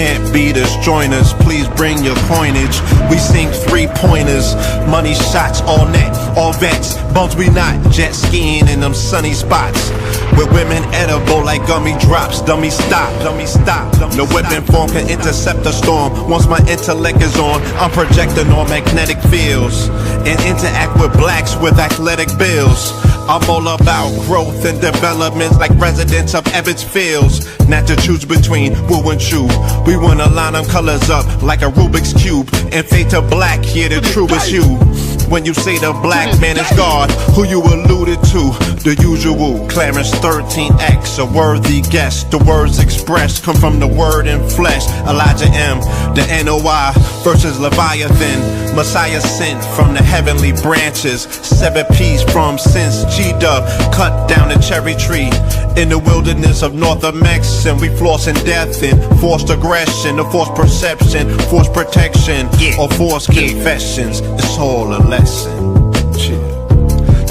Can't beat us, join us, please bring your coinage. We sink three-pointers, money shots, all net, all vets. Bumps we not, jet skiing in them sunny spots. With women edible like gummy drops. Dummy stop, dummy stop. No weapon form can intercept the storm. Once my intellect is on, I'm projecting on magnetic fields and interact with blacks with athletic bills. I'm all about growth and development like residents of Ebbets Fields. Not to choose between woo and chew. We wanna line them colors up like a Rubik's Cube and fade to black, yeah, the truest hue. When you say the black man is God, who you alluded to? The usual, Clarence 13X, a worthy guess. The words expressed come from the word in flesh. Elijah M, the NOI versus Leviathan. Messiah sent from the heavenly branches. 7 P's from since G-Dub cut down the cherry tree. In the wilderness of North America, and we flossing death and forced aggression, or forced perception, forced protection, or forced confessions. It's all a lesson.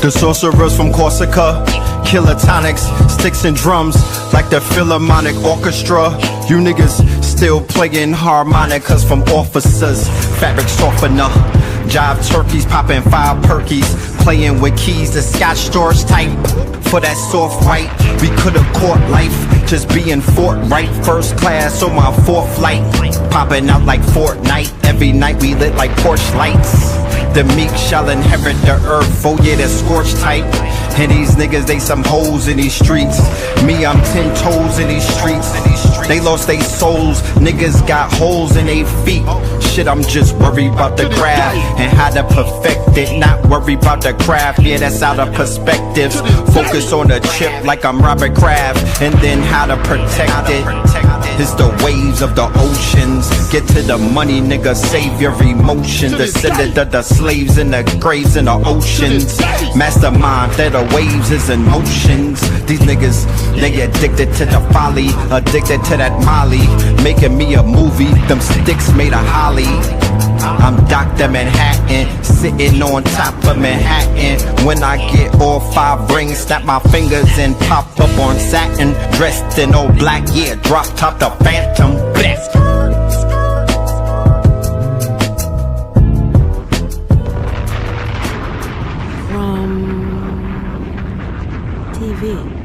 The sorcerers from Corsica, killer tonics, sticks and drums like the Philharmonic Orchestra. You niggas still playing harmonicas from officers. Fabric softener, jive turkeys popping 5 perkies, playing with keys, the Scotch storage type. For that soft right, we could've caught life, just being forthright. First class on my 4th flight, popping out like Fortnite. Every night we lit like Porsche lights. The meek shall inherit the earth, oh yeah, the scorched type. And these niggas, they some hoes in these streets. Me, I'm 10 toes in these streets. They lost they souls, niggas got holes in they feet. Shit, I'm just worried about the craft and how to perfect it. Not worried about the craft, yeah, that's out of perspectives. Focus on the chip like I'm Robert Kraft, and then how to protect it. It's the waves of the oceans. Get to the money, nigga, save your emotion. Descendant of the slaves in the graves in the oceans. Mastermind that the waves is in motions. These niggas, they addicted to the folly, addicted to that molly, making me a movie, them sticks made of holly. I'm Dr. Manhattan, sitting on top of Manhattan. When I get all 5 rings, snap my fingers and pop up on satin. Dressed in all black, yeah, drop top the Phantom. Blessed. From TV.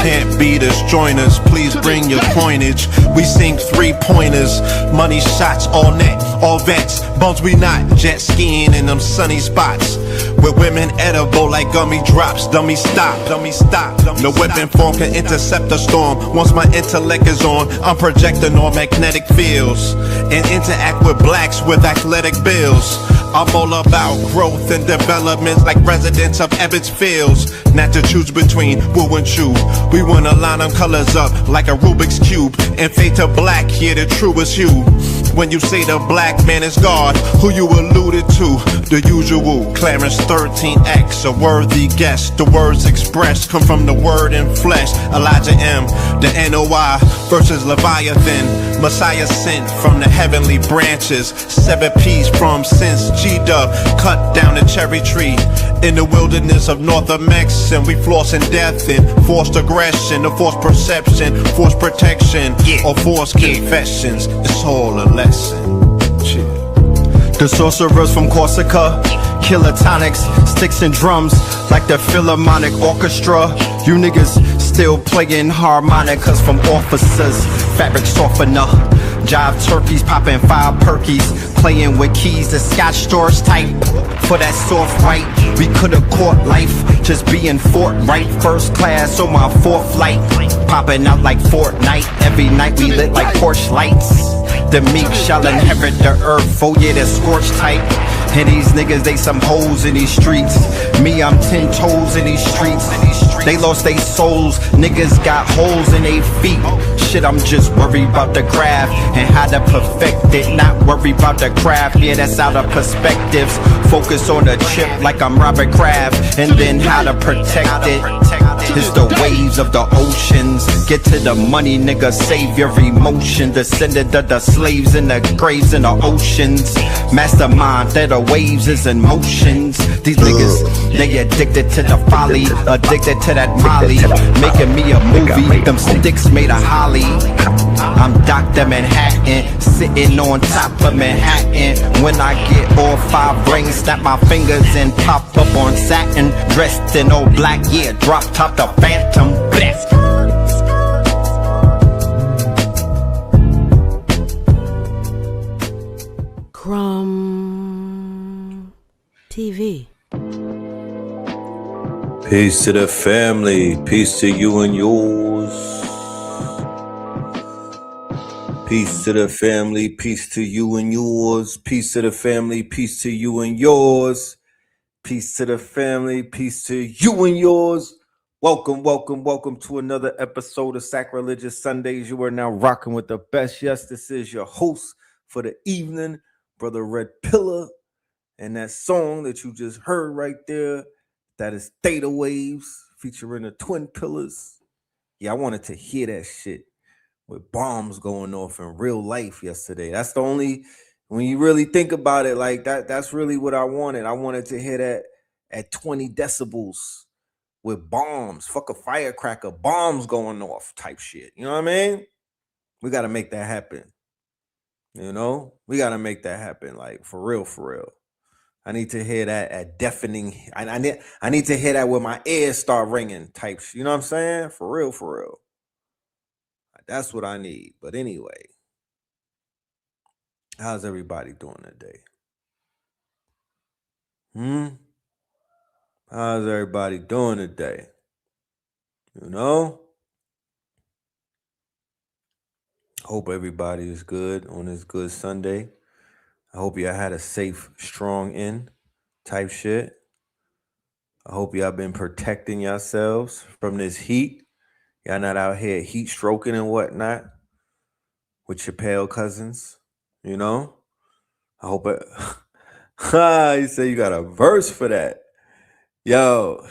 Can't beat us, join us, please bring your coinage. We sink three-pointers, money shots, all net, all vets. Bumps we not, jet skiing in them sunny spots. With women edible like gummy drops. Dummy stop, dummy stop. No weapon form can intercept the storm. Once my intellect is on, I'm projecting on magnetic fields and interact with blacks with athletic bills. I'm all about growth and development like residents of Ebbets Fields. Not to choose between woo and chew. We wanna line them colors up like a Rubik's Cube and fade to black, yeah, the truest hue. When you say the black man is God, who you alluded to? The usual, Clarence 13X, a worthy guess. The words expressed come from the word in flesh. Elijah M, the NOI versus Leviathan. Messiah sent from the heavenly branches. 7 P's from since G-Dub cut down the cherry tree. In the wilderness of North America, and we flossing death and forced aggression, or forced perception, forced protection, or forced confessions. It's all a lesson. The sorcerers from Corsica, killer tonics, sticks and drums like the Philharmonic Orchestra. You niggas still playing harmonicas from officers. Fabric softener, jive turkeys popping 5 perkies, playing with keys, the Scotch storage type. For that soft right, we could've caught life, just being forthright. First class on my 4th flight, popping out like Fortnite. Every night we lit like Porsche lights. The meek shall inherit the earth, oh yeah, the scorched type. And these niggas, they some hoes in these streets. Me, I'm 10 toes in these streets. They lost their souls, niggas got holes in their feet. Shit, I'm just worried about the craft and how to perfect it. Not worried about the craft, yeah, that's out of perspectives. Focus on the chip like I'm Robert Kraft, and then how to protect it. It's the waves of the oceans. Get to the money, nigga, save your emotion. Descendant of the slaves in the graves in the oceans. Mastermind that the waves is in motions. These niggas, they addicted to the folly, addicted to that molly. Making me a movie, them sticks made of holly. I'm Dr. Manhattan, sitting on top of Manhattan. When I get all 5 rings, snap my fingers and pop up on satin. Dressed in all black, yeah, drop top the Phantom. Bless. Crumb TV. Peace to the family, peace to you and yours. Peace to the family, peace to you and yours. Peace to the family, peace to you and yours. Peace to the family, peace to you and yours. Welcome, welcome, welcome to another episode of Sacrilegious Sundays. You are now rocking with the best. Yes, this is your host for the evening, Brother Red Pillar. And that song that you just heard right there, that is Theta Waves featuring the Twin Pillars. Yeah, I wanted to hear that shit with bombs going off in real life yesterday. That's the only, when you really think about it like that, that's really what I wanted. I wanted to hear that at 20 decibels with bombs, fuck a firecracker, bombs going off type shit. You know what I mean? We got to make that happen. You know, we got to make that happen, like for real, for real. I need to hear that at deafening. I need to hear that when my ears start ringing type. You know what I'm saying? For real, for real. That's what I need. But anyway, how's everybody doing today? How's everybody doing today? You know? Hope everybody is good on this good Sunday. I hope y'all had a safe, strong end type shit. I hope y'all been protecting yourselves from this heat. Y'all not out here heat stroking and whatnot with your pale cousins, you know? I hope it. You say you got a verse for that. Yo.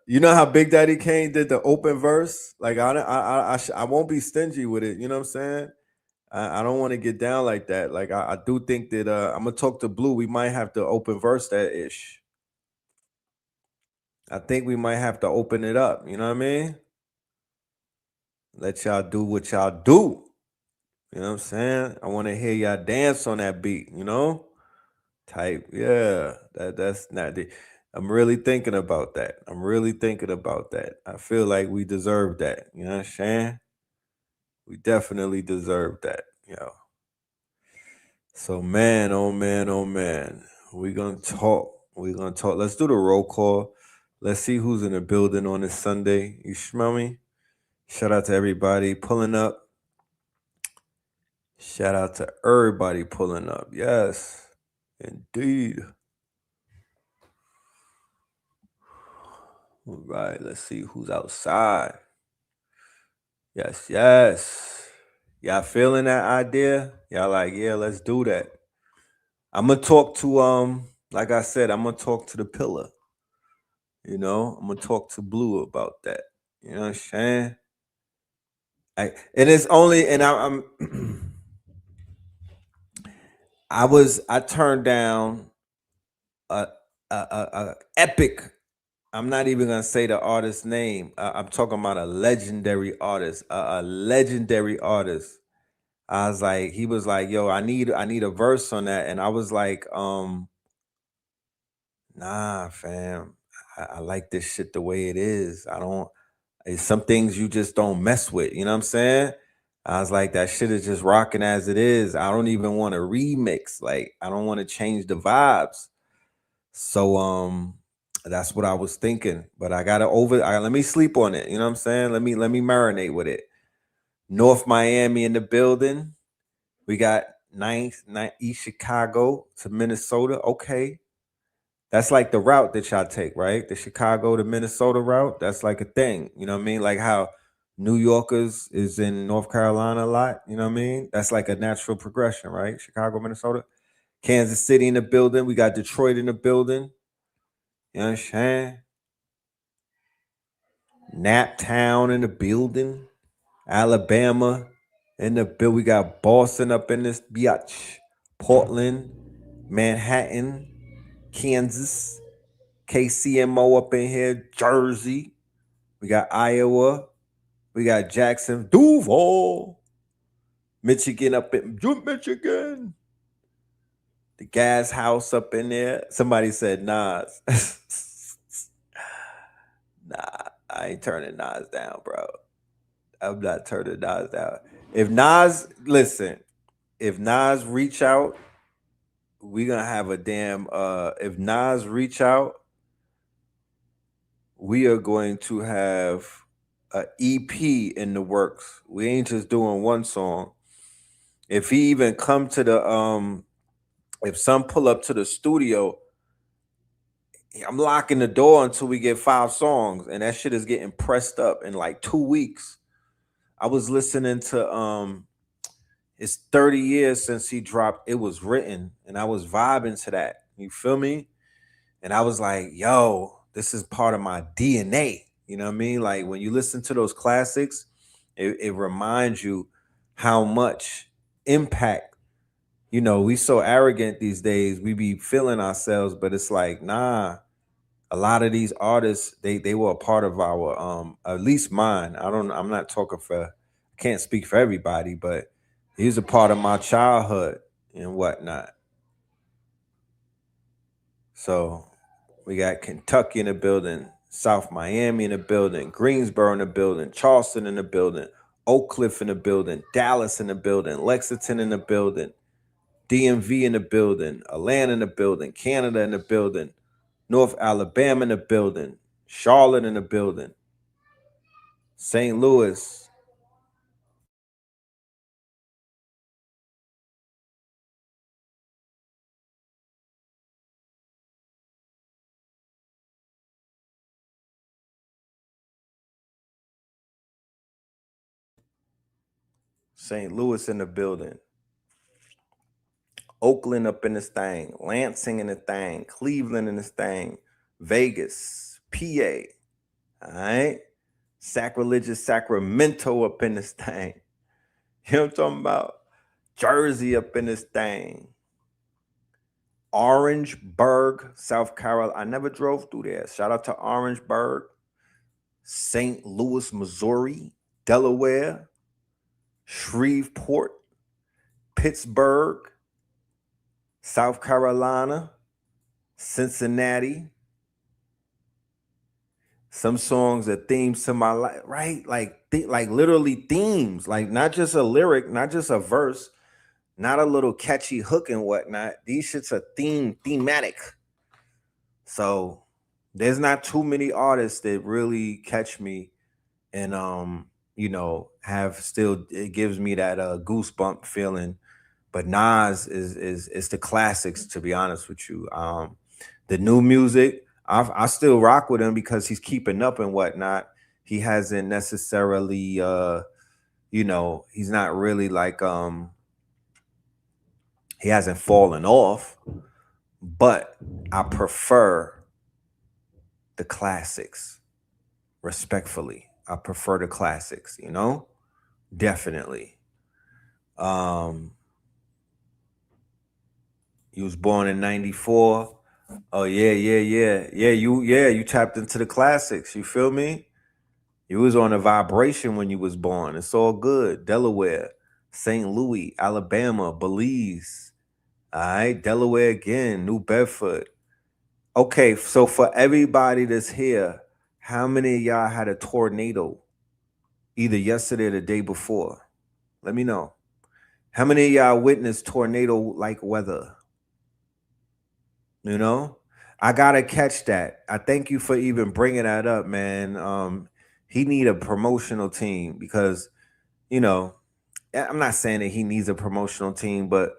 You know how Big Daddy Kane did the open verse? Like, I won't be stingy with it. You know what I'm saying? I don't want to get down like that. Like, I do think that I'm going to talk to Blue. We might have to open verse that ish. I think we might have to open it up. You know what I mean? Let y'all do what y'all do. You know what I'm saying? I want to hear y'all dance on that beat, you know? Type, yeah. That's not the... I'm really thinking about that. I feel like we deserve that. You know what I'm saying? We definitely deserve that, yo. So, man, oh, man, oh, man. We're going to talk. Let's do the roll call. Let's see who's in the building on this Sunday. You smell me? Shout out to everybody pulling up. Shout out to everybody pulling up. Yes, indeed. All right, let's see who's outside. Yes. Y'all feeling that idea? Y'all like, yeah, let's do that. I'm gonna talk to like I said, I'm gonna talk to the pillar. You know, I'm gonna talk to Blue about that. You know what I'm saying? And it's only, and I'm I turned down a epic. I'm not even gonna say the artist's name. I'm talking about a legendary artist. A legendary artist. I was like, he was like, "Yo, I need a verse on that," and I was like, "Nah, fam. I like this shit the way it is. I don't. It's some things you just don't mess with. You know what I'm saying?" I was like, "That shit is just rocking as it is. I don't even want to remix. Like, I don't want to change the vibes." So that's what I was thinking, but I gotta let me sleep on it. You know what I'm saying? Let me marinate with it. North Miami in the building. We got East Chicago to Minnesota. Okay. That's like the route that y'all take, right? The Chicago to Minnesota route. That's like a thing. You know what I mean? Like how New Yorkers is in North Carolina a lot. You know what I mean? That's like a natural progression, right? Chicago, Minnesota. Kansas City in the building. We got Detroit in the building. You understand? Naptown in the building. Alabama in the bill. We got Boston up in this biatch. Portland, Manhattan, Kansas, KCMO up in here, Jersey. We got Iowa. We got Jackson, Duval, Michigan up in Michigan. The Gas House up in there. Somebody said Nas. Nah, I ain't turning Nas down, bro. I'm not turning Nas down. If Nas, listen, if Nas reach out, we gonna have a damn if Nas reach out, we are going to have a EP in the works. We ain't just doing one song. If he even come to the if some pull up to the studio, I'm locking the door until we get 5 songs, and that shit is getting pressed up in like 2 weeks. I was listening to it's 30 years since he dropped It Was Written, and I was vibing to that. You feel me? And I was like, yo, this is part of my DNA. You know what I mean? Like when you listen to those classics, it reminds you how much impact. You know, we so arrogant these days. We be feeling ourselves, but it's like, nah. A lot of these artists, they were a part of our at least mine. I'm not talking for, I can't speak for everybody, but he's a part of my childhood and whatnot. So we got Kentucky in the building, South Miami in the building, Greensboro in the building, Charleston in the building, Oak Cliff in the building, Dallas in the building, Lexington in the building, DMV in the building, Atlanta in the building, Canada in the building, North Alabama in the building, Charlotte in the building, St. Louis. St. Louis in the building. Oakland up in this thing. Lansing in the thing. Cleveland in this thing. Vegas. PA. All right. Sacrilegious Sacramento up in this thing. You know what I'm talking about? Jersey up in this thing. Orangeburg, South Carolina. I never drove through there. Shout out to Orangeburg. St. Louis, Missouri. Delaware. Shreveport. Pittsburgh. South Carolina. Cincinnati. Some songs are themes to my life, right? Like literally themes, like not just a lyric, not just a verse, not a little catchy hook and whatnot. These shits are thematic. So there's not too many artists that really catch me and you know, have still, it gives me that goosebump feeling. But Nas is the classics, to be honest with you. The new music, I still rock with him because he's keeping up and whatnot. He hasn't necessarily, you know, he's not really like, he hasn't fallen off. But I prefer the classics, respectfully. I prefer the classics, you know, definitely. He was born in 94. Oh yeah. You tapped into the classics. You feel me? You was on a vibration when you was born. It's all good. Delaware, St. Louis, Alabama, Belize. All right, Delaware again, New Bedford. Okay, so for everybody that's here, how many of y'all had a tornado either yesterday or the day before? Let me know. How many of y'all witnessed tornado-like weather? You know, I gotta catch that. I thank you for even bringing that up, man. He need a promotional team because, you know, I'm not saying that he needs a promotional team, but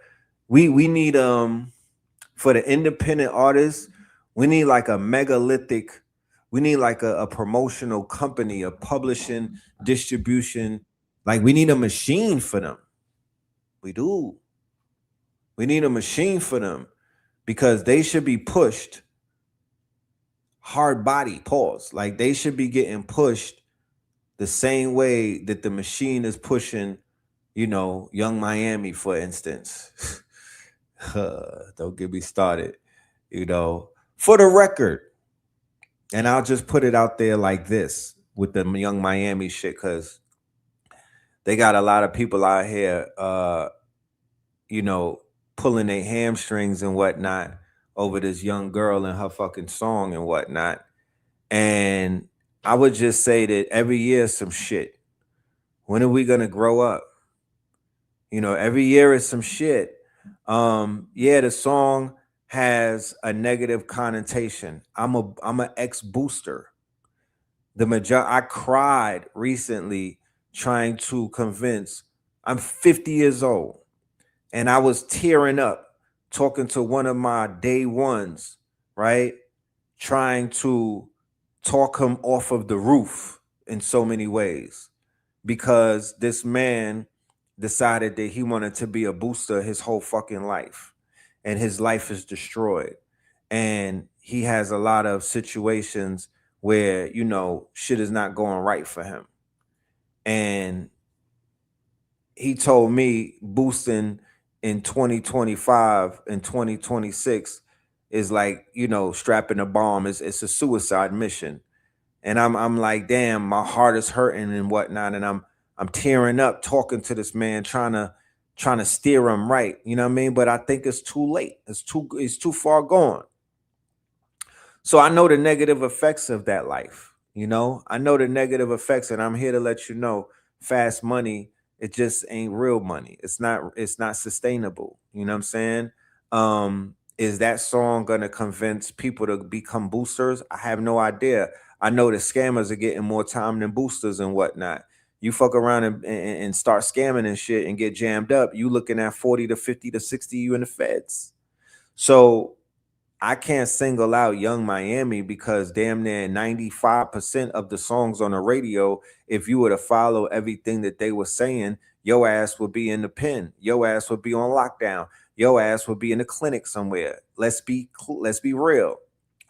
we need for the independent artists, We need like a megalithic, we need like a promotional company, a publishing, distribution. Like we need a machine for them. We do. We need a machine for them because they should be pushed hard body, pause. Like they should be getting pushed the same way that the machine is pushing, you know, Young Miami, for instance. Don't get me started, you know. For the record, and I'll just put it out there like this with the Young Miami shit, because they got a lot of people out here, you know, pulling their hamstrings and whatnot over this young girl and her fucking song and whatnot. And I would just say that every year some shit. When are we gonna grow up? You know, every year is some shit. Yeah, the song has a negative connotation. I'm an ex-booster. I cried recently trying to convince, I'm 50 years old, and I was tearing up talking to one of my day ones, right? Trying to talk him off of the roof in so many ways, because this man decided that he wanted to be a booster his whole fucking life, and his life is destroyed. And he has a lot of situations where, you know, shit is not going right for him. And he told me boosting in 2025 and 2026 is like, you know, strapping a bomb. It's a suicide mission. And I'm like, damn, my heart is hurting and whatnot. And I'm tearing up talking to this man, trying to steer him right. You know what I mean? But I think it's too late. It's too far gone. So I know the negative effects of that life. You know, I know the negative effects, and I'm here to let you know, fast money, it just ain't real money. It's not sustainable. You know what I'm saying? Is that song gonna convince people to become boosters? I have no idea. I know the scammers are getting more time than boosters and whatnot. You fuck around and start scamming and shit and get jammed up, you looking at 40 to 50 to 60 you in the feds. So I can't single out Young Miami, because damn near 95% of the songs on the radio, if you were to follow everything that they were saying, your ass would be in the pen. Your ass would be on lockdown. Your ass would be in a clinic somewhere. Let's be real.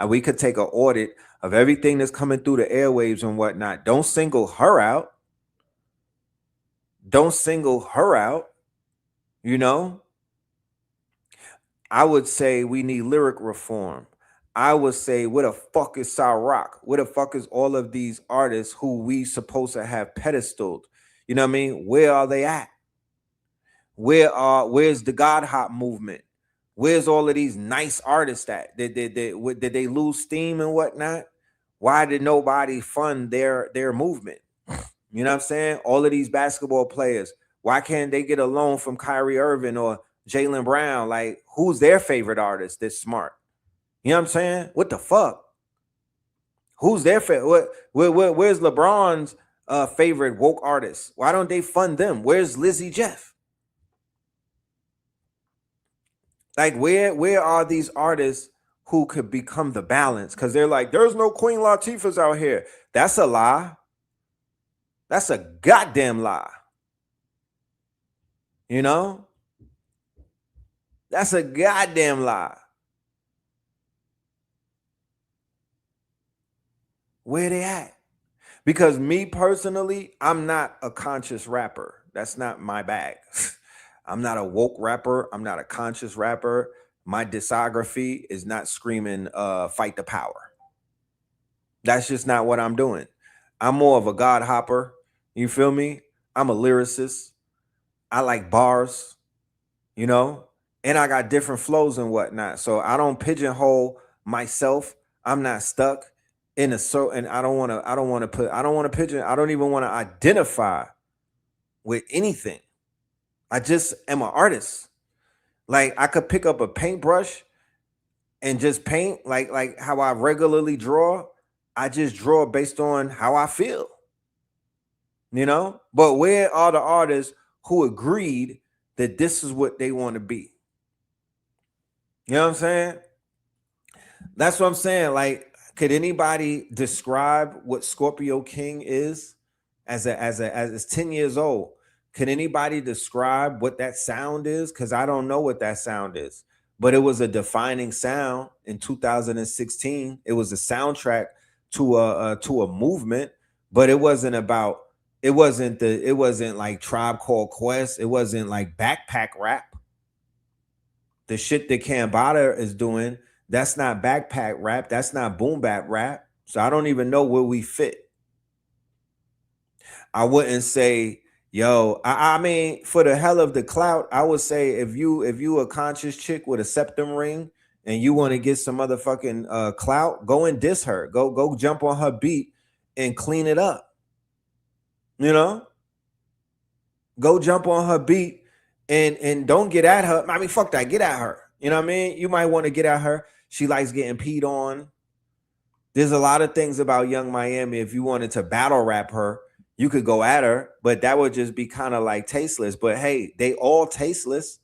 We could take an audit of everything that's coming through the airwaves and whatnot. Don't single her out. Don't single her out. You know? I would say we need lyric reform. I would say, where the fuck is Rock? Where the fuck is all of these artists who we supposed to have pedestaled? You know what I mean? Where are they at? Where's the God Hop movement? Where's all of these nice artists at? Did they lose steam and whatnot? Why did nobody fund their movement? You know what I'm saying? All of these basketball players, why can't they get a loan from Kyrie Irving or Jaylen Brown? Like, who's their favorite artist that's smart? You know what I'm saying? What the fuck? Who's their favorite? Where's LeBron's favorite woke artist? Why don't they fund them? Where's Lizzie Jeff? Like, where are these artists who could become the balance? Because they're like, there's no Queen Latifahs out here. That's a lie. That's a goddamn lie. You know? That's a goddamn lie. Where they at? Because me personally, I'm not a conscious rapper. That's not my bag. I'm not a woke rapper. I'm not a conscious rapper. My discography is not screaming fight the power. That's just not what I'm doing. I'm more of a God hopper. You feel me? I'm a lyricist. I like bars, you know, and I got different flows and whatnot. So I don't pigeonhole myself. I'm not stuck in a and I don't want to even want to identify with anything. I just am an artist. Like, I could pick up a paintbrush and just paint like how I regularly draw. I just draw based on how I feel, you know? But where are the artists who agreed that this is what they want to be? You know what I'm saying? That's what I'm saying. Like, could anybody describe what Scorpio King is as 10 years old? Could anybody describe what that sound is? Because I don't know what that sound is. But it was a defining sound in 2016. It was a soundtrack to a movement, but it wasn't about it wasn't like Tribe Called Quest. It wasn't like backpack rap. The shit that Cambada is doing, that's not backpack rap. That's not boom bap rap. So I don't even know where we fit. I wouldn't say, yo, I mean, for the hell of the clout, I would say if you a conscious chick with a septum ring and you want to get some motherfucking clout, go and diss her. Go jump on her beat and clean it up. You know? Go jump on her beat and don't get at her. I mean, fuck that. Get at her. You know what I mean? You might want to get at her. She likes getting peed on. There's a lot of things about Young Miami. If you wanted to battle rap her, you could go at her, but that would just be kind of like tasteless. But hey, they all tasteless.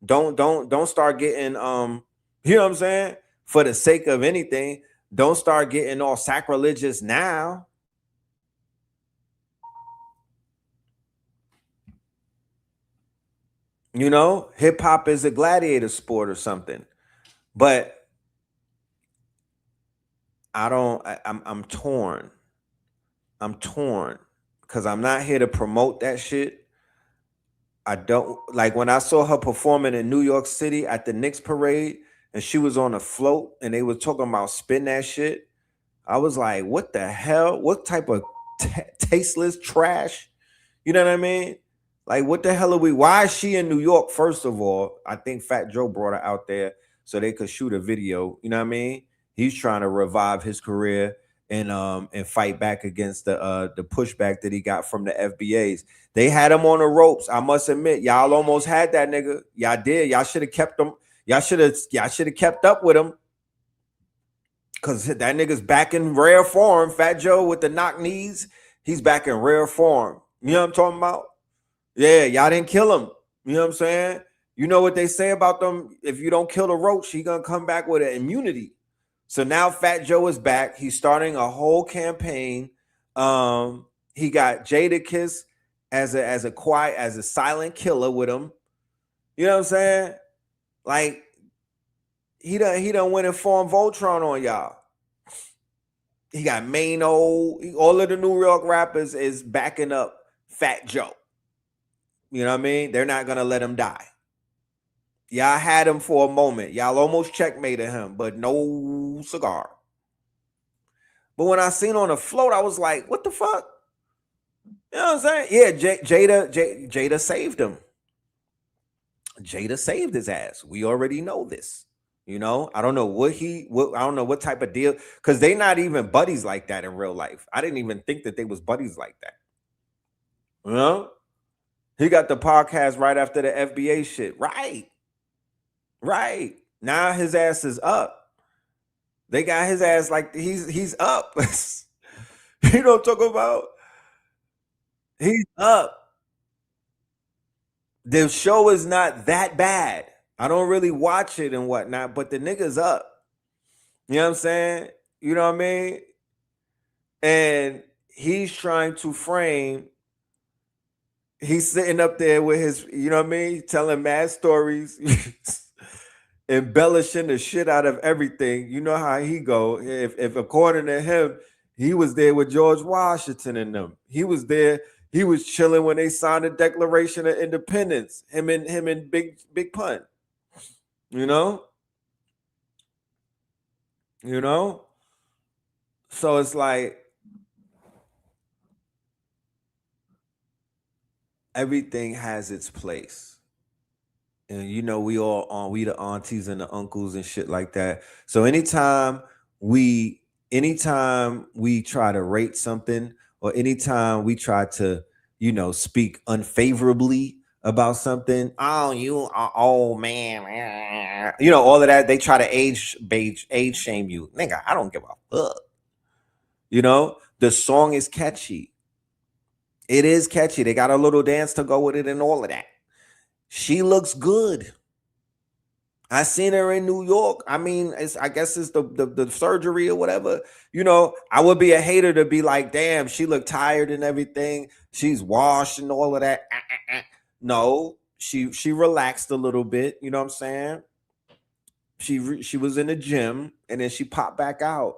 Don't start getting you know what I'm saying? For the sake of anything, don't start getting all sacrilegious now. You know, hip hop is a gladiator sport or something. But I'm torn. I'm torn because I'm not here to promote that shit. I don't like when I saw her performing in New York City at the Knicks parade and she was on a float and they were talking about spin that shit. I was like, what the hell? What type of tasteless trash? You know what I mean? Like, what the hell are we? Why is she in New York? First of all, I think Fat Joe brought her out there so they could shoot a video. You know what I mean? He's trying to revive his career and fight back against the pushback that he got from the FBAs. They had him on the ropes. I must admit, y'all almost had that nigga. Y'all did. Y'all should have kept him. Y'all should have kept up with him. Cause that nigga's back in rare form. Fat Joe with the knock knees, he's back in rare form. You know what I'm talking about? Yeah, y'all didn't kill him. You know what I'm saying? You know what they say about them? If you don't kill the roach, he gonna come back with an immunity. So now Fat Joe is back. He's starting a whole campaign. He got Jadakiss as a silent killer with him. You know what I'm saying? Like he done went and formed Voltron on y'all. He got Mano. All of the New York rappers is backing up Fat Joe. You know what I mean? They're not gonna let him die. Y'all had him for a moment. Y'all almost checkmated him, but no cigar. But when I seen on the float, I was like, what the fuck? You know what I'm saying? Yeah, Jada saved him. Jada saved his ass. We already know this. You know, I don't know I don't know what type of deal, because they not even buddies like that in real life. I didn't even think that they was buddies like that. You know? He got the podcast right after the FBA shit. Right. Now his ass is up. They got his ass like he's up. You know what I'm talking about? He's up. The show is not that bad. I don't really watch it and whatnot, but the nigga's up. You know what I'm saying? You know what I mean? And he's trying to frame. He's sitting up there with his, you know what I mean? Telling mad stories, embellishing the shit out of everything. You know how he go. If according to him, he was there with George Washington and them. He was there. He was chilling when they signed the Declaration of Independence. Him and Big Pun. You know? So it's like everything has its place. And you know, we the aunties and the uncles and shit like that. So anytime we try to rate something, or anytime we try to, you know, speak unfavorably about something, oh, you are old man, you know, all of that, they try to age shame you. Nigga, I don't give a fuck. You know, the song is catchy. It is catchy. They got a little dance to go with it and all of that. She looks good. I seen her in New York. I mean, I guess it's the surgery or whatever. I would be a hater to be like, damn, she looked tired and everything. She's washed and all of that. No, she relaxed a little bit. You know what I'm saying? She was in the gym and then she popped back out.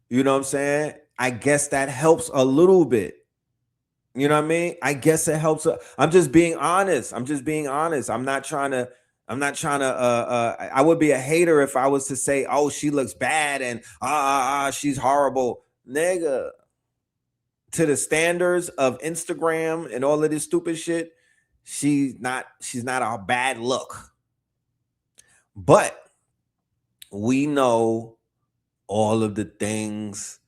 You know what I'm saying? I guess that helps a little bit. You know what I mean? I guess it helps. I'm just being honest. I'm not trying to. I would be a hater if I was to say, "Oh, she looks bad and she's horrible." Nigga, to the standards of Instagram and all of this stupid shit, she's not a bad look. But we know all of the things.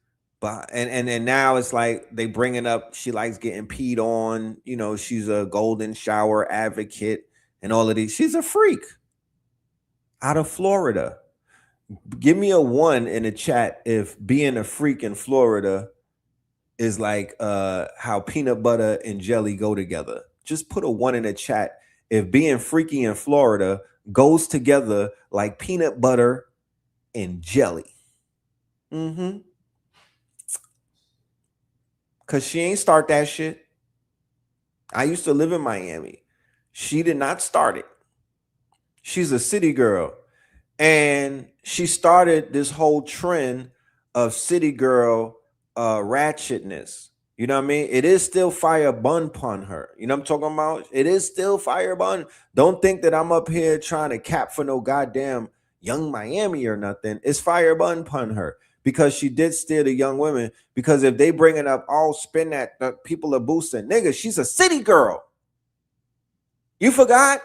But and now it's like they bringing up she likes getting peed on. She's a golden shower advocate and all of these. She's a freak out of Florida. Give me a 1 in the chat if being a freak in Florida is like how peanut butter and jelly go together. Just put a 1 in the chat if being freaky in Florida goes together like peanut butter and jelly. Because she ain't start that shit. I used to live in Miami. She did not start it. She's a city girl. And she started this whole trend of city girl ratchetness. You know what I mean? It is still fire bun pun her. You know what I'm talking about? It is still fire bun. Don't think that I'm up here trying to cap for no goddamn Young Miami or nothing. It's fire bun pun her. Because she did steer the young women. Because if they bring it up, all spin that people are boosting. Nigga, she's a city girl. You forgot?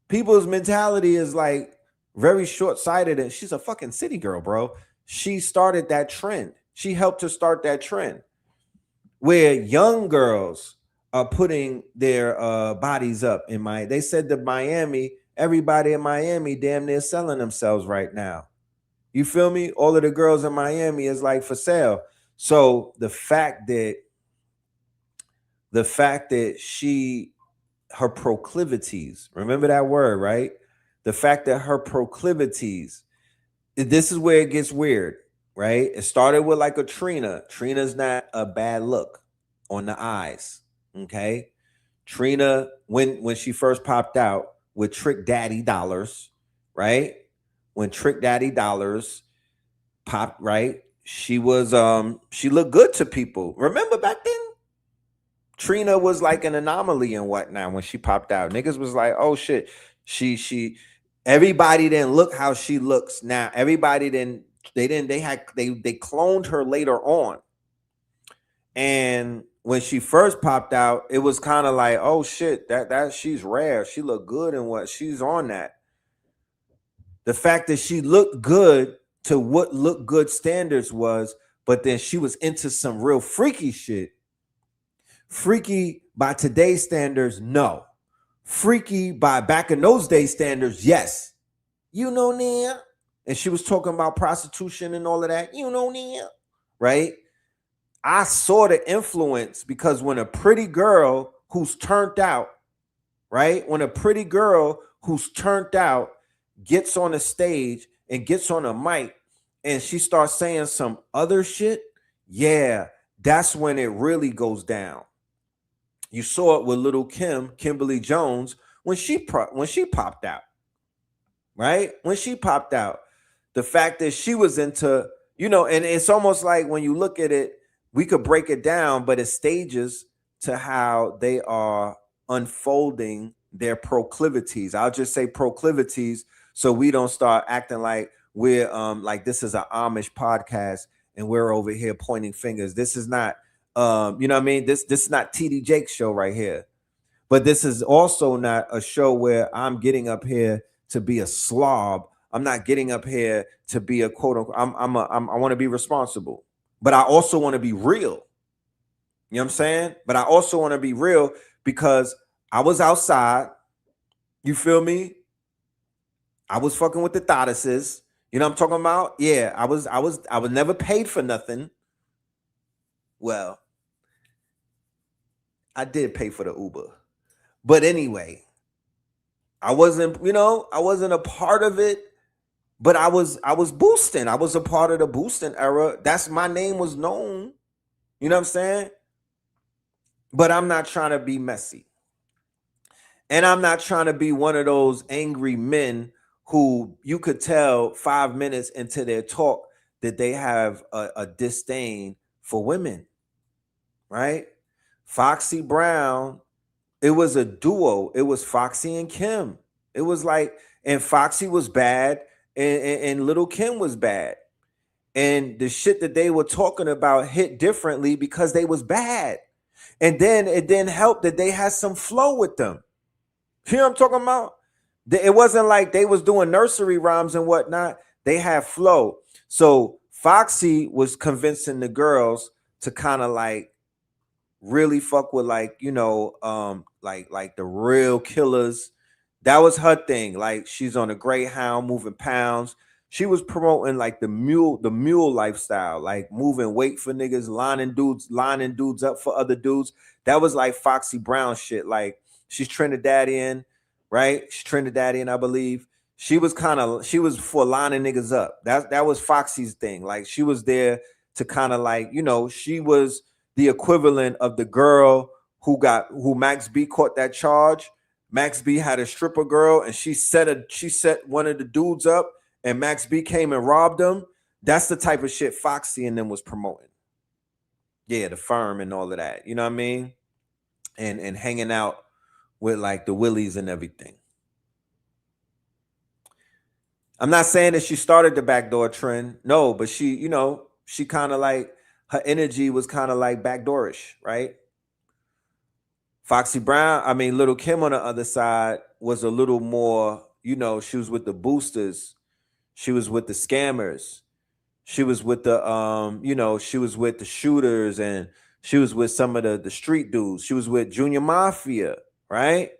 People's mentality is like very short-sighted, and she's a fucking city girl, bro. She started that trend. She helped to start that trend where young girls are putting their bodies up in Miami. They said that Miami, everybody in Miami damn near selling themselves right now. You feel me? All of the girls in Miami is like for sale. So the fact that her proclivities, remember that word, right? The fact that her proclivities, this is where it gets weird, right? It started with like a Trina. Trina's not a bad look on the eyes, okay? Trina, when she first popped out with Trick Daddy Dollars, right? When Trick Daddy Dollars popped, right? She looked good to people. Remember back then? Trina was like an anomaly and whatnot when she popped out. Niggas was like, oh shit, everybody didn't look how she looks now. Everybody they cloned her later on. And when she first popped out, it was kind of like, oh shit, that she's rare. She looked good and what she's on that. The fact that she looked good to what looked good standards was, but then she was into some real freaky shit. Freaky by today's standards, no. Freaky by back in those days standards, yes. You know, Nia. And she was talking about prostitution and all of that. You know, Nia. Right? I saw the influence because when a pretty girl who's turned out, right? When a pretty girl who's turned out gets on a stage and gets on a mic and she starts saying some other shit, yeah, that's when it really goes down. You saw it with little Kimberly Jones, when she popped out, right? When she popped out, the fact that she was into, and it's almost like when you look at it, we could break it down, but it's stages to how they are unfolding their proclivities. I'll just say proclivities so we don't start acting like we're like this is an Amish podcast and we're over here pointing fingers. This is not you know what I mean? This is not TD Jake's show right here. But this is also not a show where I'm getting up here to be a slob. I'm not getting up here to be a quote unquote. I want to be responsible, but I also want to be real. You know what I'm saying? But I also want to be real because I was outside. You feel me? I was fucking with the goddesses. You know what I'm talking about? Yeah, I was never paid for nothing. Well, I did pay for the Uber. But anyway, I wasn't, I wasn't a part of it, but I was boosting. I was a part of the boosting era. That's my name was known. You know what I'm saying? But I'm not trying to be messy. And I'm not trying to be one of those angry men who you could tell 5 minutes into their talk that they have a disdain for women, right? Foxy Brown, it was a duo. It was Foxy and Kim. It was like, and Foxy was bad and Little Kim was bad. And the shit that they were talking about hit differently because they was bad. And then it didn't help that they had some flow with them. You know what I'm talking about? It wasn't like they was doing nursery rhymes and whatnot. They had flow. So Foxy was convincing the girls to kind of like really fuck with like, like the real killers. That was her thing. Like she's on a Greyhound moving pounds. She was promoting like the mule lifestyle, like moving weight for niggas, lining dudes up for other dudes. That was like Foxy Brown shit. Like she's Trinidadian, right? She's Trinidadian, I believe. She was for lining niggas up. That was Foxy's thing. Like she was there to kind of like, she was the equivalent of the girl who Max B caught that charge. Max B had a stripper girl and she set one of the dudes up and Max B came and robbed him. That's the type of shit Foxy and them was promoting. Yeah, the firm and all of that. You know what I mean? And hanging out with like the Willies and everything. I'm not saying that she started the backdoor trend. No, but she kind of like, her energy was kind of like backdoorish, right? Foxy Brown, Little Kim on the other side was a little more, she was with the boosters. She was with the scammers. She was with the, she was with the shooters and she was with some of the street dudes. She was with Junior Mafia, right?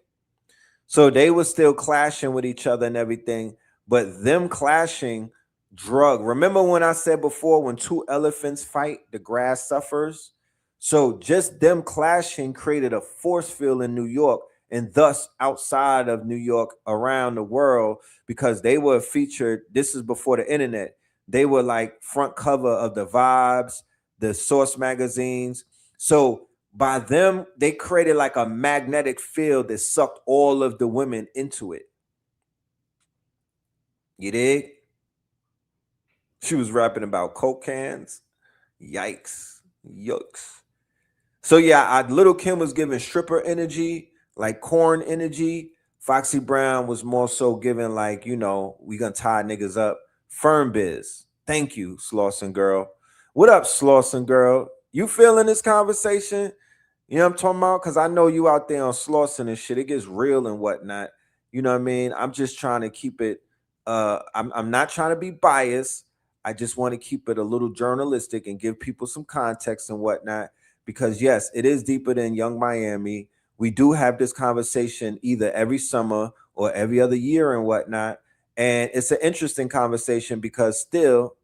So they were still clashing with each other and everything, but them clashing drug. Remember when I said before, when two elephants fight, the grass suffers? So just them clashing created a force field in New York and thus outside of New York around the world because they were featured. This is before the internet. They were like front cover of the Vibes, the Source magazines. So by them, they created like a magnetic field that sucked all of the women into it. You dig? She was rapping about Coke cans. Yikes. Yucks. So yeah, Little Kim was giving stripper energy, like corn energy. Foxy Brown was more so giving like, we gonna tie niggas up. Firm biz. Thank you, Slauson Girl. What up, Slauson Girl? You feeling this conversation? You know what I'm talking about? Because I know you out there on Slauson and shit. It gets real and whatnot. You know what I mean? I'm just trying to keep it. I'm not trying to be biased. I just want to keep it a little journalistic and give people some context and whatnot. Because yes, it is deeper than Young Miami. We do have this conversation either every summer or every other year and whatnot. And it's an interesting conversation because still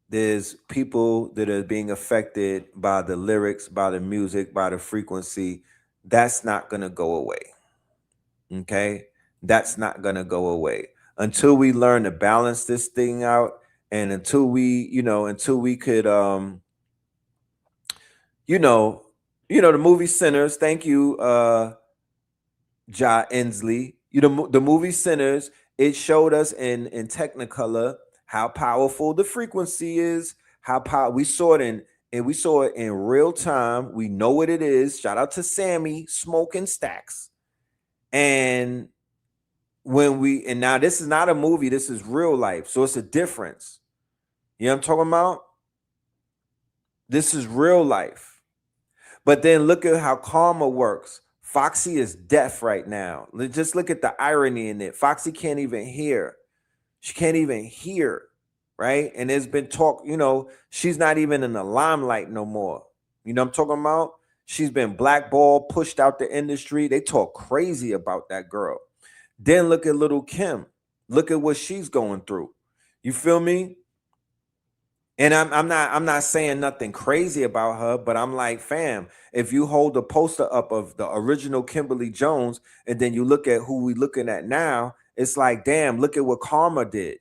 there's people that are being affected by the lyrics, by the music, by the frequency. That's not going to go away. Okay? That's not going to go away until we learn to balance this thing out. And until we could, the movie Sinners. Thank you, Ja Inslee. The movie Sinners. It showed us in Technicolor how powerful the frequency is. We saw it in real time. We know what it is. Shout out to Sammy smoking stacks. And now this is not a movie. This is real life. So it's a difference. You know what I'm talking about? This is real life. But then look at how karma works. Foxy is deaf right now. Just look at the irony in it. Foxy can't even hear. She can't even hear, right? And there's been talk, she's not even in the limelight no more. You know what I'm talking about? She's been blackballed, pushed out the industry. They talk crazy about that girl. Then look at Little Kim. Look at what she's going through. You feel me? And I'm not saying nothing crazy about her, but I'm like, fam, if you hold the poster up of the original Kimberly Jones and then you look at who we looking at now, it's like, damn, look at what Karma did.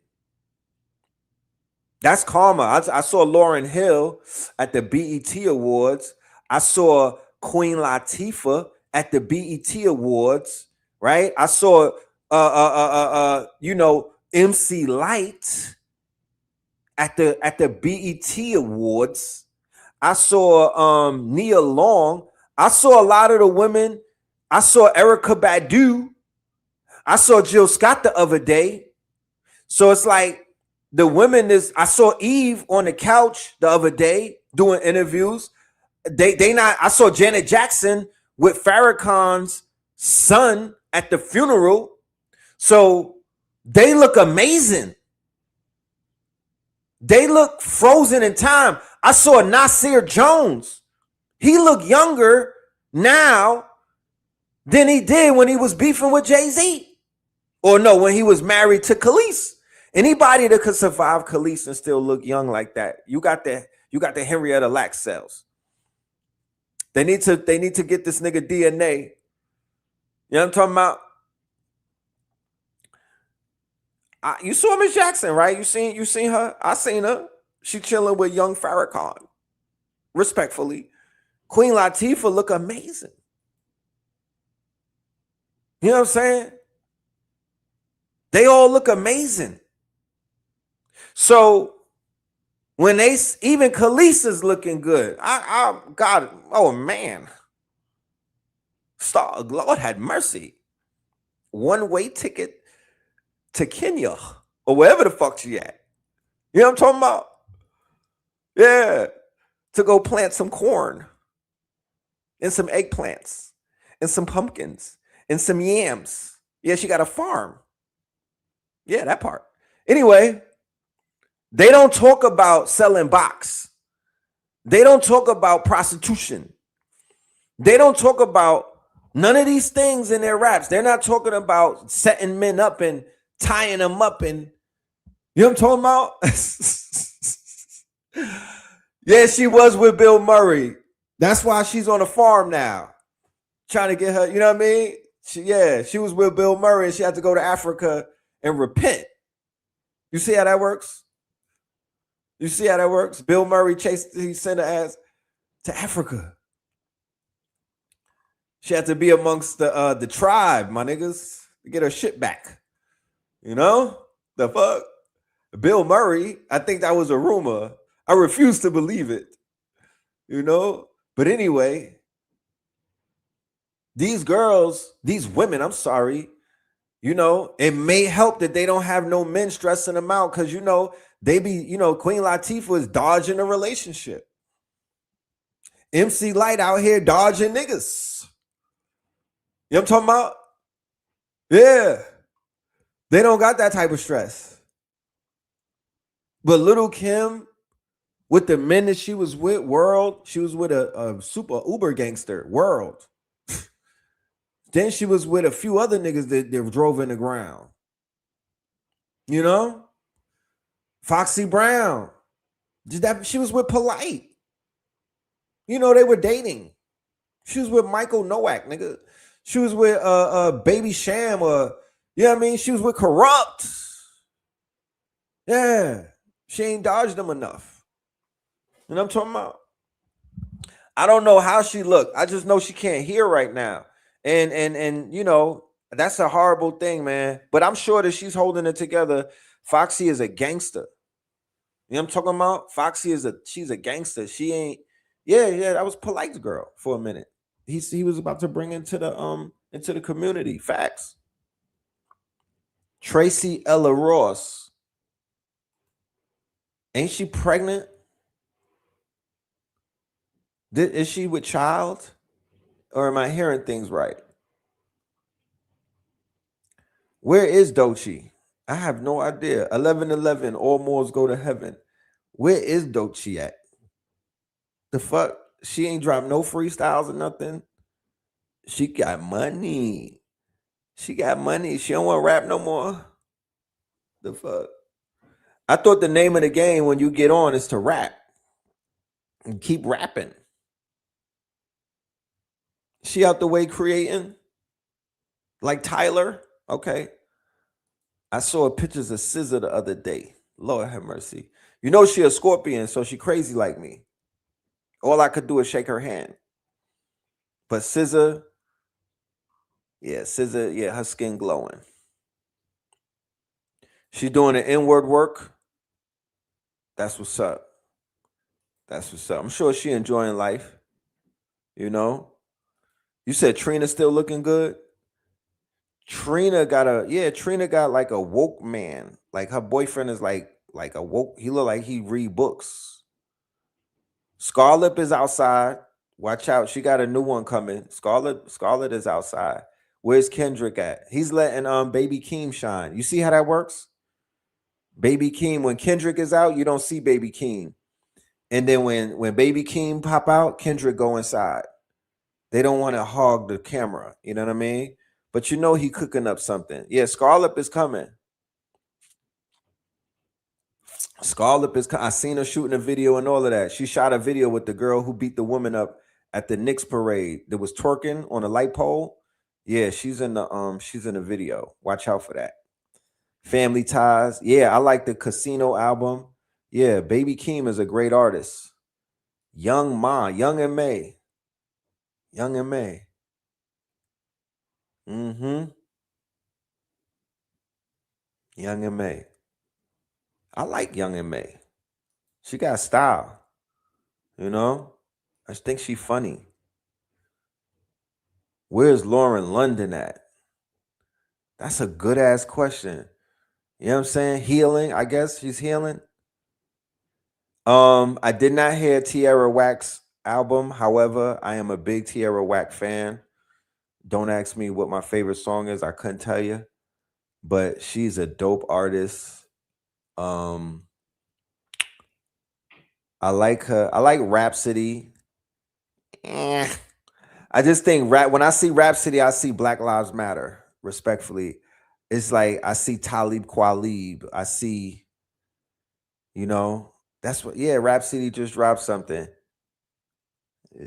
That's Karma. I saw Lauryn Hill at the BET Awards. I saw Queen Latifah at the BET Awards, right? I saw MC Light at the BET Awards. I saw Nia Long. I saw a lot of the women. I saw Erica Badu. I saw Jill Scott the other day. So it's like the women I saw Eve on the couch the other day doing interviews. I saw Janet Jackson with Farrakhan's son at the funeral. So they look amazing. They look frozen in time. I saw Nasir Jones. He looked younger now than he did when he was beefing with Jay-Z. Or no, when he was married to Khalees. Anybody that could survive Khalees and still look young like that, you got the Henrietta Lacks cells. They need to get this nigga DNA. You know what I'm talking about? You saw Miss Jackson, right? You seen her? I seen her. She chilling with young Farrakhan. Respectfully. Queen Latifah look amazing. You know what I'm saying? They all look amazing. So when even Khalees is looking good, God, oh man. Lord had mercy. One-way ticket to Kenya or wherever the fuck she at. You know what I'm talking about? Yeah. To go plant some corn and some eggplants and some pumpkins and some yams. Yeah, she got a farm. Yeah, that part. Anyway, they don't talk about selling box. They don't talk about prostitution. They don't talk about none of these things in their raps. They're not talking about setting men up and tying them up and, you know what I'm talking about? Yeah, she was with Bill Murray. That's why she's on a farm now. Trying to get her, you know what I mean? She was with Bill Murray and she had to go to Africa and repent. You see how that works? You see how that works? Bill Murray he sent her ass to Africa. She had to be amongst the tribe, my niggas, to get her shit back. You know? The fuck? Bill Murray, I think that was a rumor. I refuse to believe it. You know? But anyway, these girls, these women, I'm sorry, you know, it may help that they don't have no men stressing them out because, you know, they be, you know, Queen Latifah is dodging a relationship. MC Light out here dodging niggas. You know what I'm talking about? Yeah. They don't got that type of stress. But Little Kim, with the men that she was with, World, she was with a super uber gangster, World. Then she was with a few other niggas that drove in the ground. You know? Foxy Brown. She was with Polite. You know, they were dating. She was with Michael Nowak, nigga. She was with Baby Sham or, you know what I mean? She was with Corrupt. Yeah. She ain't dodged them enough. You know what I'm talking about? I don't know how she looked. I just know she can't hear right now. And you know, that's a horrible thing, man. But I'm sure that she's holding it together. Foxy is a gangster. You know what I'm talking about? Foxy she's a gangster. She ain't, yeah, that was Polite's girl for a minute. He was about to bring into the community. Facts. Tracy Ella Ross. Ain't she pregnant? Is she with child? Or am I hearing things right? Where is Doechii? I have no idea. 11:11, all Moors go to heaven. Where is Doechii at? The fuck? She ain't dropped no freestyles or nothing. She got money. She got money. She don't want to rap no more. The fuck? I thought the name of the game when you get on is to rap and keep rapping. She out the way creating like Tyler. Okay. I saw pictures of SZA the other day. Lord have mercy. You know she a Scorpion, so she crazy like me. All I could do is shake her hand. But SZA, yeah, her skin glowing. She doing the inward work. That's what's up. That's what's up. I'm sure she enjoying life. You know? You said Trina still looking good? Trina got like a woke man. Like her boyfriend is like a woke. He look like he read books. Scarlett is outside. Watch out. She got a new one coming. Scarlett is outside. Where's Kendrick at? He's letting Baby Keem shine. You see how that works? Baby Keem, when Kendrick is out, you don't see Baby Keem. And then when Baby Keem pop out, Kendrick go inside. They don't want to hog the camera. You know what I mean? But you know he cooking up something. Yeah, Scarlett is coming. Scarlett is I seen her shooting a video and all of that. She shot a video with the girl who beat the woman up at the Knicks parade that was twerking on a light pole. Yeah, she's in the video. Watch out for that. Family Ties. Yeah, I like the Casino album. Yeah, Baby Keem is a great artist. Young Ma, Young and May. Young and May. Young and May. I like Young and May. She got style. You know? I think she funny. Where's Lauren London at? That's a good ass question. You know what I'm saying? Healing. I guess she's healing. I did not hear Tierra Whack's album. However, I am a big Tierra Whack fan. Don't ask me what my favorite song is. I couldn't tell you. But she's a dope artist. I like her. I like Rhapsody. I just think when I see Rhapsody, I see Black Lives Matter. Respectfully, it's like I see Talib Kweli. I see, you know, that's what. Yeah, Rhapsody just dropped something.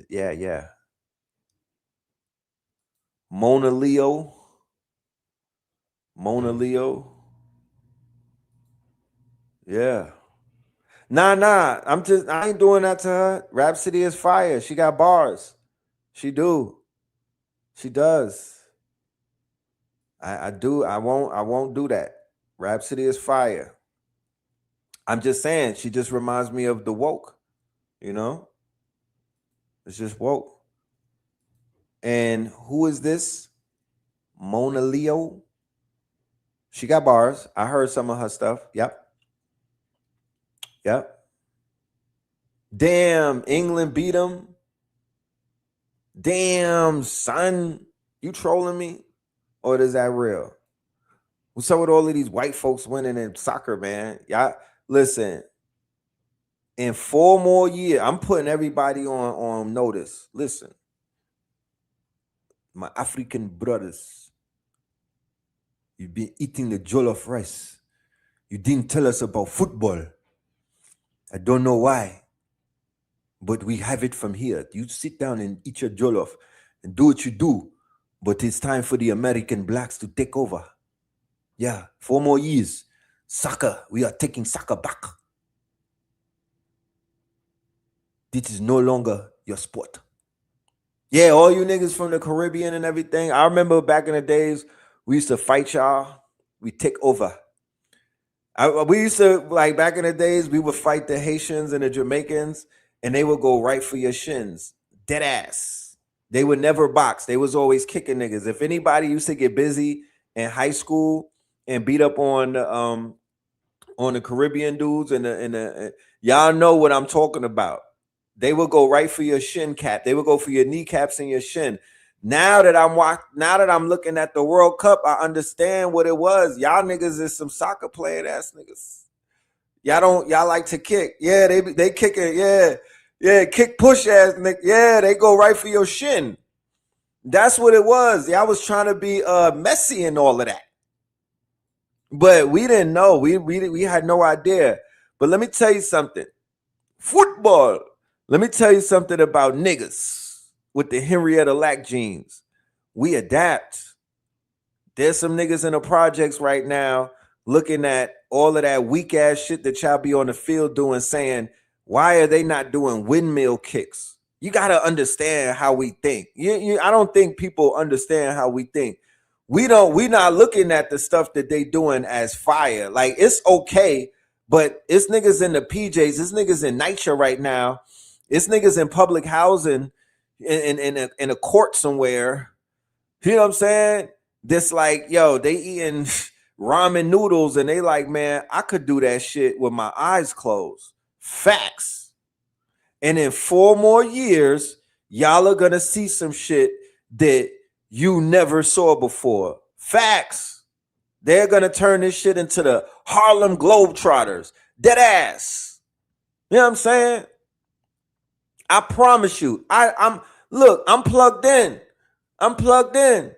Yeah. Mona Leo. Yeah. Nah. I ain't doing that to her. Rhapsody is fire. She got bars. She do. She does. I do. I won't do that. Rhapsody is fire. I'm just saying, she just reminds me of the woke. You know? It's just woke. And who is this? Mona Leo. She got bars. I heard some of her stuff. Yep. Damn, England beat them. Damn, son. You trolling me? Or is that real? What's up with all of these white folks winning in soccer, man? Y'all, listen. In 4 more years, I'm putting everybody on notice. Listen. My African brothers, you've been eating the jollof rice. You didn't tell us about football. I don't know why, but we have it from here. You sit down and eat your jollof and do what you do, but it's time for the American blacks to take over. Yeah, 4 more years. Soccer, we are taking soccer back. This is no longer your sport. Yeah, all you niggas from the Caribbean and everything. I remember back in the days, we used to fight y'all. We take over. We used to, like back in the days, we would fight the Haitians and the Jamaicans, and they would go right for your shins. Dead ass. They would never box. They was always kicking niggas. If anybody used to get busy in high school and beat up on the Caribbean dudes and y'all know what I'm talking about. They would go right for your shin cap. They would go for your kneecaps and your shin. Now that I'm looking at the World Cup, I understand what it was. Y'all niggas is some soccer player ass niggas. Y'all like to kick. Yeah, they kick it. Yeah, kick push ass nigga. Yeah, they go right for your shin. That's what it was. Y'all was trying to be Messi and all of that. But we didn't know. We had no idea. But let me tell you something. Football. Let me tell you something about niggas with the Henrietta Lack genes. We adapt. There's some niggas in the projects right now looking at all of that weak ass shit that y'all be on the field doing, saying, why are they not doing windmill kicks? You got to understand how we think. I don't think people understand how we think. We not looking at the stuff that they doing as fire. Like, it's okay, but it's niggas in the PJs, it's niggas in NYCHA right now, it's niggas in public housing in a court somewhere. You know what I'm saying? This like, yo, they eating ramen noodles and they like, man, I could do that shit with my eyes closed. Facts. And in 4 more years, y'all are gonna see some shit that you never saw before. Facts. They're gonna turn this shit into the Harlem Globetrotters. Dead ass. You know what I'm saying? I promise you. I'm plugged in. I'm plugged in.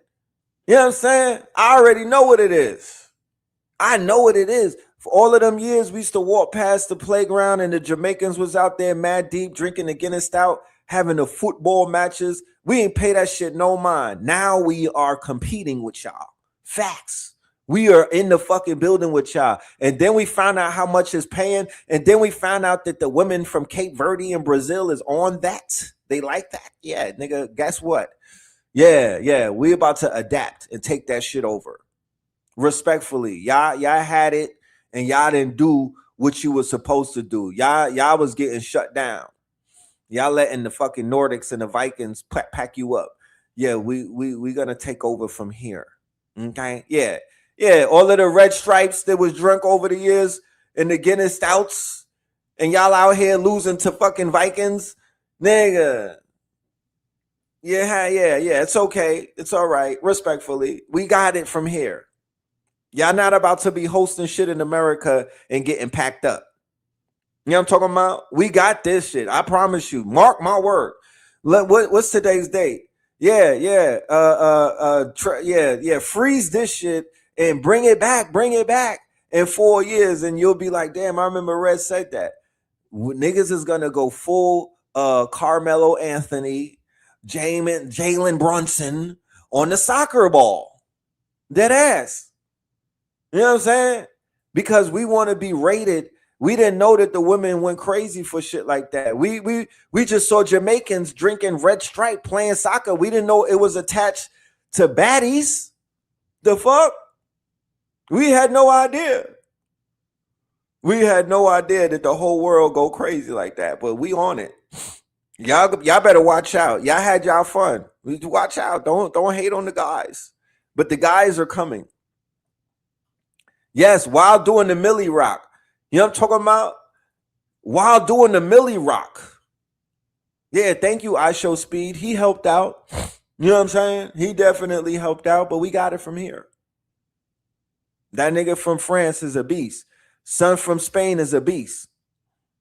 You know what I'm saying? I already know what it is. I know what it is. For all of them years, we used to walk past the playground and the Jamaicans was out there mad deep drinking the Guinness Stout, having the football matches. We ain't pay that shit no mind. Now we are competing with y'all. Facts. We are in the fucking building with y'all. And then we found out how much is paying. And then we found out that the women from Cape Verde and Brazil is on that. They like that. Yeah, nigga, guess what? Yeah, we about to adapt and take that shit over. Respectfully, y'all had it and y'all didn't do what you were supposed to do. Y'all was getting shut down. Y'all letting the fucking Nordics and the Vikings pack you up. Yeah, we gonna take over from here. Okay, yeah. All of the red stripes that was drunk over the years and the Guinness Stouts, and y'all out here losing to fucking Vikings, nigga. Yeah, it's okay. It's all right. Respectfully, we got it from here. Y'all not about to be hosting shit in America and getting packed up. You know what I'm talking about? We got this shit. I promise you. Mark my word. What's today's date? Yeah. Freeze this shit and bring it back in 4 years, and you'll be like, damn, I remember Red said that. Niggas is gonna go full Carmelo Anthony, Jalen Brunson on the soccer ball. Dead ass. You know what I'm saying? Because we want to be rated. We didn't know that the women went crazy for shit like that. We just saw Jamaicans drinking Red Stripe playing soccer. We didn't know it was attached to baddies. The fuck? We had no idea. We had no idea that the whole world go crazy like that. But we on it. Y'all better watch out. Y'all had y'all fun. Watch out. Don't hate on the guys. But the guys are coming. Yes, while doing the Millie Rock. You know what I'm talking about? While doing the Millie Rock. Yeah, thank you, I Show Speed. He helped out. You know what I'm saying? He definitely helped out, but we got it from here. That nigga from France is a beast. Son from Spain is a beast.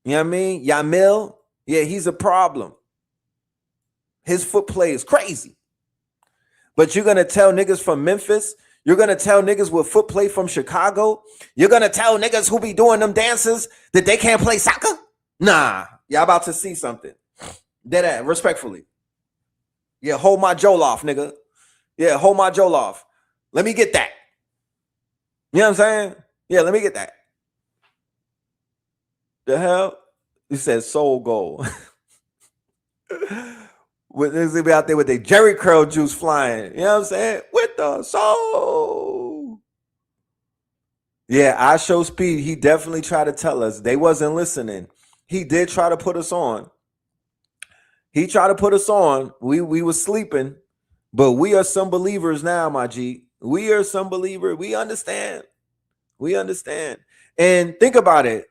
You know what I mean? Yamil, yeah, he's a problem. His foot play is crazy. But you're going to tell niggas from Memphis, you're going to tell niggas with foot play from Chicago, you're going to tell niggas who be doing them dances that they can't play soccer? Nah, y'all about to see something. Dead respectfully. Yeah, hold my Joloff, nigga. Yeah, hold my Joloff. Let me get that. You know what I'm saying? Yeah, let me get that. The hell? He said soul gold. They be out there with their Jerry curl juice flying. You know what I'm saying? With the soul. Yeah, I Show Speed. He definitely tried to tell us. They wasn't listening. He did try to put us on. He tried to put us on. We were sleeping. But we are some believers now, my G. We are some believers. We understand. We understand. And think about it.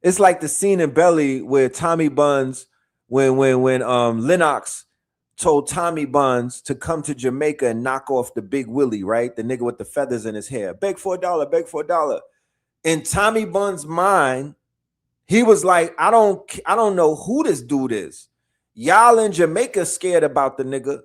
It's like the scene in Belly where Tommy Buns, when Lennox told Tommy Buns to come to Jamaica and knock off the Big Willie, right? The nigga with the feathers in his hair. Beg for $1, beg for $1. In Tommy Buns' mind, he was like, I don't know who this dude is. Y'all in Jamaica scared about the nigga,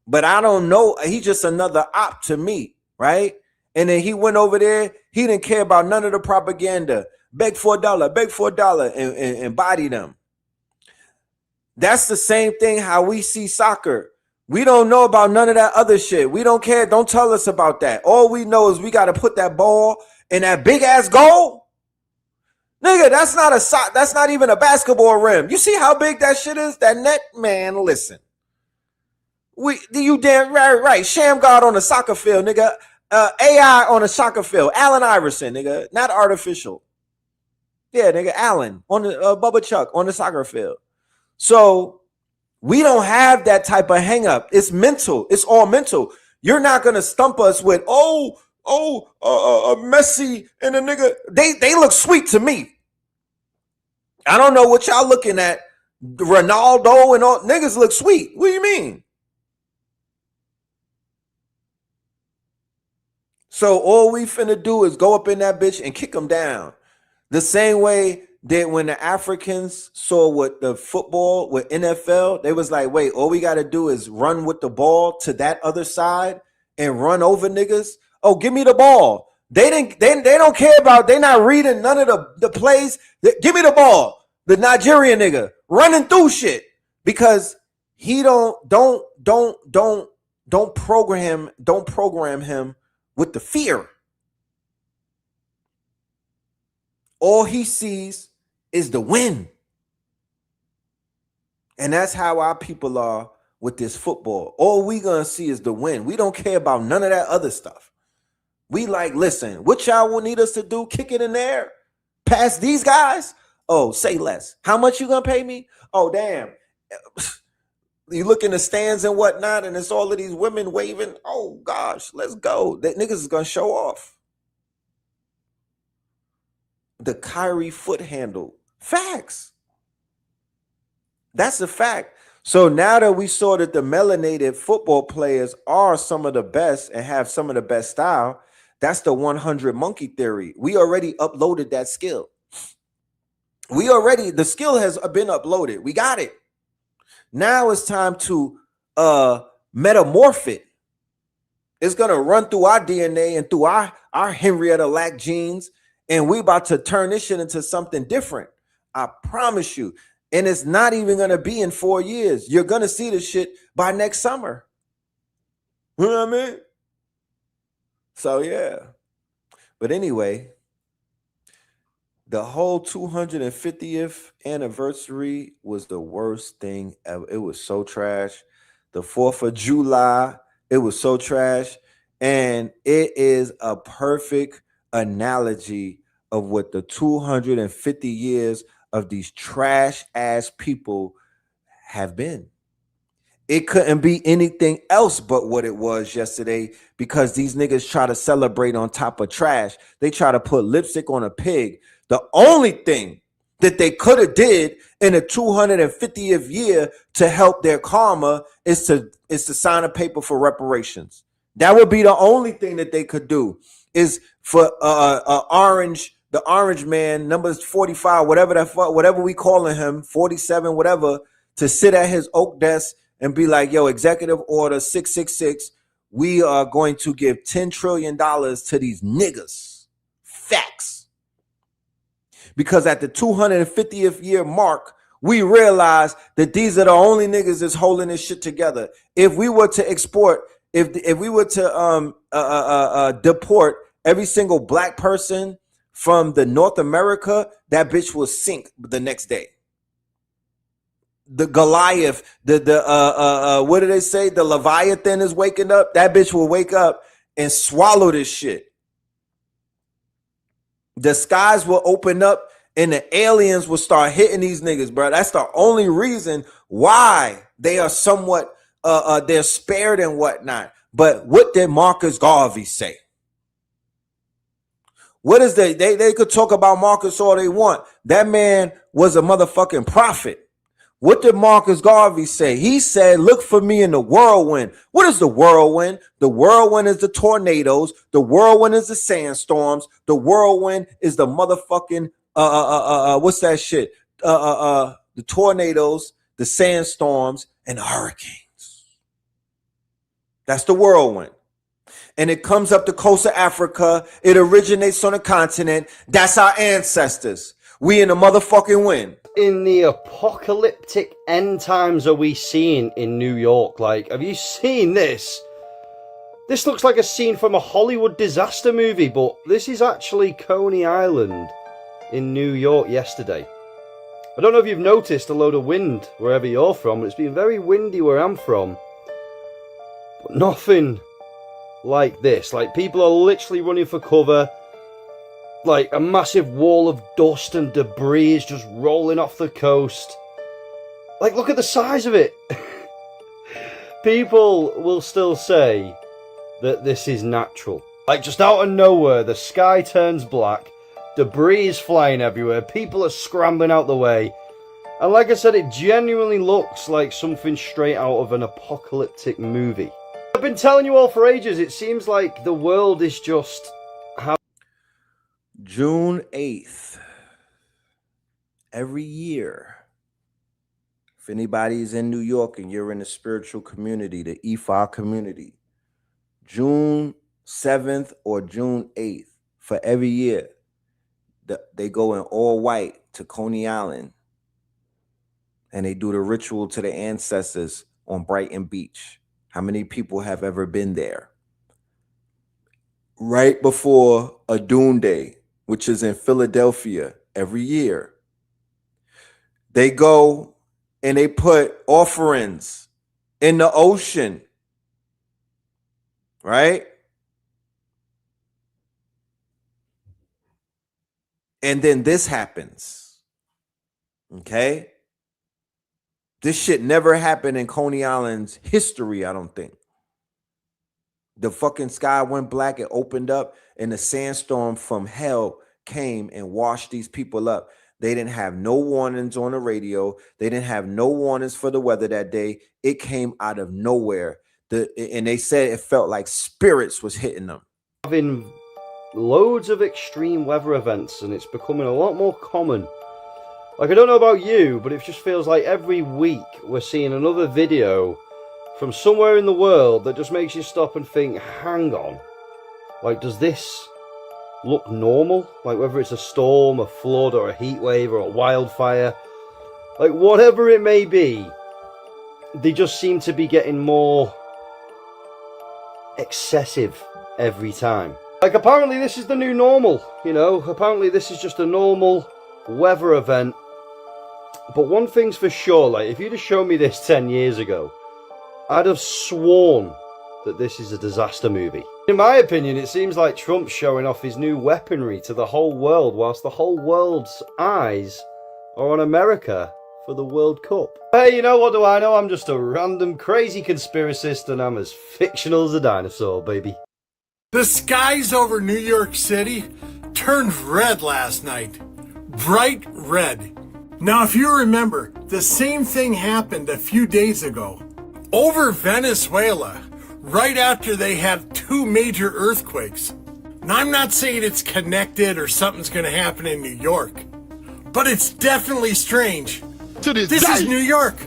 but I don't know. He's just another op to me, right? And then he went over there. He didn't care about none of the propaganda. Beg for $1, and body them. That's the same thing how we see soccer. We don't know about none of that other shit. We don't care. Don't tell us about that. All we know is we got to put that ball in that big ass goal. Nigga, that's not even a basketball rim. You see how big that shit is? That net, man, listen. You damn right. Sham God on the soccer field, nigga. AI on the soccer field. Allen Iverson, nigga. Not artificial. Yeah, nigga, Allen on the Bubba Chuck on the soccer field. So we don't have that type of hang up. It's mental. It's all mental. You're not gonna stump us with Messi and a nigga. They look sweet to me. I don't know what y'all looking at. Ronaldo and all niggas look sweet. What do you mean? So all we finna do is go up in that bitch and kick them down. The same way that when the Africans saw what the football with NFL, they was like, wait, all we got to do is run with the ball to that other side and run over niggas. Oh, give me the ball. They don't care about, they not reading none of the plays. Give me the ball. The Nigerian nigga running through shit because he don't program him with the fear. All he sees is the win. And that's how our people are with this football. All we gonna see is the win. We don't care about none of that other stuff. We like, listen, what y'all will need us to do? Kick it in there? Pass these guys? Oh, say less. How much you gonna pay me? Oh, damn. You look in the stands and whatnot, and it's all of these women waving. Oh, gosh, let's go. That niggas is gonna show off. The Kyrie foot handle. Facts. That's a fact. So now that we saw that the melanated football players are some of the best and have some of the best style, that's the 100 monkey theory. We already uploaded that skill. The skill has been uploaded. We got it. Now it's time to metamorph it. It's going to run through our DNA and through our Henrietta Lack genes. And we about to turn this shit into something different. I promise you. And it's not even going to be in 4 years. You're going to see this shit by next summer. You know what I mean? So, yeah. But anyway, the whole 250th anniversary was the worst thing ever. It was so trash. The 4th of July, it was so trash. And it is a perfect analogy of what the 250 years of these trash ass people have been. It couldn't be anything else but what it was yesterday because these niggas try to celebrate on top of trash. They try to put lipstick on a pig. The only thing that they could have did in the 250th year to help their karma is to sign a paper for reparations. That would be the only thing that they could do is for the orange man, numbers 45, whatever we calling him, 47, whatever, to sit at his oak desk and be like, yo, executive order 666, we are going to give $10 trillion to these niggas. Facts. Because at the 250th year mark, we realize that these are the only niggas that's holding this shit together. If we were to export, if we were to deport every single black person from the North America, that bitch will sink the next day. The Goliath, what do they say? The Leviathan is waking up. That bitch will wake up and swallow this shit. The skies will open up and the aliens will start hitting these niggas, bro. That's the only reason why they are somewhat, they're spared and whatnot. But what did Marcus Garvey say? What is they could talk about Marcus all they want. That man was a motherfucking prophet. What did Marcus Garvey say? He said, look for me in the whirlwind. What is the whirlwind? The whirlwind is the tornadoes. The whirlwind is the sandstorms. The whirlwind is the motherfucking, what's that shit? The tornadoes, the sandstorms, and the hurricanes. That's the whirlwind. and it comes up the coast of Africa. It originates on the continent. That's our ancestors. We in the motherfucking win. In the apocalyptic end times are we seeing in New York? Like, have you seen this? This looks like a scene from a Hollywood disaster movie, but this is actually Coney Island in New York yesterday. I don't know if you've noticed a load of wind wherever you're from, but it's been very windy where I'm from. But nothing like this. Like, people are literally running for cover. Like, a massive wall of dust and debris is just rolling off the coast. Like, look at the size of it. People will still say that this is natural. Like, just out of nowhere, the sky turns black, debris is flying everywhere, people are scrambling out the way, and like I said, it genuinely looks like something straight out of an apocalyptic movie. I've been telling you all for ages, it seems like the world is just... June 8th, every year, if anybody's in New York and you're in the spiritual community, the Ifa community, June 7th or June 8th, for every year, they go in all white to Coney Island and they do the ritual to the ancestors on Brighton Beach. How many people have ever been there? Right before a Doom Day, which is in Philadelphia every year, they go and they put offerings in the ocean, right? And then this happens, okay? This shit never happened in Coney Island's history, I don't think. The fucking sky went black, it opened up, and the sandstorm from hell came and washed these people up. They didn't have no warnings on the radio. They didn't have no warnings for the weather that day. It came out of nowhere. And they said it felt like spirits was hitting them. Having loads of extreme weather events, and it's becoming a lot more common. Like, I don't know about you, but it just feels like every week we're seeing another video from somewhere in the world that just makes you stop and think, hang on, like, does this look normal? Like, whether it's a storm, a flood, or a heat wave, or a wildfire, like, whatever it may be, they just seem to be getting more excessive every time. Like, apparently this is the new normal, you know, apparently this is just a normal weather event. But one thing's for sure, like, if you'd have shown me this 10 years ago, I'd have sworn that this is a disaster movie. In my opinion, it seems like Trump's showing off his new weaponry to the whole world, whilst the whole world's eyes are on America for the World Cup. Hey, you know, what do I know? I'm just a random crazy conspiracist, and I'm as fictional as a dinosaur, baby. The skies over New York City turned red last night. Bright red. Now, if you remember, the same thing happened a few days ago over Venezuela, right after they had 2 major earthquakes. Now, I'm not saying it's connected or something's going to happen in New York, but it's definitely strange. This is New York.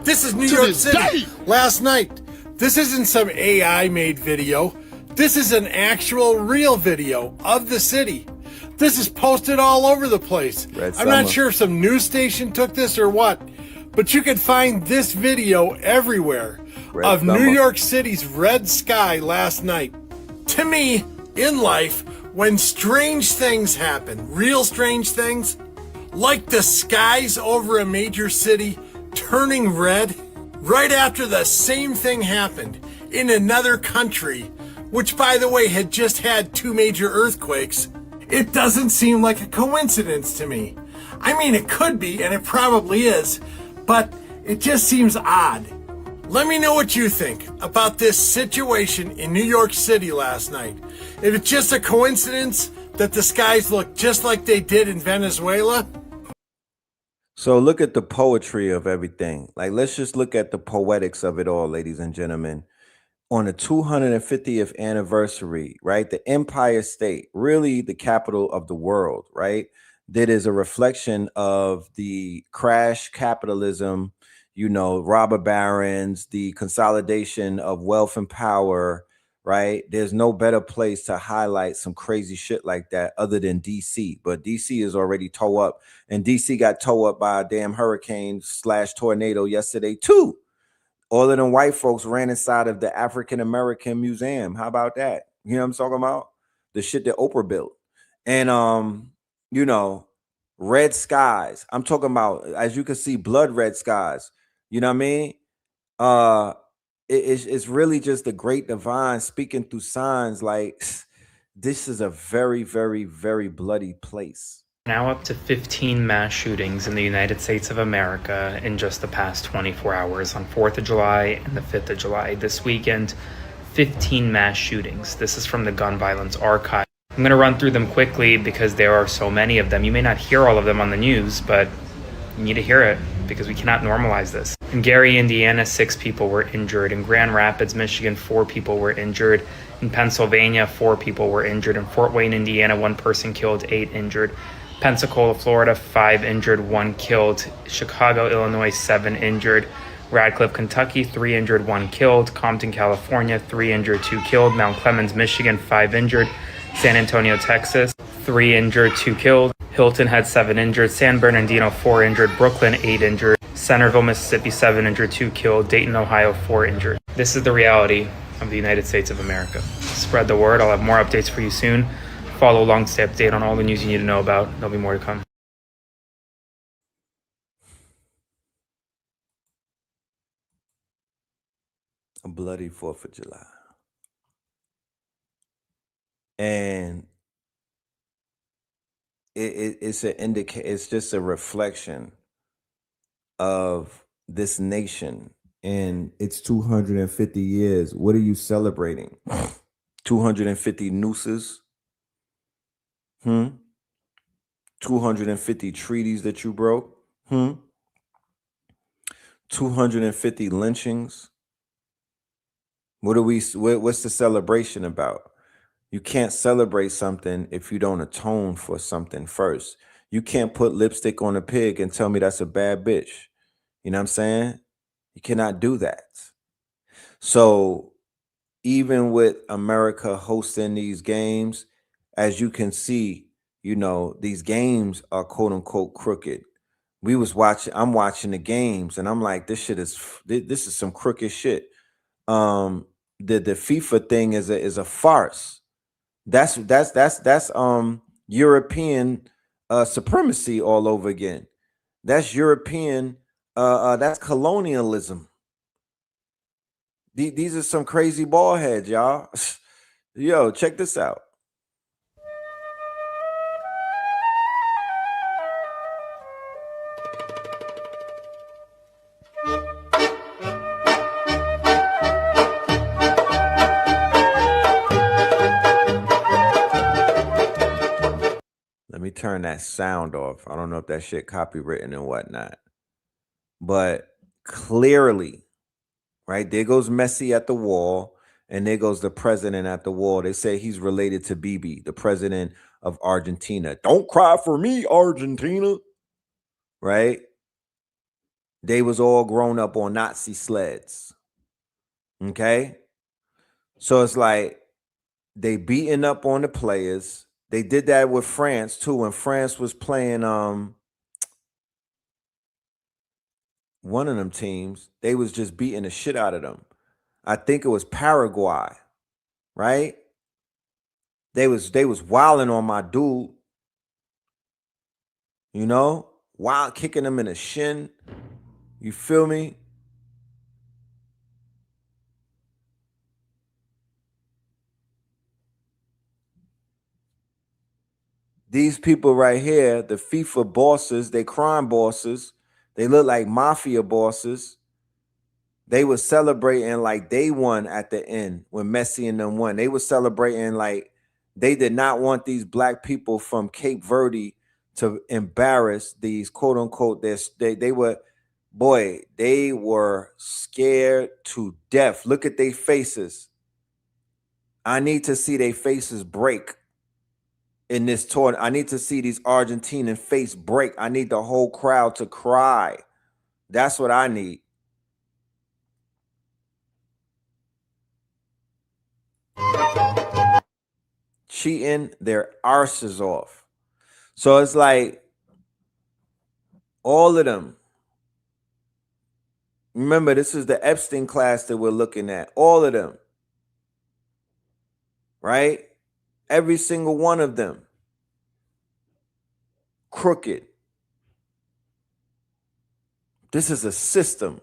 This is New York City. Last night. This isn't some AI-made video. This is an actual real video of the city. This is posted all over the place. I'm not sure if some news station took this or what, but you can find this video everywhere of New York City's red sky last night. To me, in life, when strange things happen, real strange things, like the skies over a major city turning red, right after the same thing happened in another country, which, by the way, had just had 2 major earthquakes, it doesn't seem like a coincidence to me. I mean, it could be, and it probably is, but it just seems odd. Let me know what you think about this situation in New York City last night. If it's just a coincidence that the skies look just like they did in Venezuela. So look at the poetry of everything. Like, let's just look at the poetics of it all, ladies and gentlemen. On the 250th anniversary, right? The Empire State, really the capital of the world, right? That is a reflection of the crash capitalism, you know, robber barons, the consolidation of wealth and power, right? There's no better place to highlight some crazy shit like that other than DC. But DC is already toe up, and DC got toe up by a damn hurricane / tornado yesterday too. All of them white folks ran inside of the African American Museum. How about that? You know what I'm talking about? The shit that Oprah built. And you know, red skies. I'm talking about, as you can see, blood red skies. You know what I mean? It's really just the great divine speaking through signs. Like, this is a very, very, very bloody place. Now up to 15 mass shootings in the United States of America in just the past 24 hours on 4th of July and the 5th of July. This weekend, 15 mass shootings. This is from the Gun Violence Archive. I'm going to run through them quickly because there are so many of them. You may not hear all of them on the news, but you need to hear it because we cannot normalize this. In Gary, Indiana, 6 people were injured. In Grand Rapids, Michigan, 4 people were injured. In Pennsylvania, 4 people were injured. In Fort Wayne, Indiana, 1 person killed, 8 injured. Pensacola, Florida, 5 injured, 1 killed. Chicago, Illinois, 7 injured. Radcliffe, Kentucky, 3 injured, 1 killed. Compton, California, 3 injured, 2 killed. Mount Clemens, Michigan, 5 injured. San Antonio, Texas, 3 injured, 2 killed. Hilton had 7 injured. San Bernardino, 4 injured. Brooklyn, 8 injured. Centerville, Mississippi, 7 injured, 2 killed. Dayton, Ohio, 4 injured. This is the reality of the United States of America. Spread the word. I'll have more updates for you soon. Follow along, stay updated on all the news you need to know about. There'll be more to come. A bloody 4th of July. And it's an indicator, it's just a reflection of this nation and its 250 years. What are you celebrating? 250 nooses? 250 treaties that you broke? 250 lynchings? What's the celebration about? You can't celebrate something if you don't atone for something first. You can't put lipstick on a pig and tell me that's a bad bitch. You know what I'm saying? You cannot do that. So even with America hosting these games, as you can see, you know, these games are quote unquote crooked. I'm watching the games and I'm like, this is some crooked shit. The FIFA thing is a farce. That's European supremacy all over again. That's European, that's colonialism. These are some crazy ball heads, y'all. Yo, check this out. Let me turn that sound off. I don't know if that shit copywritten and whatnot. But clearly, right, there goes Messi at the wall, and there goes the president at the wall. They say he's related to Bibi, the president of Argentina. Don't cry for me, Argentina. Right? They was all grown up on Nazi sleds. Okay? So it's like they beating up on the players. They did that with France too. When France was playing one of them teams, they was just beating the shit out of them. I think it was Paraguay, right? They was wilding on my dude, you know, wild kicking him in the shin. You feel me? These people right here, the FIFA bosses, they crime bosses, they look like mafia bosses. They were celebrating like they won at the end when Messi and them won. They were celebrating like they did not want these black people from Cape Verde to embarrass these quote unquote. They were scared to death. Look at their faces. I need to see their faces break in this tournament. I need to see these Argentinian face break. I need the whole crowd to cry. That's what I need. cheating their arses off. So it's like all of them. Remember, this is the Epstein class that we're looking at. All of them. Right? Every single one of them. Crooked. This is a system.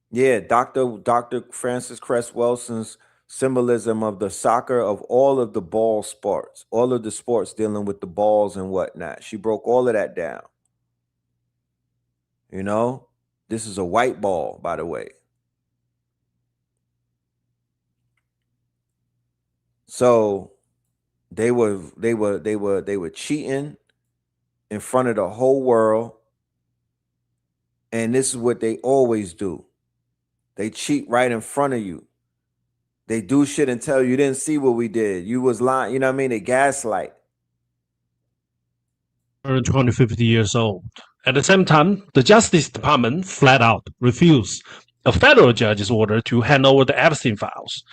Yeah, Dr. Frances Cress Welson's symbolism of the soccer of all of the ball sports, all of the sports dealing with the balls and whatnot. She broke all of that down. You know, this is a white ball, by the way. So they were cheating in front of the whole world. And this is what they always do. They cheat right in front of you. They do shit and tell you didn't see what we did. You was lying. You know what I mean? They gaslight. 250 years old. At the same time, the Justice Department flat out refused a federal judge's order to hand over the Epstein files.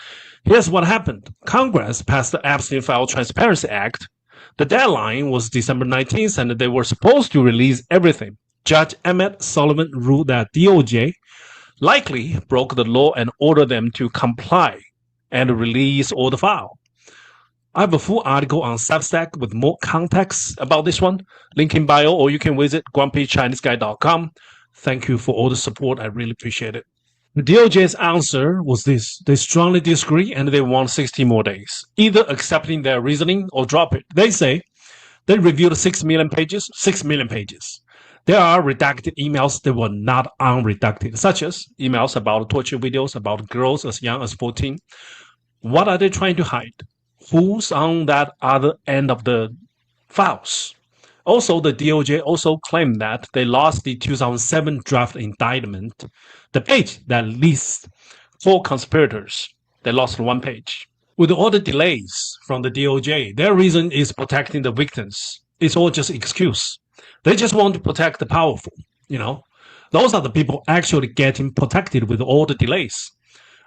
Here's what happened. Congress passed the Epstein File Transparency Act. The deadline was December 19th, and they were supposed to release everything. Judge Emmett Sullivan ruled that DOJ likely broke the law and ordered them to comply and release all the file. I have a full article on Substack with more context about this one. Link in bio, or you can visit grumpychineseguy.com. Thank you for all the support. I really appreciate it. The DOJ's answer was this. They strongly disagree and they want 60 more days, either accepting their reasoning or drop it. They say they reviewed 6 million pages. 6 million pages. There are redacted emails that were not unredacted, such as emails about torture videos about girls as young as 14. What are they trying to hide? Who's on that other end of the files? Also, the DOJ also claimed that they lost the 2007 draft indictment, the page that lists 4 conspirators. They lost 1 page. With all the delays from the DOJ, their reason is protecting the victims. It's all just excuse. They just want to protect the powerful, you know. Those are the people actually getting protected with all the delays.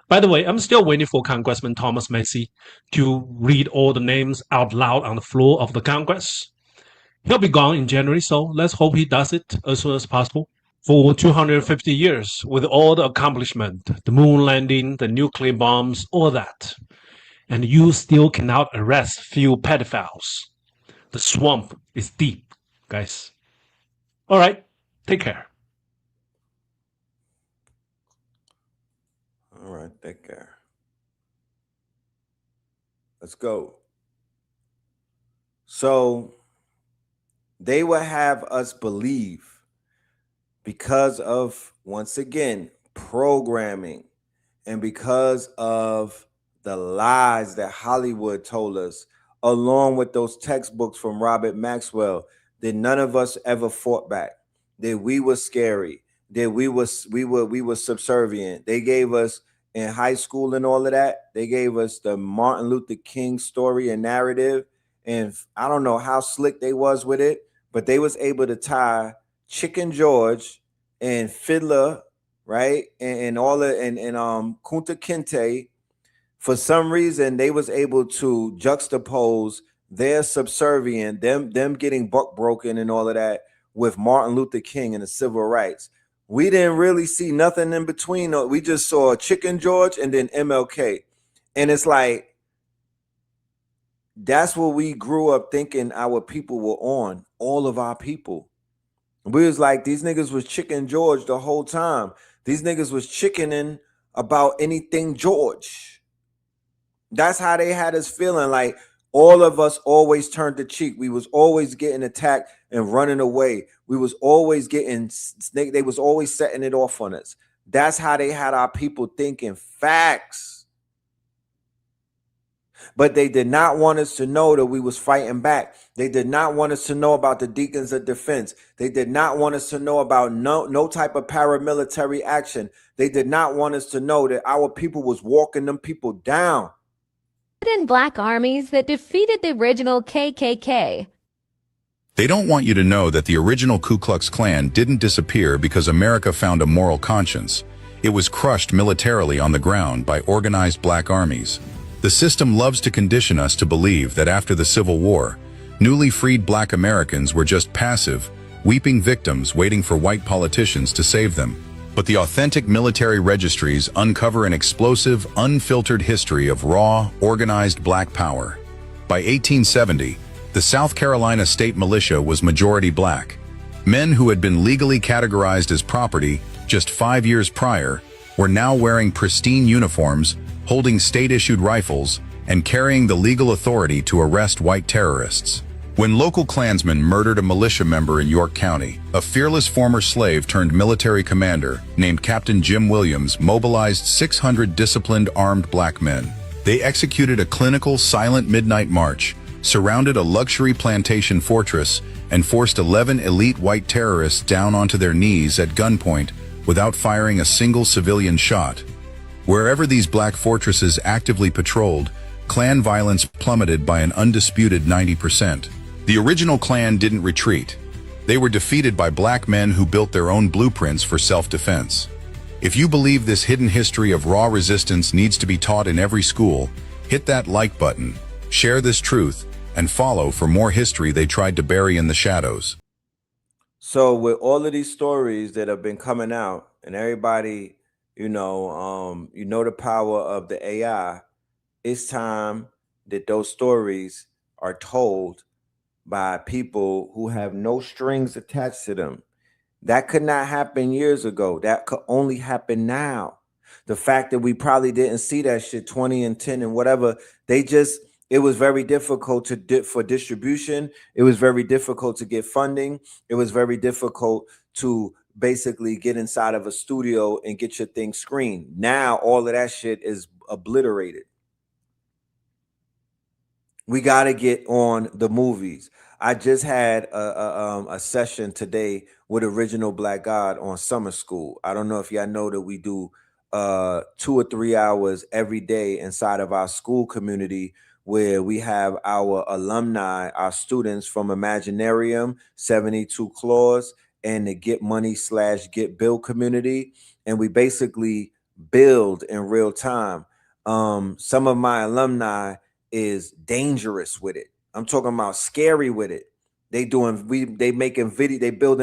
By the way, I'm still waiting for Congressman Thomas Massey to read all the names out loud on the floor of the Congress. He'll be gone in January, so let's hope he does it as soon as possible. For 250 years, with all the accomplishment, the moon landing, the nuclear bombs, all that, and you still cannot arrest few pedophiles. The swamp is deep, guys. All right, take care. All right, take care. Let's go. So they will have us believe, because of, once again, programming, and because of the lies that Hollywood told us, along with those textbooks from Robert Maxwell, that none of us ever fought back, that we were scary, that we were subservient. They gave us, in high school and all of that, they gave us the Martin Luther King story and narrative, and I don't know how slick they was with it, but they was able to tie Chicken George and Fiddler, right, and all of and Kunta Kinte. For some reason, they was able to juxtapose their subservient, them getting buck broken and all of that, with Martin Luther King and the civil rights. We didn't really see nothing in between. We just saw Chicken George and then MLK. And it's like, that's what we grew up thinking our people were on, all of our people. We was like, these niggas was Chicken George the whole time. These niggas was chickening about anything George. That's how they had us feeling, like all of us always turned the cheek. We was always getting attacked and running away. We was always getting, they was always setting it off on us. That's how they had our people thinking facts. But they did not want us to know that we was fighting back. They did not want us to know about the deacons of defense. They did not want us to know about no type of paramilitary action. They did not want us to know that our people was walking them people down. In black armies that defeated the original KKK. They don't want you to know that the original Ku Klux Klan didn't disappear because America found a moral conscience. It was crushed militarily on the ground by organized black armies. The system loves to condition us to believe that after the Civil War, newly freed black Americans were just passive, weeping victims waiting for white politicians to save them. But the authentic military registries uncover an explosive, unfiltered history of raw, organized black power. By 1870, the South Carolina State Militia was majority black. Men who had been legally categorized as property just 5 years prior were now wearing pristine uniforms, holding state-issued rifles, and carrying the legal authority to arrest white terrorists. When local Klansmen murdered a militia member in York County, a fearless former slave turned military commander named Captain Jim Williams mobilized 600 disciplined armed black men. They executed a clinical, silent midnight march, surrounded a luxury plantation fortress, and forced 11 elite white terrorists down onto their knees at gunpoint without firing a single civilian shot. Wherever these black fortresses actively patrolled, Klan violence plummeted by an undisputed 90%. The original Klan didn't retreat. They were defeated by black men who built their own blueprints for self-defense. If you believe this hidden history of raw resistance needs to be taught in every school, hit that like button, share this truth, and follow for more history they tried to bury in the shadows. So with all of these stories that have been coming out, and everybody, you know the power of the AI, it's time that those stories are told by people who have no strings attached to them. That could not happen years ago. That could only happen now. The fact that we probably didn't see that shit 20 and 10 and whatever, it was very difficult for distribution. It was very difficult to get funding. It was very difficult to basically get inside of a studio and get your thing screened. Now all of that shit is obliterated. We got to get on the movies. I just had a session today with Original Black God on Summer School. I don't know if y'all know that we do 2 or 3 hours every day inside of our school community, where we have our alumni, our students from Imaginarium, 72 Claws, and the Get Money / Get Bill community. And we basically build in real time. Some of my alumni is dangerous with it. I'm talking about scary with it. They building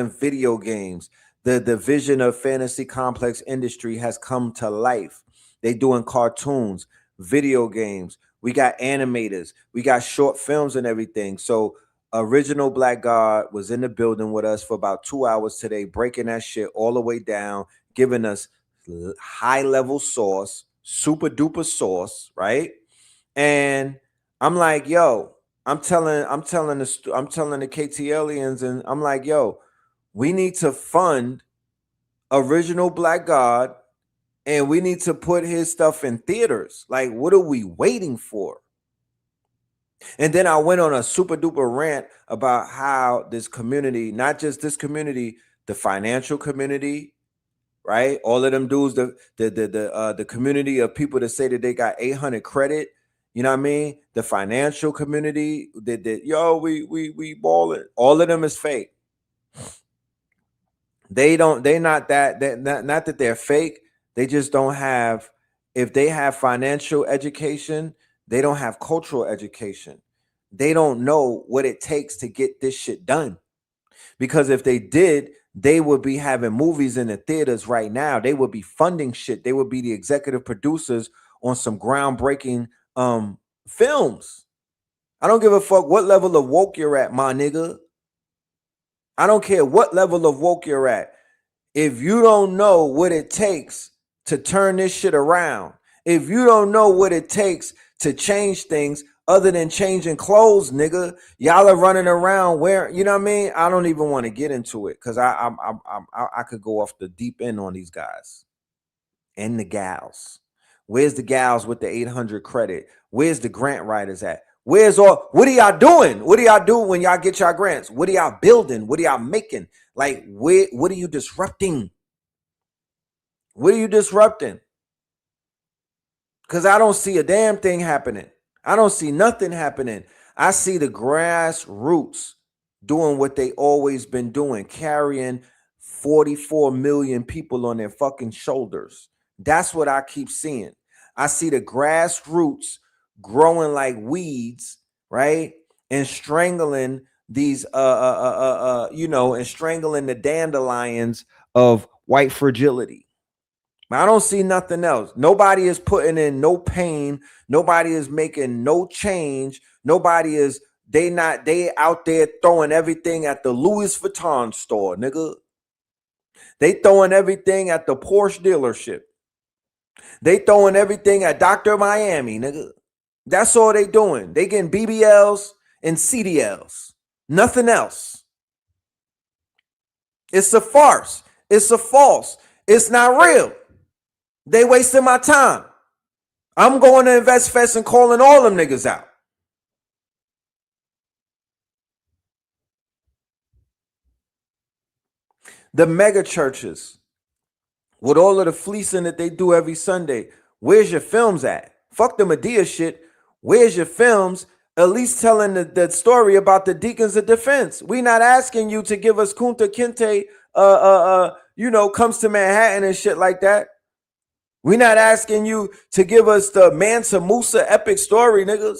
video games. The vision of fantasy complex industry has come to life. They doing cartoons, video games. We got animators. We got short films and everything. So Original Black God was in the building with us for about 2 hours today, breaking that shit all the way down, giving us high level sauce, super duper sauce, right? And I'm like, yo, I'm telling the KTLians, and I'm like, yo, we need to fund Original Black God, and we need to put his stuff in theaters. Like, what are we waiting for? And then I went on a super duper rant about how this community, not just this community, the financial community, right? All of them dudes, the community of people that say that they got 800 credit. You know what I mean? The financial community that we balling. All of them is fake. Not that they're fake. They just don't have, if they have financial education, they don't have cultural education. They don't know what it takes to get this shit done. Because if they did, they would be having movies in the theaters right now. They would be funding shit. They would be the executive producers on some groundbreaking films. I don't give a fuck what level of woke you're at, my nigga. I don't care what level of woke you're at. If you don't know what it takes to turn this shit around, if you don't know what it takes to change things other than changing clothes, nigga, y'all are running around wearing, you know what I mean? I don't even want to get into it because I could go off the deep end on these guys and the gals. Where's the gals with the 800 credit? Where's the grant writers at? What are y'all doing? What do y'all do when y'all get y'all grants? What are y'all building? What are y'all making? Like, what are you disrupting? What are you disrupting? Because I don't see a damn thing happening. I don't see nothing happening. I see the grassroots doing what they always been doing, carrying 44 million people on their fucking shoulders. That's what I keep seeing. I see the grassroots growing like weeds, right? And strangling these and strangling the dandelions of white fragility. I don't see nothing else. Nobody is putting in no pain. Nobody is making no change. Nobody is they out there throwing everything at the Louis Vuitton store, nigga. They throwing everything at the Porsche dealership. They throwing everything at Dr. Miami, nigga. That's all they doing. They getting BBLs and CDLs. Nothing else. It's a farce. It's a false. It's not real. They wasting my time. I'm going to Invest Fest and calling all them niggas out. The mega churches, with all of the fleecing that they do every Sunday, where's your films at? Fuck the Medea shit. Where's your films? At least telling the story about the deacons of defense. We not asking you to give us Kunta Kinte, comes to Manhattan and shit like that. We not asking you to give us the Mansa Musa epic story, niggas.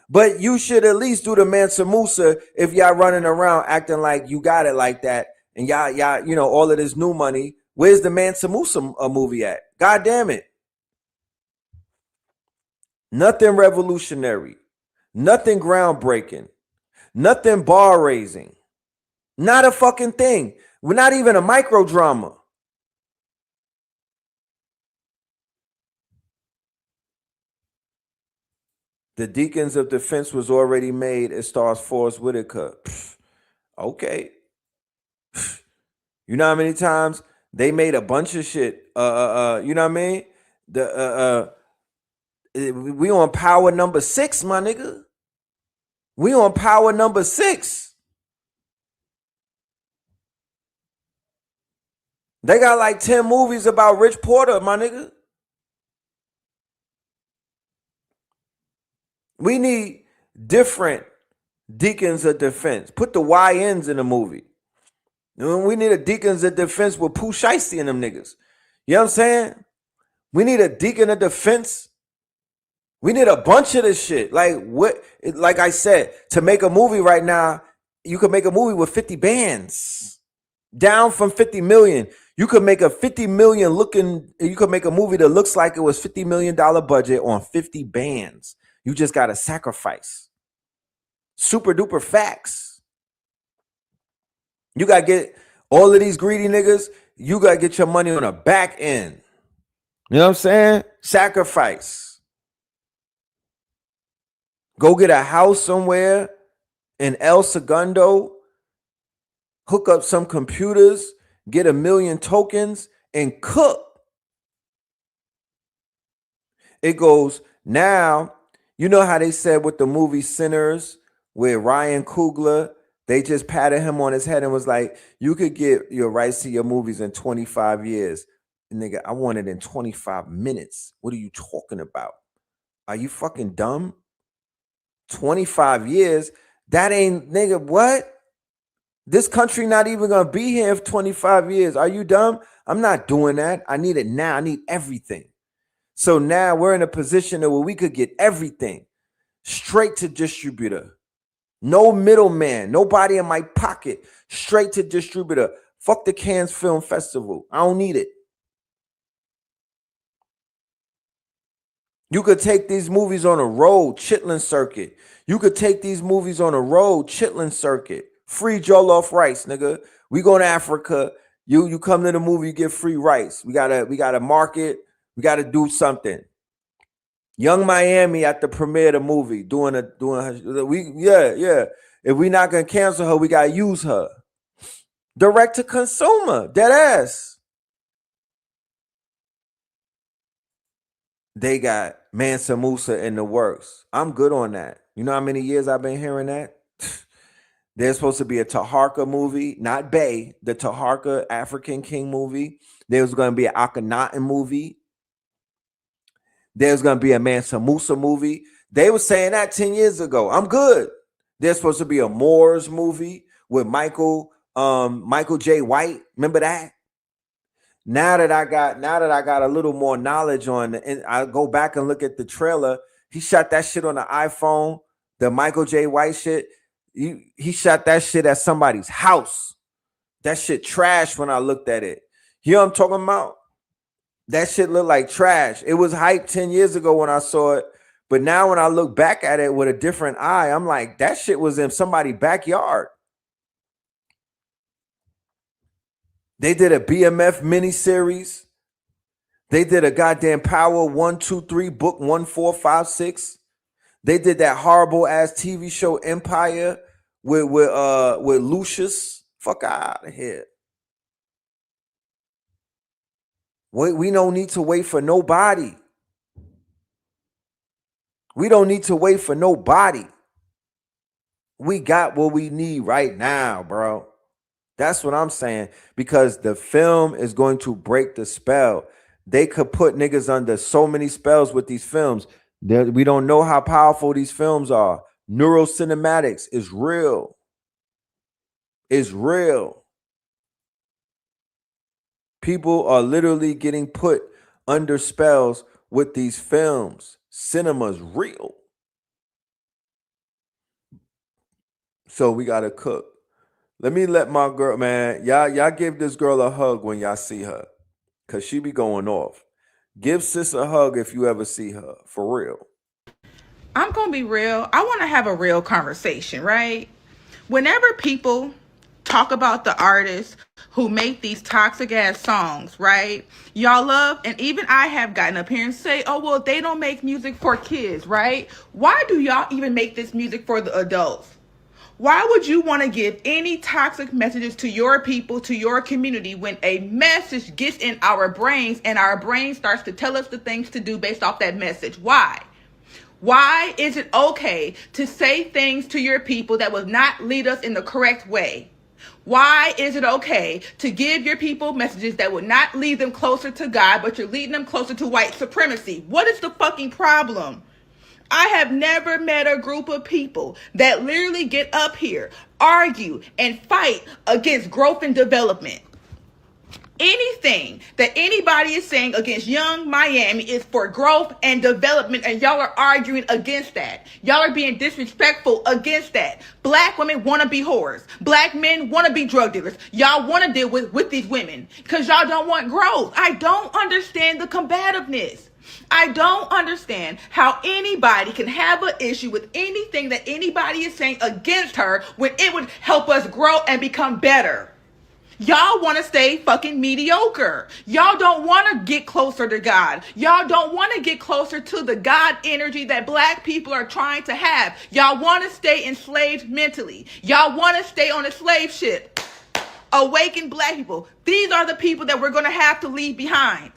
But you should at least do the Mansa Musa if y'all running around acting like you got it like that. And y'all, all of this new money. Where's the Mansa Musa movie at? God damn it. Nothing revolutionary. Nothing groundbreaking. Nothing bar raising. Not a fucking thing. We're not even a micro drama. The Deacons of Defense was already made. It stars Forrest Whitaker. Okay. You know how many times they made a bunch of shit? You know what I mean? We on power number 6, my nigga. We on power number 6. They got like 10 movies about Rich Porter, my nigga. We need different Deacons of Defense. Put the YNs in the movie. We need a Deacons of Defense with Pooh Shiesty and them niggas. You know what I'm saying? We need a Deacon of Defense. We need a bunch of this shit. Like I said, to make a movie right now, you could make a movie with 50 bands. Down from 50 million. You could make a 50 million you could make a movie that looks like it was $50 million budget on 50 bands. You just got to sacrifice. Super duper facts. You got to get all of these greedy niggas. You got to get your money on the back end. You know what I'm saying? Sacrifice. Go get a house somewhere in El Segundo. Hook up some computers. Get 1 million tokens and cook. It goes now. You know how they said with the movie Sinners with Ryan Coogler, they just patted him on his head and was like, you could get your rights to your movies in 25 years. And nigga, I want it in 25 minutes. What are you talking about? Are you fucking dumb? 25 years? That ain't, nigga, what? This country not even gonna be here for 25 years. Are you dumb? I'm not doing that. I need it now. I need everything. So now we're in a position where we could get everything straight to distributor. No middleman, nobody in my pocket, straight to distributor. Fuck the Cannes Film Festival. I don't need it. You could take these movies on a road, Chitlin Circuit. You could take these movies on a road, Chitlin Circuit. Free jollof rice, nigga. We go to Africa. You come to the movie, you get free rice. We gotta market. We got to do something. Young Miami at the premiere of the movie doing her. If we not gonna cancel her, we gotta use her. Direct to consumer, dead ass. They got Mansa Musa in the works. I'm good on that. You know how many years I've been hearing that? There's supposed to be a Taharka movie, not Bay, the Taharka African King movie. There's going to be an Akhenaten movie. There's going to be a Mansa Musa movie. They were saying that 10 years ago. I'm good. There's supposed to be a Moors movie with Michael J. White. Remember that? Now that I got a little more knowledge on, and I go back and look at the trailer, He shot that shit on the iPhone, the Michael J. White shit. He shot that shit at somebody's house. That shit trash when I looked at it. You know what I'm talking about? That shit looked like trash. It was hype 10 years ago when I saw it. But now when I look back at it with a different eye, I'm like, that shit was in somebody's backyard. They did a BMF miniseries. They did a goddamn Power 1, 2, 3, book 1, 4, 5, 6. They did that horrible ass TV show Empire with Lucius. Fuck out of here. We don't need to wait for nobody. We don't need to wait for nobody. We got what we need right now, bro. That's what I'm saying. Because the film is going to break the spell. They could put niggas under so many spells with these films. We don't know how powerful these films are. Neurocinematics is real. It's real. People are literally getting put under spells with these films. Cinema's real. So we gotta cook. Let me let my girl, man. Y'all give this girl a hug when y'all see her. Cause she be going off. Give sis a hug if you ever see her. For real. I'm gonna be real. I want to have a real conversation, right? Whenever people talk about the artists who make these toxic ass songs, right? Y'all love, and even I have gotten up here and say, oh, well, they don't make music for kids, right? Why do y'all even make this music for the adults? Why would you want to give any toxic messages to your people, to your community, when a message gets in our brains and our brain starts to tell us the things to do based off that message? Why? Why is it okay to say things to your people that will not lead us in the correct way? Why is it okay to give your people messages that would not lead them closer to God, but you're leading them closer to white supremacy? What is the fucking problem? I have never met a group of people that literally get up here, argue, and fight against growth and development. Anything that anybody is saying against Young Miami is for growth and development, and y'all are arguing against that. Y'all are being disrespectful against that. Black women want to be whores. Black men want to be drug dealers. Y'all want to deal with these women because y'all don't want growth. I don't understand the combativeness. I don't understand how anybody can have an issue with anything that anybody is saying against her when it would help us grow and become better. Y'all want to stay fucking mediocre. Y'all don't want to get closer to God. Y'all don't want to get closer to the God energy that black people are trying to have. Y'all want to stay enslaved mentally. Y'all want to stay on a slave ship. Awaken black people. These are the people that we're going to have to leave behind.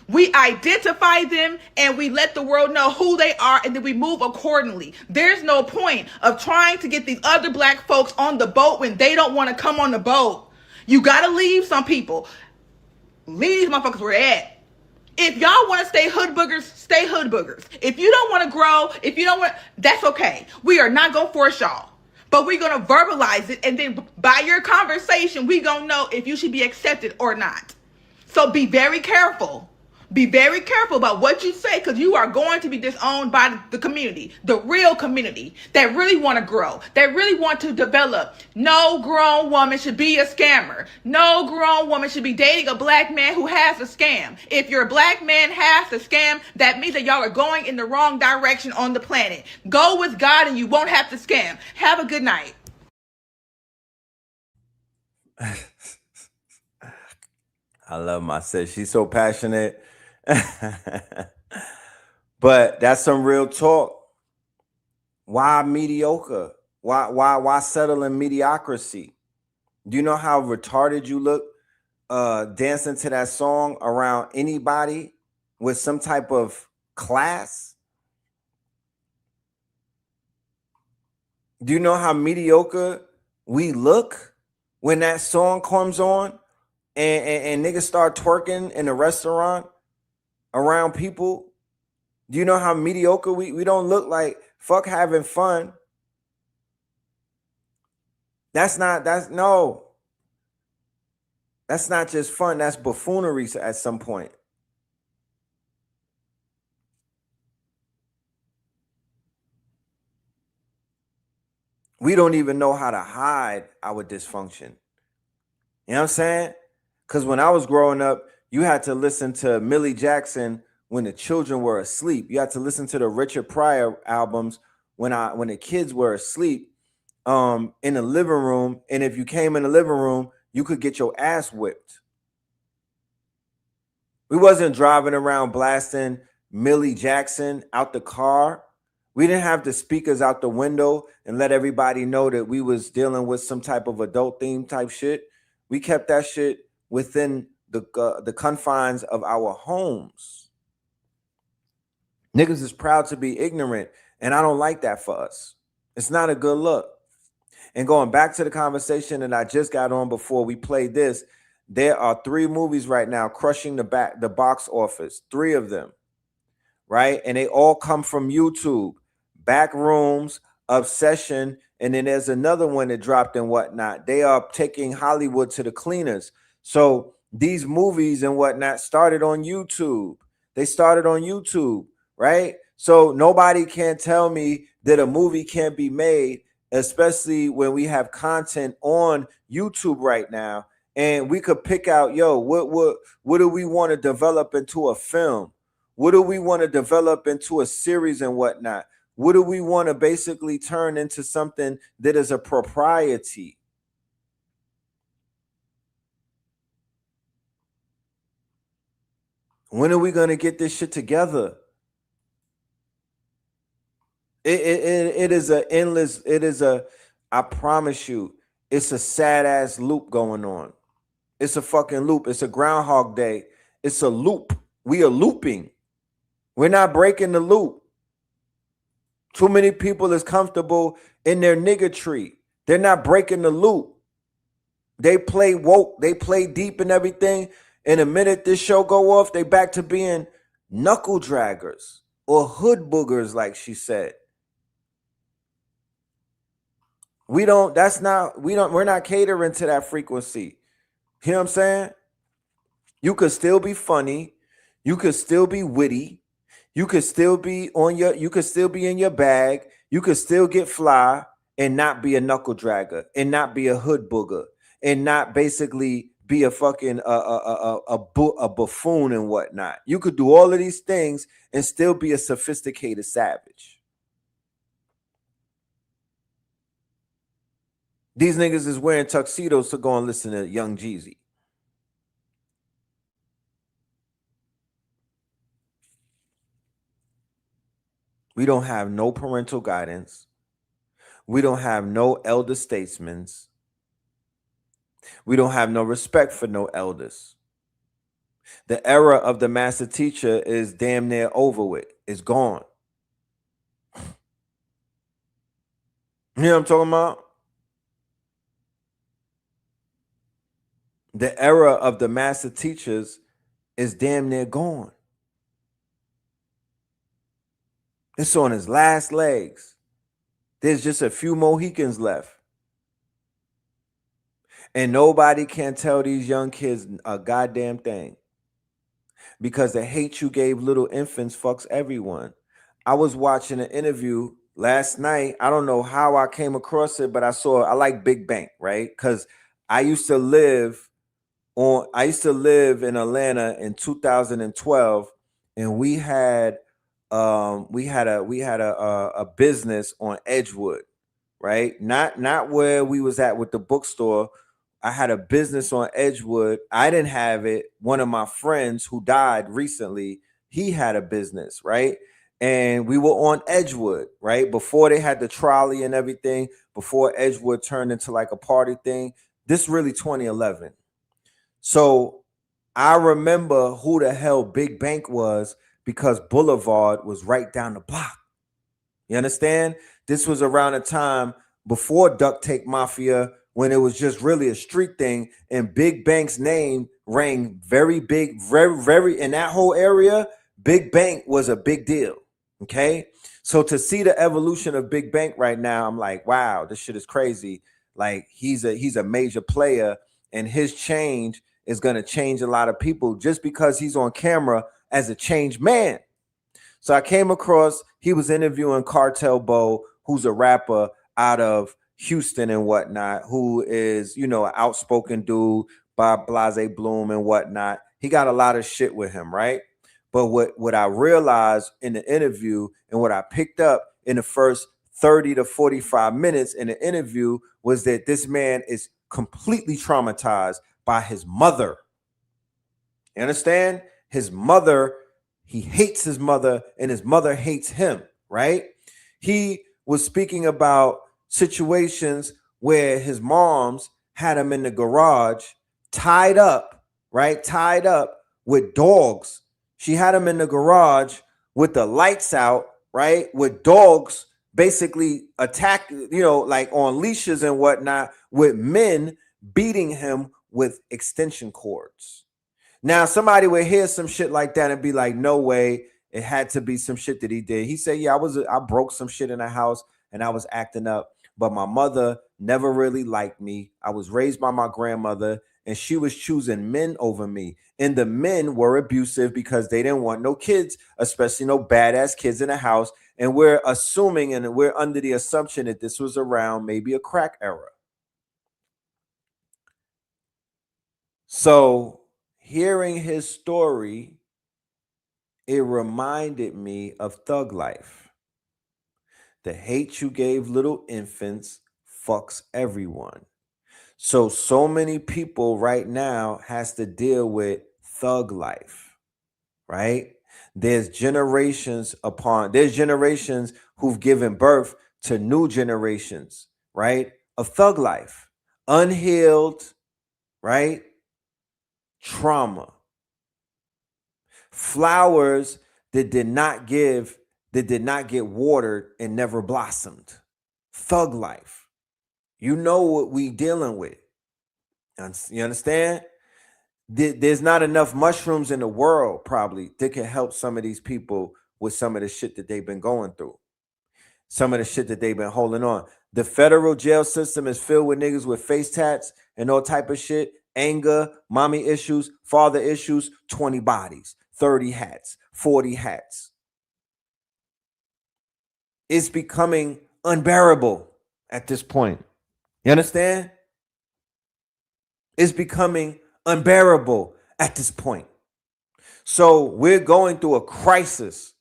We identify them and we let the world know who they are, and then we move accordingly. There's no point of trying to get these other black folks on the boat when they don't want to come on the boat. You got to leave some people. Leave these motherfuckers where they're at. If y'all want to stay hood boogers, stay hood boogers. If you don't want to grow, if you don't want, that's okay. We are not going to force y'all. But we're going to verbalize it, and then by your conversation, we going to know if you should be accepted or not. So be very careful. Be very careful about what you say, because you are going to be disowned by the community, the real community that really want to grow, that really want to develop. No grown woman should be a scammer. No grown woman should be dating a black man who has a scam. If your black man has a scam, that means that y'all are going in the wrong direction on the planet. Go with God and you won't have to scam. Have a good night. I love my sis. She's so passionate. But that's some real talk. Why mediocre? Why settle in mediocrity? Do you know how retarded you look dancing to that song around anybody with some type of class? Do you know how mediocre we look when that song comes on and niggas start twerking in a restaurant around people? Do you know how mediocre we don't look? Like, fuck having fun. That's not just fun. That's buffoonery at some point. We don't even know how to hide our dysfunction. You know what I'm saying? Because when I was growing up, you had to listen to Millie Jackson when the children were asleep. You had to listen to the Richard Pryor albums when the kids were asleep in the living room. And if you came in the living room, you could get your ass whipped. We wasn't driving around blasting Millie Jackson out the car. We didn't have the speakers out the window and let everybody know that we was dealing with some type of adult theme type shit. We kept that shit within the confines of our homes. Niggas is proud to be ignorant, and I don't like that for us. It's not a good look. And going back to the conversation that I just got on before we played this, there are 3 movies right now crushing the box office, 3 of them, right? And they all come from YouTube. Backrooms, Obsession, and then there's another one that dropped and whatnot. They are taking Hollywood to the cleaners. So these movies and whatnot started on YouTube. They started on YouTube, right? So nobody can tell me that a movie can't be made, especially when we have content on YouTube right now. And we could pick out, yo, what do we want to develop into a film? What do we want to develop into a series and whatnot? What do we want to basically turn into something that is a propriety? When are we going to get this shit together? It is a endless, I promise you, it's a sad ass loop going on. It's a fucking loop. It's a Groundhog Day. It's a loop. We are looping. We're not breaking the loop. Too many people is comfortable in their niggatry. They're not breaking the loop. They play woke. They play deep and everything. And the minute this show go off, they back to being knuckle draggers or hood boogers, like she said. We're not catering to that frequency. You know what I'm saying? You could still be funny. You could still be witty. You could still be in your bag. You could still get fly and not be a knuckle dragger and not be a hood booger and not basically be a fucking a buffoon and whatnot. You could do all of these things and still be a sophisticated savage. These niggas is wearing tuxedos to go and listen to Young Jeezy. We don't have no parental guidance. We don't have no elder statesmen. We don't have no respect for no elders. The era of the master teacher is damn near over with. It's gone. You know what I'm talking about? The era of the master teachers is damn near gone. It's on his last legs. There's just a few Mohicans left. And nobody can tell these young kids a goddamn thing. Because the hate you gave little infants fucks everyone. I was watching an interview last night. I don't know how I came across it, but I like Big Bank, right? Because I used to live in Atlanta in 2012, and we had a business on Edgewood, right? Not where we was at with the bookstore. I had a business on Edgewood. I didn't have it. One of my friends who died recently, he had a business, right? And we were on Edgewood, right? Before they had the trolley and everything, before Edgewood turned into like a party thing. This really 2011. So I remember who the hell Big Bank was, because Boulevard was right down the block. You understand? This was around a time before Duct Tape Mafia, when it was just really a street thing, and Big Bank's name rang very big, very in that whole area. Big Bank was a big deal. Okay. So to see the evolution of Big Bank right now, I'm like, wow, this shit is crazy. Like he's a major player, and his change is going to change a lot of people just because he's on camera as a changed man. So I came across, he was interviewing Cartel Bo, who's a rapper out of Houston and whatnot, who is, you know, an outspoken dude, Bob Blase Bloom and whatnot. He got a lot of shit with him, right? But what I realized in the interview and what I picked up in the first 30 to 45 minutes in the interview was that this man is completely traumatized by his mother. You understand? His mother, he hates his mother and his mother hates him, right? He was speaking about situations where his moms had him in the garage tied up, right? Tied up with dogs. She had him in the garage with the lights out, right? With dogs basically attack, you know, like on leashes and whatnot, with men beating him with extension cords. Now, somebody would hear some shit like that and be like, no way, it had to be some shit that he did. He said, yeah, I broke some shit in the house and I was acting up, but my mother never really liked me. I was raised by my grandmother and she was choosing men over me. And the men were abusive because they didn't want no kids, especially no badass kids in the house. And we're assuming and we're under the assumption that this was around maybe a crack era. So hearing his story, it reminded me of Thug Life. The hate you gave little infants fucks everyone. So many people right now has to deal with thug life, right? There's generations who've given birth to new generations, right? Of thug life, unhealed, right? Trauma. Flowers that did not get watered and never blossomed. Thug life. You know what we dealing with. You understand? There's not enough mushrooms in the world probably that can help some of these people with some of the shit that they've been going through. Some of the shit that they've been holding on. The federal jail system is filled with niggas with face tats and all type of shit. Anger, mommy issues, father issues, 20 bodies, 30 hats, 40 hats. It's becoming unbearable at this point. You understand? It's becoming unbearable at this point. So we're going through a crisis.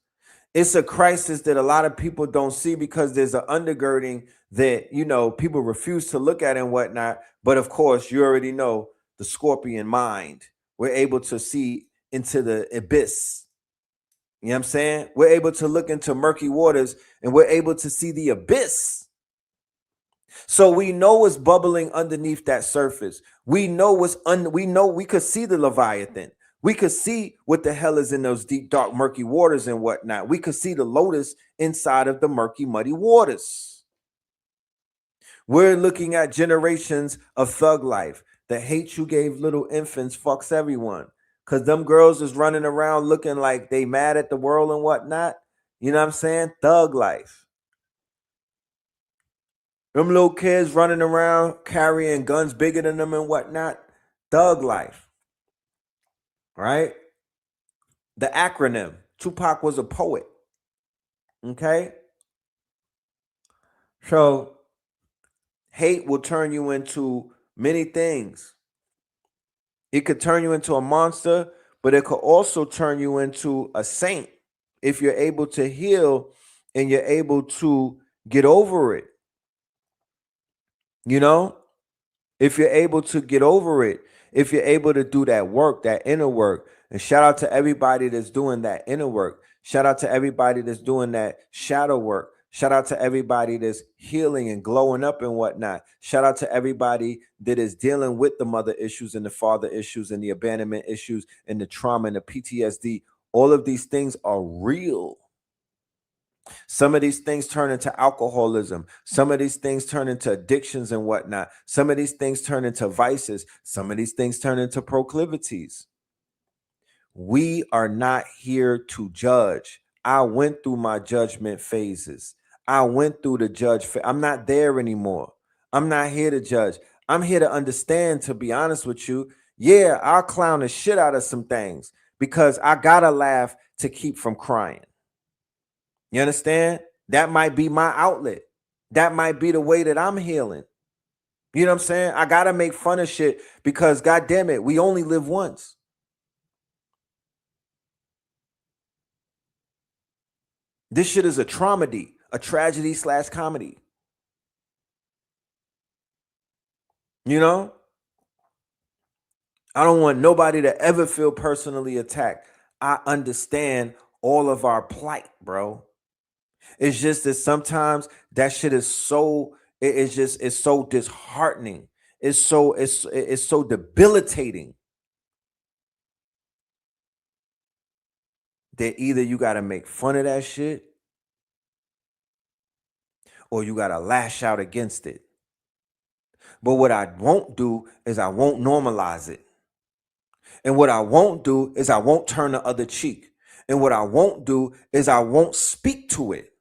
It's a crisis that a lot of people don't see because there's an undergirding that, you know, people refuse to look at and whatnot. But of course, you already know the scorpion mind. We're able to see into the abyss. You know what I'm saying? We're able to look into murky waters and we're able to see the abyss. So we know what's bubbling underneath that surface. We know we could see the Leviathan. We could see what the hell is in those deep, dark, murky waters and whatnot. We could see the lotus inside of the murky, muddy waters. We're looking at generations of thug life. The hate you gave little infants fucks everyone. Because them girls is running around looking like they mad at the world and whatnot. You know what I'm saying? Thug life. Them little kids running around carrying guns bigger than them and whatnot. Thug life. Right? The acronym. Tupac was a poet. Okay? So hate will turn you into many things. It could turn you into a monster, but it could also turn you into a saint if you're able to heal and you're able to get over it. You know, if you're able to get over it, if you're able to do that work, that inner work, and shout out to everybody that's doing that inner work. Shout out to everybody that's doing that shadow work. Shout out to everybody that's healing and glowing up and whatnot. Shout out to everybody that is dealing with the mother issues and the father issues and the abandonment issues and the trauma and the PTSD. All of these things are real. Some of these things turn into alcoholism. Some of these things turn into addictions and whatnot. Some of these things turn into vices. Some of these things turn into proclivities. We are not here to judge. I went through my judgment phases. I went through the judge. I'm not there anymore. I'm not here to judge. I'm here to understand, to be honest with you. Yeah, I'll clown the shit out of some things because I gotta laugh to keep from crying. You understand? That might be my outlet. That might be the way that I'm healing. You know what I'm saying? I gotta make fun of shit because God damn it, we only live once. This shit is a traumedy, a tragedy / comedy. You know? I don't want nobody to ever feel personally attacked. I understand all of our plight, bro. It's just that sometimes that shit is so it's so disheartening. It's so debilitating that either you got to make fun of that shit or you got to lash out against it. But what I won't do is I won't normalize it. And what I won't do is I won't turn the other cheek. And what I won't do is I won't speak to it.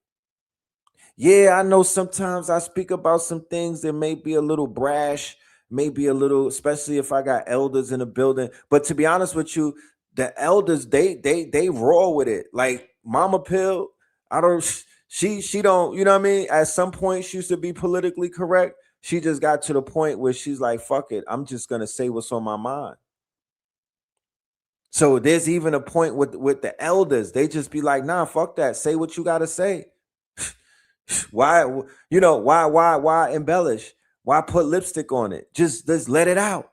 Yeah, I know sometimes I speak about some things that may be a little brash, maybe a little, especially if I got elders in the building. But to be honest with you, the elders, they roll with it. Like Mama Pill, she don't, you know what I mean? At some point she used to be politically correct. She just got to the point where she's like, fuck it, I'm just gonna say what's on my mind. So there's even a point with the elders. They just be like, nah, fuck that. Say what you gotta say. Why, why embellish? Why put lipstick on it? Just let it out.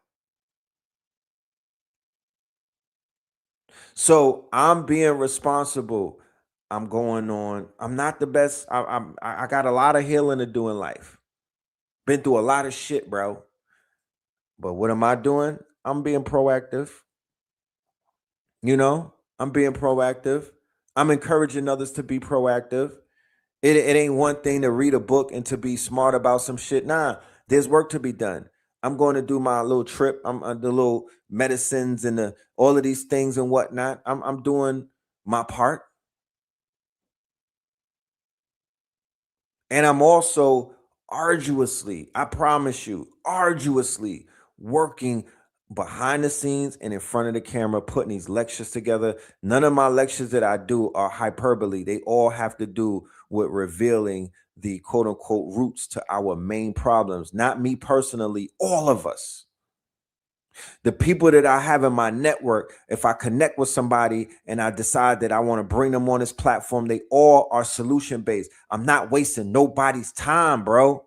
So I'm being responsible. I'm going on. I'm not the best. I got a lot of healing to do in life. Been through a lot of shit, bro. But what am I doing? I'm being proactive. You know, I'm being proactive. I'm encouraging others to be proactive. It ain't one thing to read a book and to be smart about some shit. Nah, there's work to be done. I'm going to do my little trip. I'm the little medicines and all of these things and whatnot. I'm doing my part. And I'm also arduously, I promise you, arduously working behind the scenes and in front of the camera, putting these lectures together. None of my lectures that I do are hyperbole. They all have to do with revealing the quote unquote roots to our main problems. Not me personally, all of us. The people that I have in my network, if I connect with somebody and I decide that I want to bring them on this platform, they all are solution based. I'm not wasting nobody's time, bro.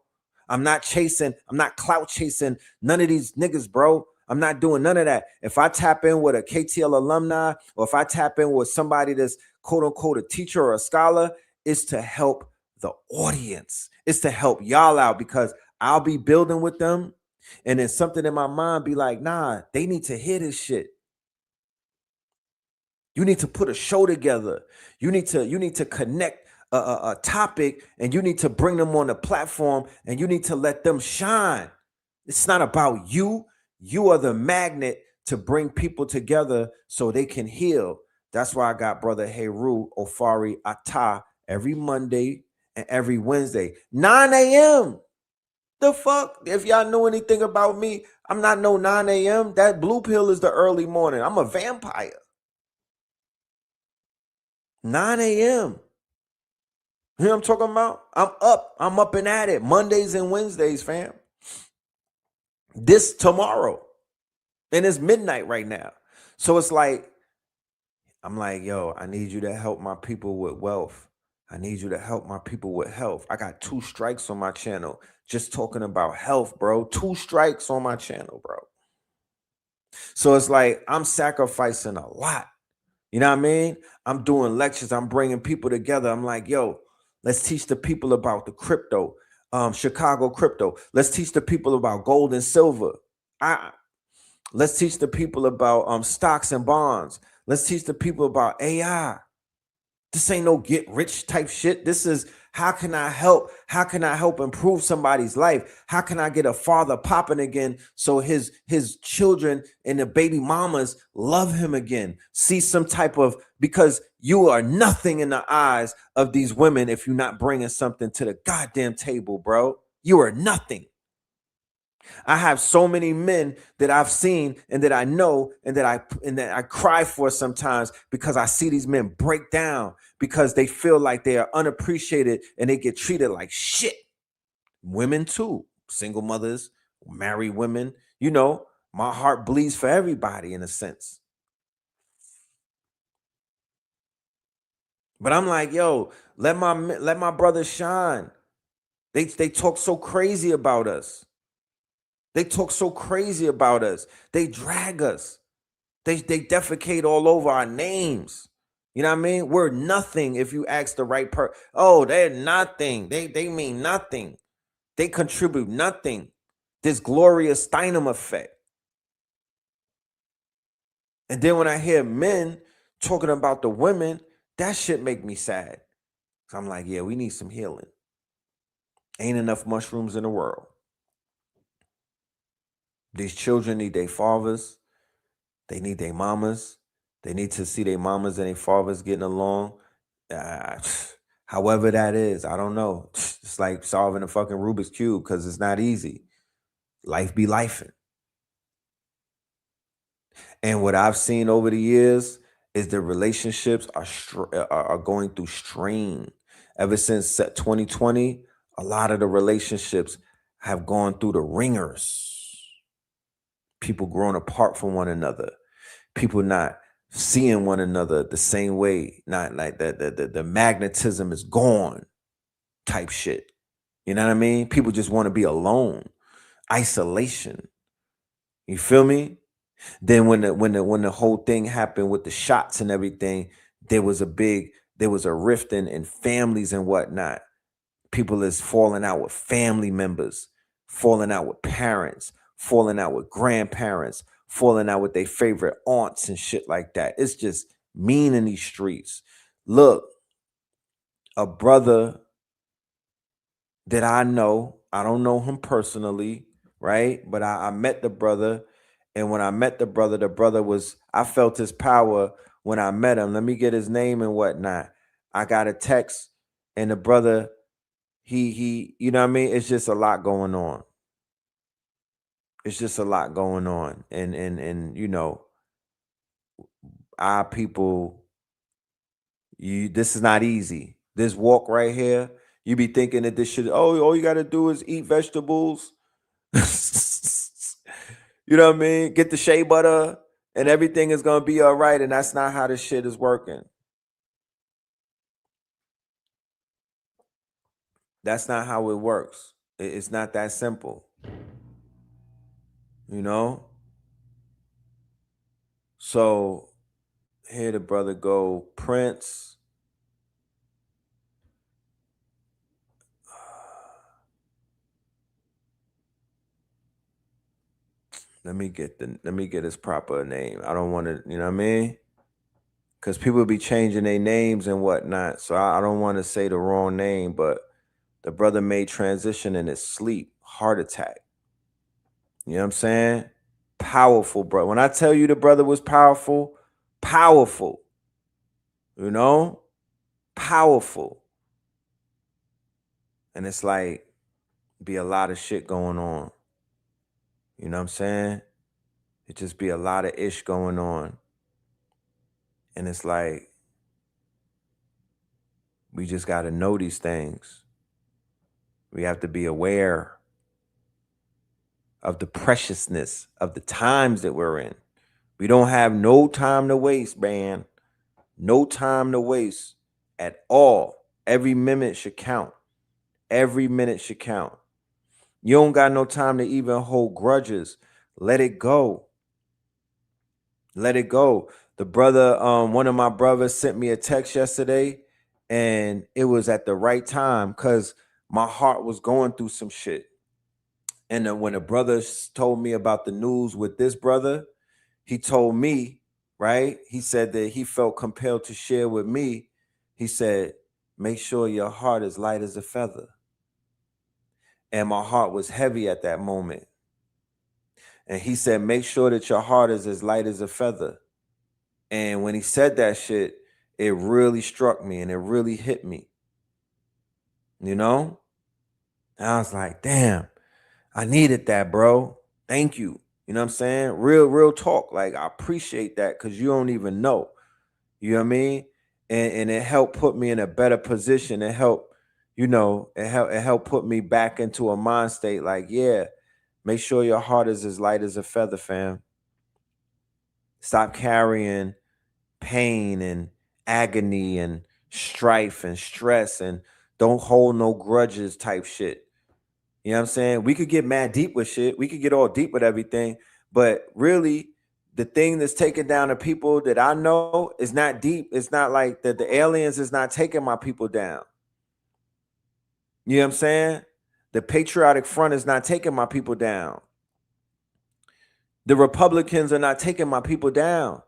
I'm not clout chasing none of these niggas, bro. I'm not doing none of that. If I tap in with a KTL alumni or if I tap in with somebody that's quote unquote a teacher or a scholar, it's to help the audience. It's to help y'all out because I'll be building with them. And then something in my mind be like, nah, they need to hear this shit. You need to put a show together. You need to connect a topic and you need to bring them on the platform and you need to let them shine. It's not about you. You are the magnet to bring people together so they can heal. That's why I got brother Heru Ofari Ata every Monday and every Wednesday, 9 a.m. The fuck? If y'all know anything about me, I'm not no 9 a.m. That blue pill is the early morning. I'm a vampire. 9 a.m. You know what I'm talking about? I'm up and at it. Mondays and Wednesdays, fam. This tomorrow. And it's midnight right now. So it's like, I'm like, yo, I need you to help my people with wealth. I need you to help my people with health. I got 2 strikes on my channel just talking about health, bro. 2 strikes on my channel, bro. So it's like I'm sacrificing a lot. You know what I mean? I'm doing lectures. I'm bringing people together. I'm like, yo, let's teach the people about the crypto, Chicago crypto. Let's teach the people about gold and silver. Let's teach the people about stocks and bonds. Let's teach the people about AI. This ain't no get rich type shit. This is how can I help? How can I help improve somebody's life? How can I get a father popping again so his children and the baby mamas love him again? See some type of, because you are nothing in the eyes of these women if you're not bringing something to the goddamn table, bro. You are nothing. I have so many men that I've seen and that I know and that I cry for sometimes because I see these men break down because they feel like they are unappreciated and they get treated like shit. women too, single mothers, married women. You know, my heart bleeds for everybody in a sense. But I'm like, yo, let my brothers shine. They talk so crazy about us. They talk so crazy about us. They drag us. They defecate all over our names. You know what I mean? We're nothing if you ask the right person. Oh, they're nothing. They mean nothing. They contribute nothing. This Gloria Steinem effect. And then when I hear men talking about the women, that shit make me sad. So I'm like, yeah, we need some healing. Ain't enough mushrooms in the world. These children need their fathers. They need their mamas. They need to see their mamas and their fathers getting along. However that is, I don't know. It's like solving a fucking Rubik's Cube because it's not easy. Life be lifing. And what I've seen over the years is the relationships are going through strain. Ever since 2020, a lot of the relationships have gone through the ringers. People growing apart from one another. People not seeing one another the same way. Not like the magnetism is gone type shit. You know what I mean? People just want to be alone. Isolation. You feel me? Then when the whole thing happened with the shots and everything, there was a rift in families and whatnot. People is falling out with family members, falling out with parents, falling out with grandparents, falling out with their favorite aunts and shit like that. It's just mean in these streets. Look, a brother that I know, I don't know him personally, right? But I met the brother. And when I met the brother was, I felt his power when I met him. Let me get his name and whatnot. I got a text and the brother, he, you know what I mean? It's just a lot going on. It's just a lot going on. And you know, our people, this is not easy. This walk right here, you be thinking that this should, all you got to do is eat vegetables. You know what I mean? Get the shea butter and everything is going to be all right. And that's not how this shit is working. That's not how it works. It's not that simple. You know? So here the brother go, Prince. Let me get his proper name. I don't want to, you know what I mean? Because people be changing their names and whatnot. So I don't want to say the wrong name, but the brother made transition in his sleep, heart attack. You know what I'm saying? Powerful, bro. When I tell you the brother was powerful, powerful. You know? Powerful. And it's like, be a lot of shit going on. You know what I'm saying? It just be a lot of ish going on. And it's like, we just got to know these things. We have to be aware of the preciousness of the times that we're in. We don't have no time to waste, man. No time to waste at all. Every minute should count. Every minute should count. You don't got no time to even hold grudges. Let it go. Let it go. The brother, one of my brothers sent me a text yesterday, and it was at the right time because my heart was going through some shit. And then when the brother told me about the news with this brother, he told me, right? He said that he felt compelled to share with me. He said, make sure your heart is light as a feather. And my heart was heavy at that moment. And he said, make sure that your heart is as light as a feather. And when he said that shit, it really struck me and it really hit me. You know? And I was like, damn, I needed that, bro. Thank you. You know what I'm saying? Real talk. Like, I appreciate that because you don't even know. You know what I mean? And it helped put me in a better position. It helped, it helped put me back into a mind state like, yeah, make sure your heart is as light as a feather, fam. Stop carrying pain and agony and strife and stress, and don't hold no grudges type shit. You know what I'm saying? We could get mad deep with shit. We could get all deep with everything. But really, the thing that's taking down the people that I know is not deep. It's not like the aliens is not taking my people down. You know what I'm saying? The patriotic front is not taking my people down. The Republicans are not taking my people down.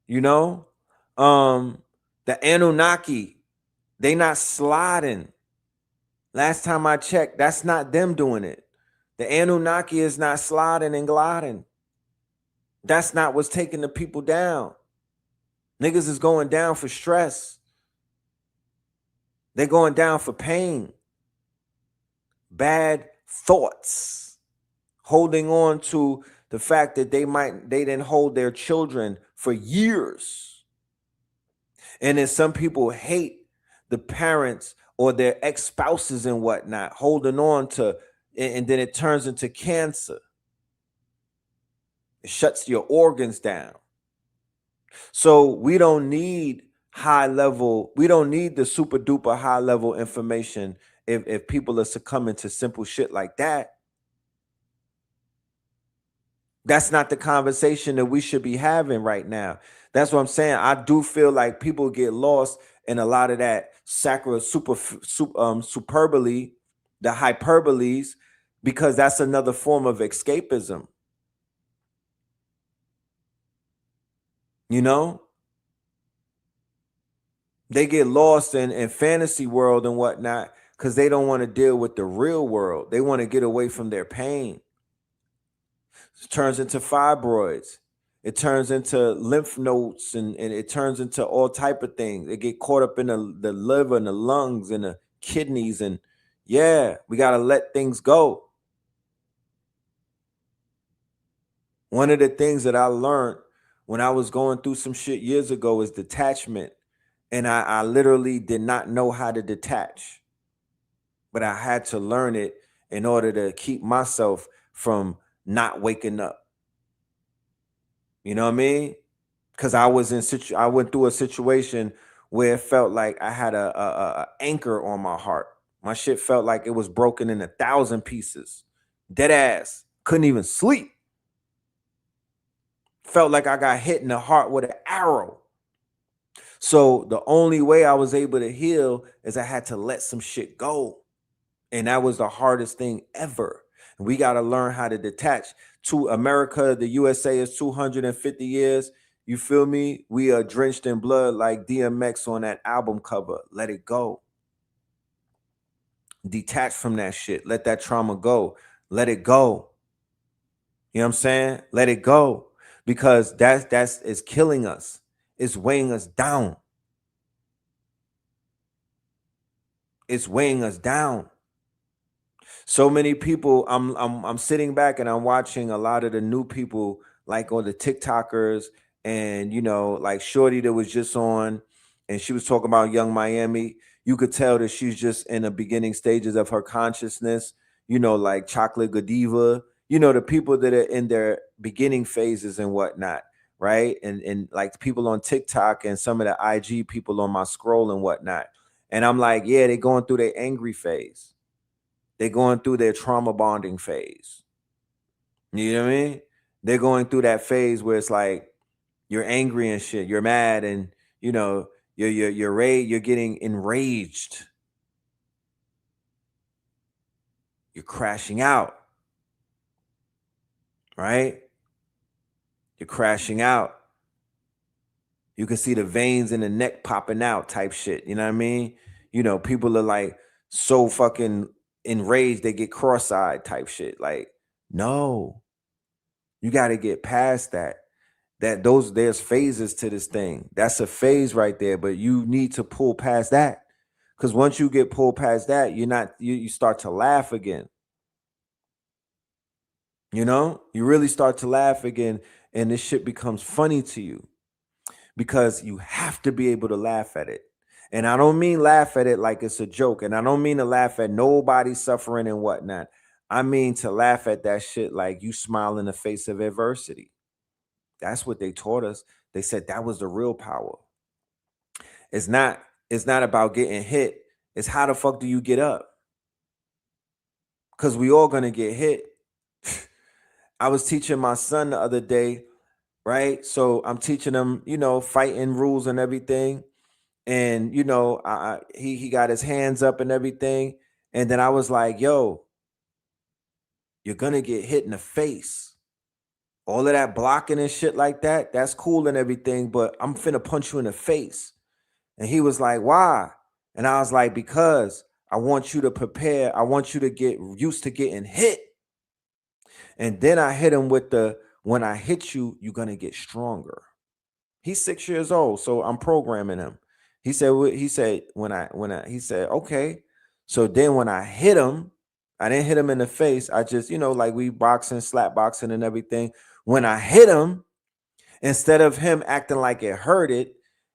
You know? The Anunnaki, they not sliding. Last time I checked, that's not them doing it. The Anunnaki is not sliding and gliding. That's not what's taking the people down. Niggas is going down for stress. They're going down for pain. Bad thoughts. Holding on to the fact that they didn't hold their children for years. And then some people hate the parents or their ex-spouses and whatnot, holding on to, and then it turns into cancer. It shuts your organs down. So we don't need we don't need the super duper high level information if people are succumbing to simple shit like that. That's not the conversation that we should be having right now. That's what I'm saying. I do feel like people get lost in a lot of that superbole, the hyperboles, because that's another form of escapism. You know? They get lost in fantasy world and whatnot because they don't want to deal with the real world. They want to get away from their pain. It turns into fibroids. It turns into lymph nodes, and it turns into all type of things. They get caught up in the liver and the lungs and the kidneys. And yeah, we got to let things go. One of the things that I learned when I was going through some shit years ago is detachment. And I literally did not know how to detach. But I had to learn it in order to keep myself from not waking up. You know what I mean? Because I went through a situation where it felt like I had a anchor on my heart. My shit felt like it was broken in 1,000 pieces. Dead ass. Couldn't even sleep. Felt like I got hit in the heart with an arrow. So the only way I was able to heal is I had to let some shit go. And that was the hardest thing ever. And we got to learn how to detach. To America, the USA is 250 years. You feel me? We are drenched in blood like DMX on that album cover. Let it go. Detach from that shit. Let that trauma go. Let it go. You know what I'm saying? Let it go. Because it's killing us. It's weighing us down. It's weighing us down. So many people, I'm sitting back and I'm watching a lot of the new people, like on the TikTokers, and like Shorty that was just on, and she was talking about Young Miami. You could tell that she's just in the beginning stages of her consciousness, like Chocolate Godiva, the people that are in their beginning phases and whatnot, right? And like people on TikTok and some of the IG people on my scroll and whatnot. And I'm like, yeah, they're going through their angry phase. They're going through their trauma bonding phase. You know what I mean? They're going through that phase where it's like you're angry and shit. You're mad, and you're getting enraged. You're crashing out. Right? You're crashing out. You can see the veins in the neck popping out type shit. You know what I mean? People are like so fucking enraged they get cross-eyed type shit. Like, no, you got to get past that. There's phases to this thing. That's a phase right there, but you need to pull past that, because once you get pulled past that, you start to laugh again. You really start to laugh again, and this shit becomes funny to you because you have to be able to laugh at it. And I don't mean laugh at it like it's a joke. And I don't mean to laugh at nobody suffering and whatnot. I mean to laugh at that shit like you smile in the face of adversity. That's what they taught us. They said that was the real power. It's not about getting hit. It's how the fuck do you get up? Because we all gonna get hit. I was teaching my son the other day, right? So I'm teaching him, fighting rules and everything. And he got his hands up and everything. And then I was like, yo, you're gonna get hit in the face. All of that blocking and shit like that, that's cool and everything, but I'm finna punch you in the face. And he was like, why? And I was like, because I want you to prepare. I want you to get used to getting hit. And then I hit him with when I hit you, you're going to get stronger. He's 6 years old, so I'm programming him. He said, he said, okay. So then when I hit him, I didn't hit him in the face. I just, like we boxing, slap boxing and everything. When I hit him, instead of him acting like it hurted,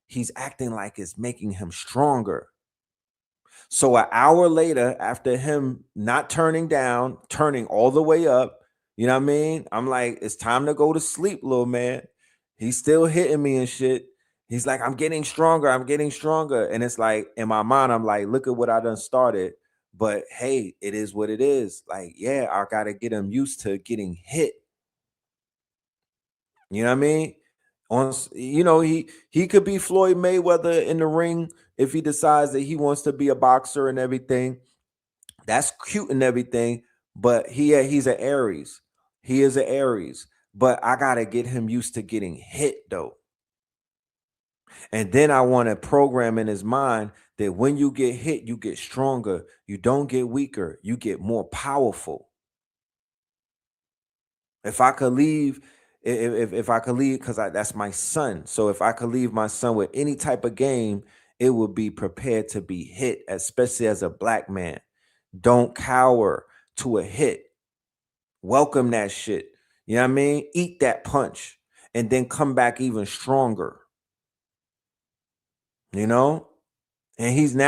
he's acting like it's making him stronger. So an hour later, after him not turning down, turning all the way up, you know what I mean? I'm like, it's time to go to sleep, little man. He's still hitting me and shit. He's like, I'm getting stronger. I'm getting stronger. And it's like, in my mind, I'm like, look at what I done started. But hey, it is what it is. Like, yeah, I got to get him used to getting hit. You know what I mean? He could be Floyd Mayweather in the ring if he decides that he wants to be a boxer and everything. That's cute and everything, but he's an Aries. He is an Aries, but I gotta get him used to getting hit though. And then I want to program in his mind that when you get hit, you get stronger. You don't get weaker. You get more powerful. If I could leave. If I could leave, because that's my son. So if I could leave my son with any type of game, it would be prepared to be hit, especially as a black man. Don't cower to a hit. Welcome that shit. You know what I mean? Eat that punch and then come back even stronger. And he's an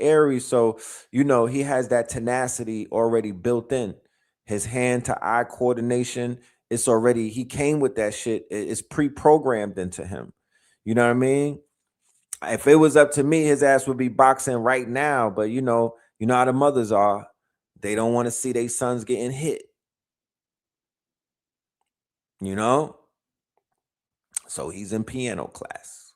Aries. So, he has that tenacity already built in. His hand-to-eye coordination, he came with that shit. It's pre-programmed into him. You know what I mean? If it was up to me, his ass would be boxing right now. But you know how the mothers are. They don't want to see their sons getting hit. So he's in piano class.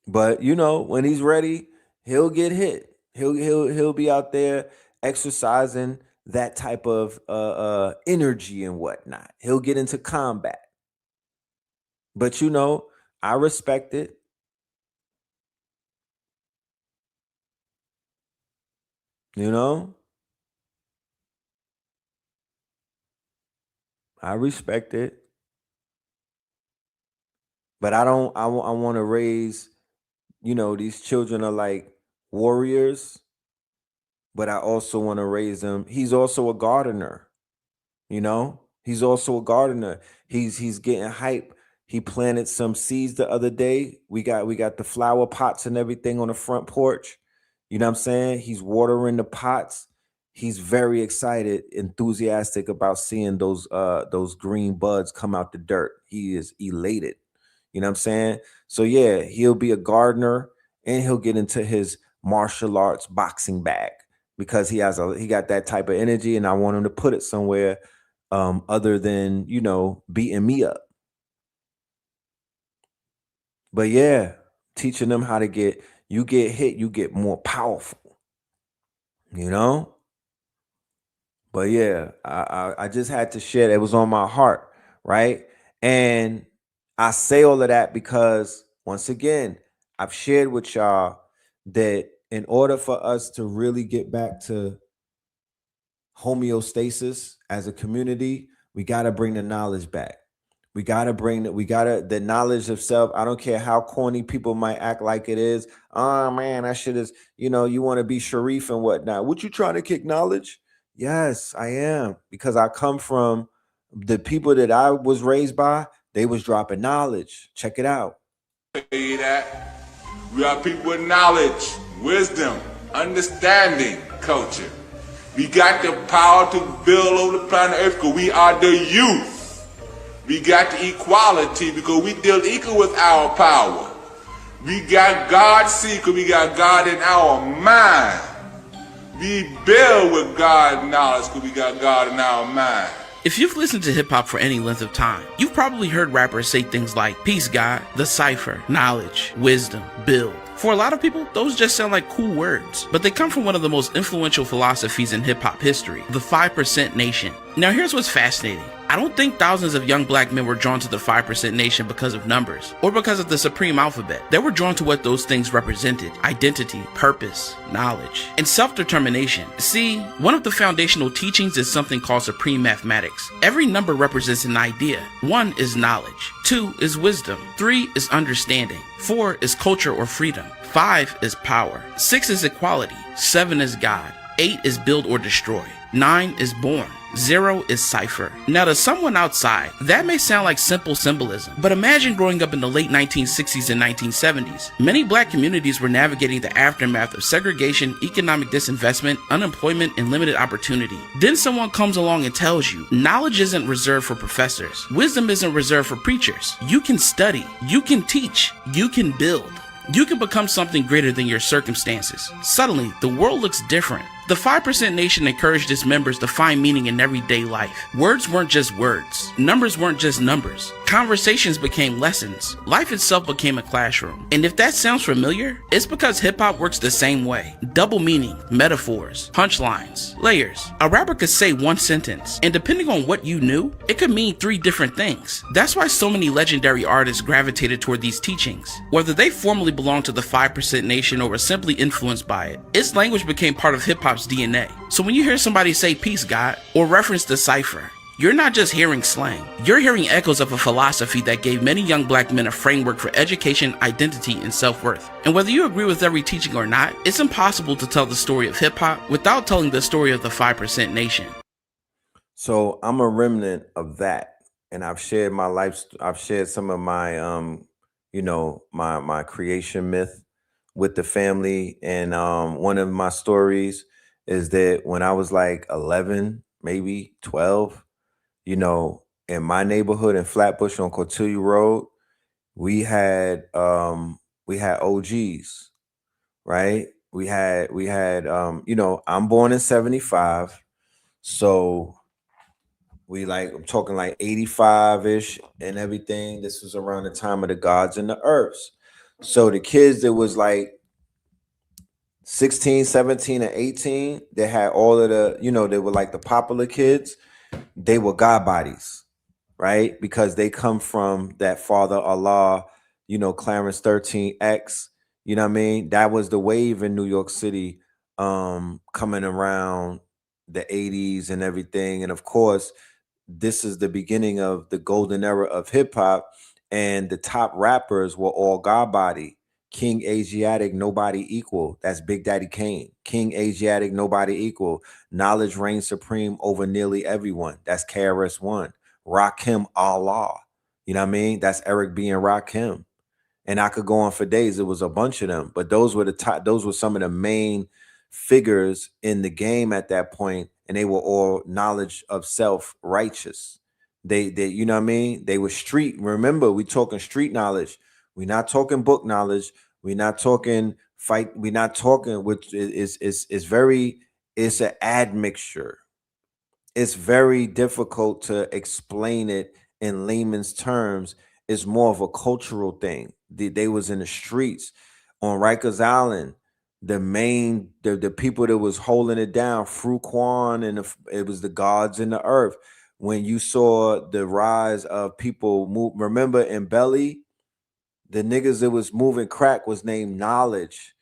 But when he's ready, he'll get hit. He'll be out there exercising that type of energy and whatnot. He'll get into combat. But I respect it. I respect it. But I want to raise, these children are like warriors. But I also want to raise them. He's also a gardener. He's also a gardener. He's getting hype. He planted some seeds the other day. We got the flower pots and everything on the front porch. You know what I'm saying? He's watering the pots. He's very excited, enthusiastic about seeing those green buds come out the dirt. He is elated. You know what I'm saying? So yeah, he'll be a gardener and he'll get into his martial arts boxing bag because he got that type of energy, and I want him to put it somewhere other than, beating me up. But yeah, teaching them how to get hit, you get more powerful, But yeah, I just had to share that. It was on my heart, right? And I say all of that because, once again, I've shared with y'all that in order for us to really get back to homeostasis as a community, we got to bring the knowledge back. We got to bring the knowledge of self. I don't care how corny people might act like it is. Oh man, I should have, you want to be Sharif and whatnot. What you trying to kick knowledge? Yes, I am, because I come from the people that I was raised by. They was dropping knowledge. Check it out. Say that we are people with knowledge, wisdom, understanding, culture. We got the power to build over the planet Earth because we are the youth. We got the equality because we deal equal with our power. We got God because we got God in our mind. We build with God knowledge because we got God in our mind. If you've listened to hip-hop for any length of time, you've probably heard rappers say things like peace, God, the cipher, knowledge, wisdom, build. For a lot of people, those just sound like cool words, but they come from one of the most influential philosophies in hip-hop history, the 5% Nation. Now here's what's fascinating. I don't think thousands of young black men were drawn to the 5% Nation because of numbers, or because of the supreme alphabet. They were drawn to what those things represented: identity, purpose, knowledge, and self-determination. See, one of the foundational teachings is something called supreme mathematics. Every number represents an idea. 1 is knowledge, 2 is wisdom, 3 is understanding, 4 is culture or freedom, 5 is power, 6 is equality, 7 is God, 8 is build or destroy, 9 is born, 0 is cipher. Now to someone outside, that may sound like simple symbolism, but imagine growing up in the late 1960s and 1970s. Many black communities were navigating the aftermath of segregation, economic disinvestment, unemployment, and limited opportunity. Then someone comes along and tells you, knowledge isn't reserved for professors. Wisdom isn't reserved for preachers. You can study, you can teach, you can build. You can become something greater than your circumstances. Suddenly, the world looks different. The 5% Nation encouraged its members to find meaning in everyday life. Words weren't just words. Numbers weren't just numbers. Conversations became lessons. Life itself became a classroom. And if that sounds familiar, it's because hip-hop works the same way. Double meaning, metaphors, punchlines, layers. A rapper could say one sentence, and depending on what you knew, it could mean 3 different things. That's why so many legendary artists gravitated toward these teachings. Whether they formally belonged to the 5% Nation or were simply influenced by it, its language became part of hip-hop's DNA. So when you hear somebody say peace, God, or reference the cipher, you're not just hearing slang. You're hearing echoes of a philosophy that gave many young black men a framework for education, identity, and self-worth. And whether you agree with every teaching or not, it's impossible to tell the story of hip-hop without telling the story of the 5% Nation. So I'm a remnant of that, and I've shared my life. I've shared some of my, my creation myth with the family. And one of my stories is that when I was like 11, maybe 12, in my neighborhood in Flatbush on Cortelia Road, we had OGs, right? We had I'm born in 75, so I'm talking like 85-ish and everything. This was around the time of the gods and the earths. So the kids that was like 16, 17, and 18, they had all of the, they were like the popular kids. They were God bodies, right? Because they come from that Father Allah, Clarence 13X, you know what I mean? That was the wave in New York City coming around the 80s and everything. And of course, this is the beginning of the golden era of hip hop. And the top rappers were all God body. King Asiatic, nobody equal. That's Big Daddy Kane. King Asiatic, nobody equal. Knowledge reigns supreme over nearly everyone. That's KRS-One. Rakim Allah. You know what I mean? That's Eric B. and Rakim. And I could go on for days. It was a bunch of them. But those were the top, those were some of the main figures in the game at that point. And they were all knowledge of self righteous. They you know what I mean? They were street. Remember, we talking street knowledge. We're not talking book knowledge. We're not talking fight. We're not talking, which is it's an admixture. It's very difficult to explain it in layman's terms. It's more of a cultural thing. They was in the streets on Rikers Island. The people that was holding it down, Fruquan, and it was the gods in the earth. When you saw the rise of people move, remember in Belly, the niggas that was moving crack was named Knowledge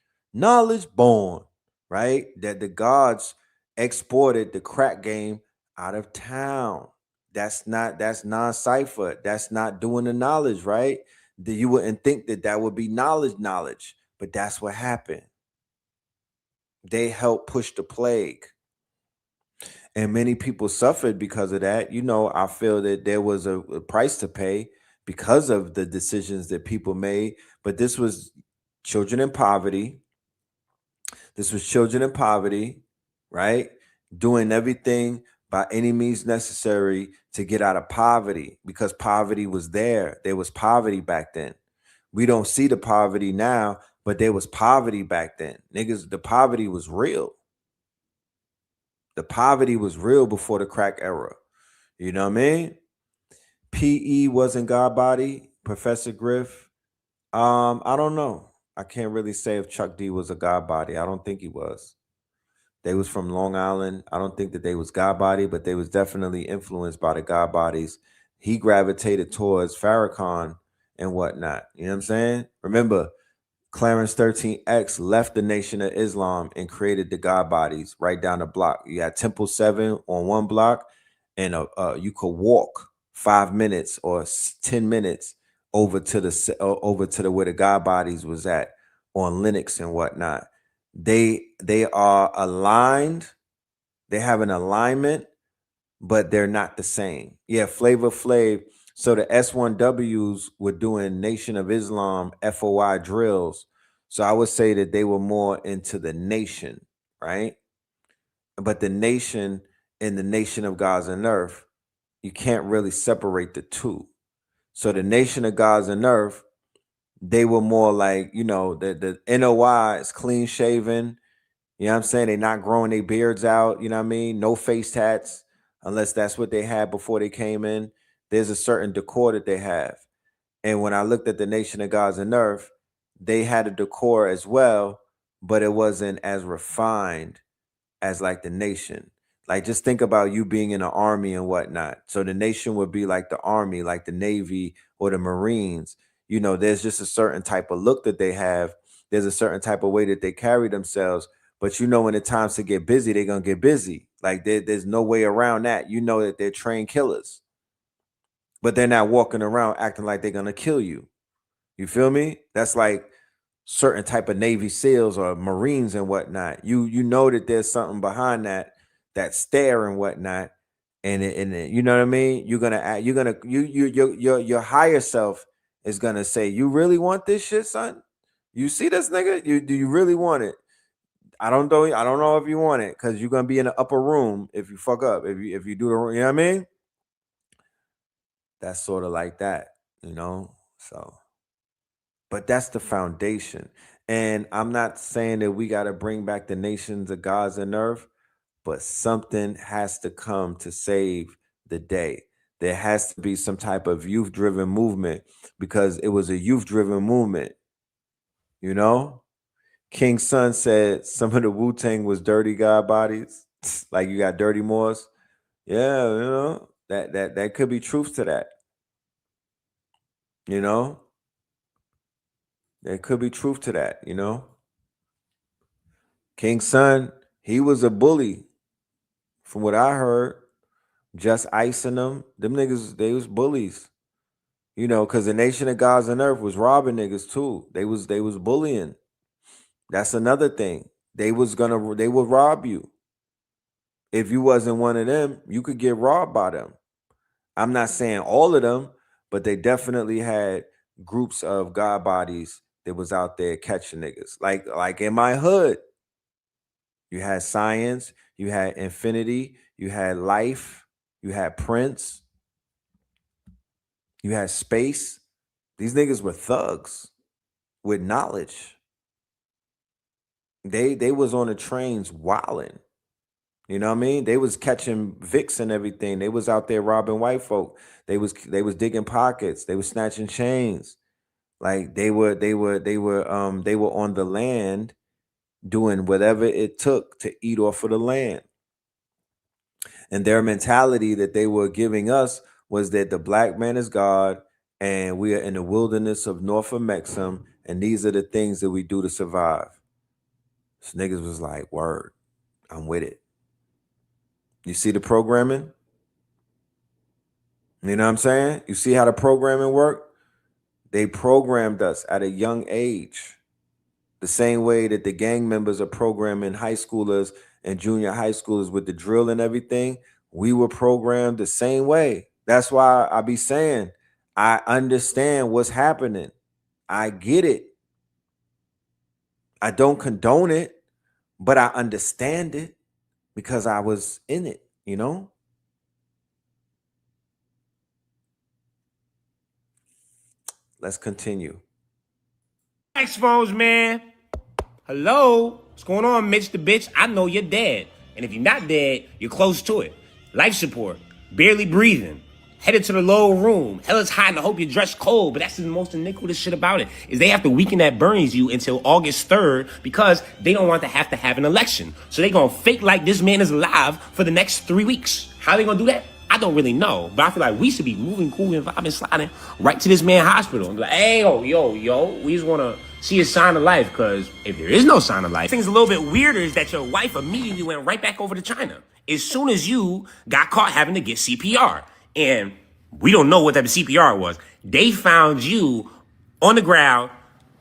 Born, right? That the gods exported the crack game out of town. That's non-cipher. That's not doing the knowledge, right? You wouldn't think that would be knowledge, but that's what happened. They helped push the plague. And many people suffered because of that. I feel that there was a price to pay because of the decisions that people made. But this was children in poverty. This was children in poverty, right? Doing everything by any means necessary to get out of poverty, because poverty was there. There was poverty back then. We don't see the poverty now, but there was poverty back then. Niggas, the poverty was real. The poverty was real before the crack era. You know what I mean? PE wasn't God body. Professor Griff. I don't know. I can't really say if Chuck D was a God body. I don't think he was. They was from Long Island. I don't think that they was God body, but they was definitely influenced by the God bodies. He gravitated towards Farrakhan and whatnot. You know what I'm saying? Remember, Clarence 13X left the Nation of Islam and created the God bodies right down the block. You had Temple 7 on one block, and you could walk 5 minutes or 10 minutes over to the where the God bodies was at on Linux and whatnot. They are aligned. They have an alignment, but they're not the same. Yeah, Flavor Flav. So the S1Ws were doing Nation of Islam FOI drills. So I would say that they were more into the nation, right? But the nation and the nation of God's and earth, you can't really separate the two. So the nation of God's and earth, they were more like, the NOI is clean shaven. You know what I'm saying? They're not growing their beards out. You know what I mean? No face tats, unless that's what they had before they came in. There's a certain decor that they have. And when I looked at the Nation of Gods and Earth, they had a decor as well, but it wasn't as refined as like the nation. Like, just think about you being in the army and whatnot. So the nation would be like the army, like the Navy or the Marines. There's just a certain type of look that they have. There's a certain type of way that they carry themselves. But when it's times to get busy, they're going to get busy. Like, there's no way around that. You know that they're trained killers. But they're not walking around acting like they're going to kill you. You feel me? That's like certain type of Navy SEALs or Marines and whatnot. You know that there's something behind that stare and whatnot. And you know what I mean? Your higher self is going to say, you really want this shit, son? You see this nigga? Do you really want it? I don't know if you want it, because you're gonna be in the upper room if you fuck up. If you do the, you know what I mean? That's sort of like that, So, but that's the foundation. And I'm not saying that we got to bring back the nations of God's and earth, but something has to come to save the day. There has to be some type of youth-driven movement, because it was a youth-driven movement. King Sun said some of the Wu-Tang was dirty God bodies. Like, you got dirty Moors. Yeah, that could be truth to that. There could be truth to that, King Sun, he was a bully. From what I heard, just icing them niggas, they was bullies. Because the Nation of Gods and Earth was robbing niggas too. They was bullying. That's another thing. They would rob you. If you wasn't one of them, you could get robbed by them. I'm not saying all of them, but they definitely had groups of God bodies that was out there catching niggas. Like in my hood, you had Science, you had Infinity, you had Life, you had Prince, you had Space. These niggas were thugs with knowledge. They was on the trains wilding. You know what I mean? They was catching Vicks and everything. They was out there robbing white folk. They was digging pockets. They was snatching chains. Like, they were on the land doing whatever it took to eat off of the land. And their mentality that they were giving us was that the black man is God, and we are in the wilderness of North Mexum, and these are the things that we do to survive. So niggas was like, word, I'm with it. You see the programming? You know what I'm saying? You see how the programming worked? They programmed us at a young age. The same way that the gang members are programming high schoolers and junior high schoolers with the drill and everything, we were programmed the same way. That's why I be saying, I understand what's happening. I get it. I don't condone it, but I understand it because I was in it, you know? Let's continue. Expos, man. Hello? What's going on, Mitch the bitch? I know you're dead. And if you're not dead, you're close to it. Life support. Barely breathing. Headed to the lower room. Hell is hot and I hope you're dressed cold. But that's the most iniquitous shit about it. Is they have to weaken that burns you until August 3rd because they don't want to have an election. So they gonna fake like this man is alive for the next 3 weeks. How they gonna do that? I don't really know. But I feel like we should be moving, cool, and vibing, sliding right to this man hospital. And be like, hey, yo, we just wanna see a sign of life, because if there is no sign of life, things a little bit weirder is that your wife immediately went right back over to China as soon as you got caught having to get CPR. And we don't know what type of CPR it was. They found you on the ground,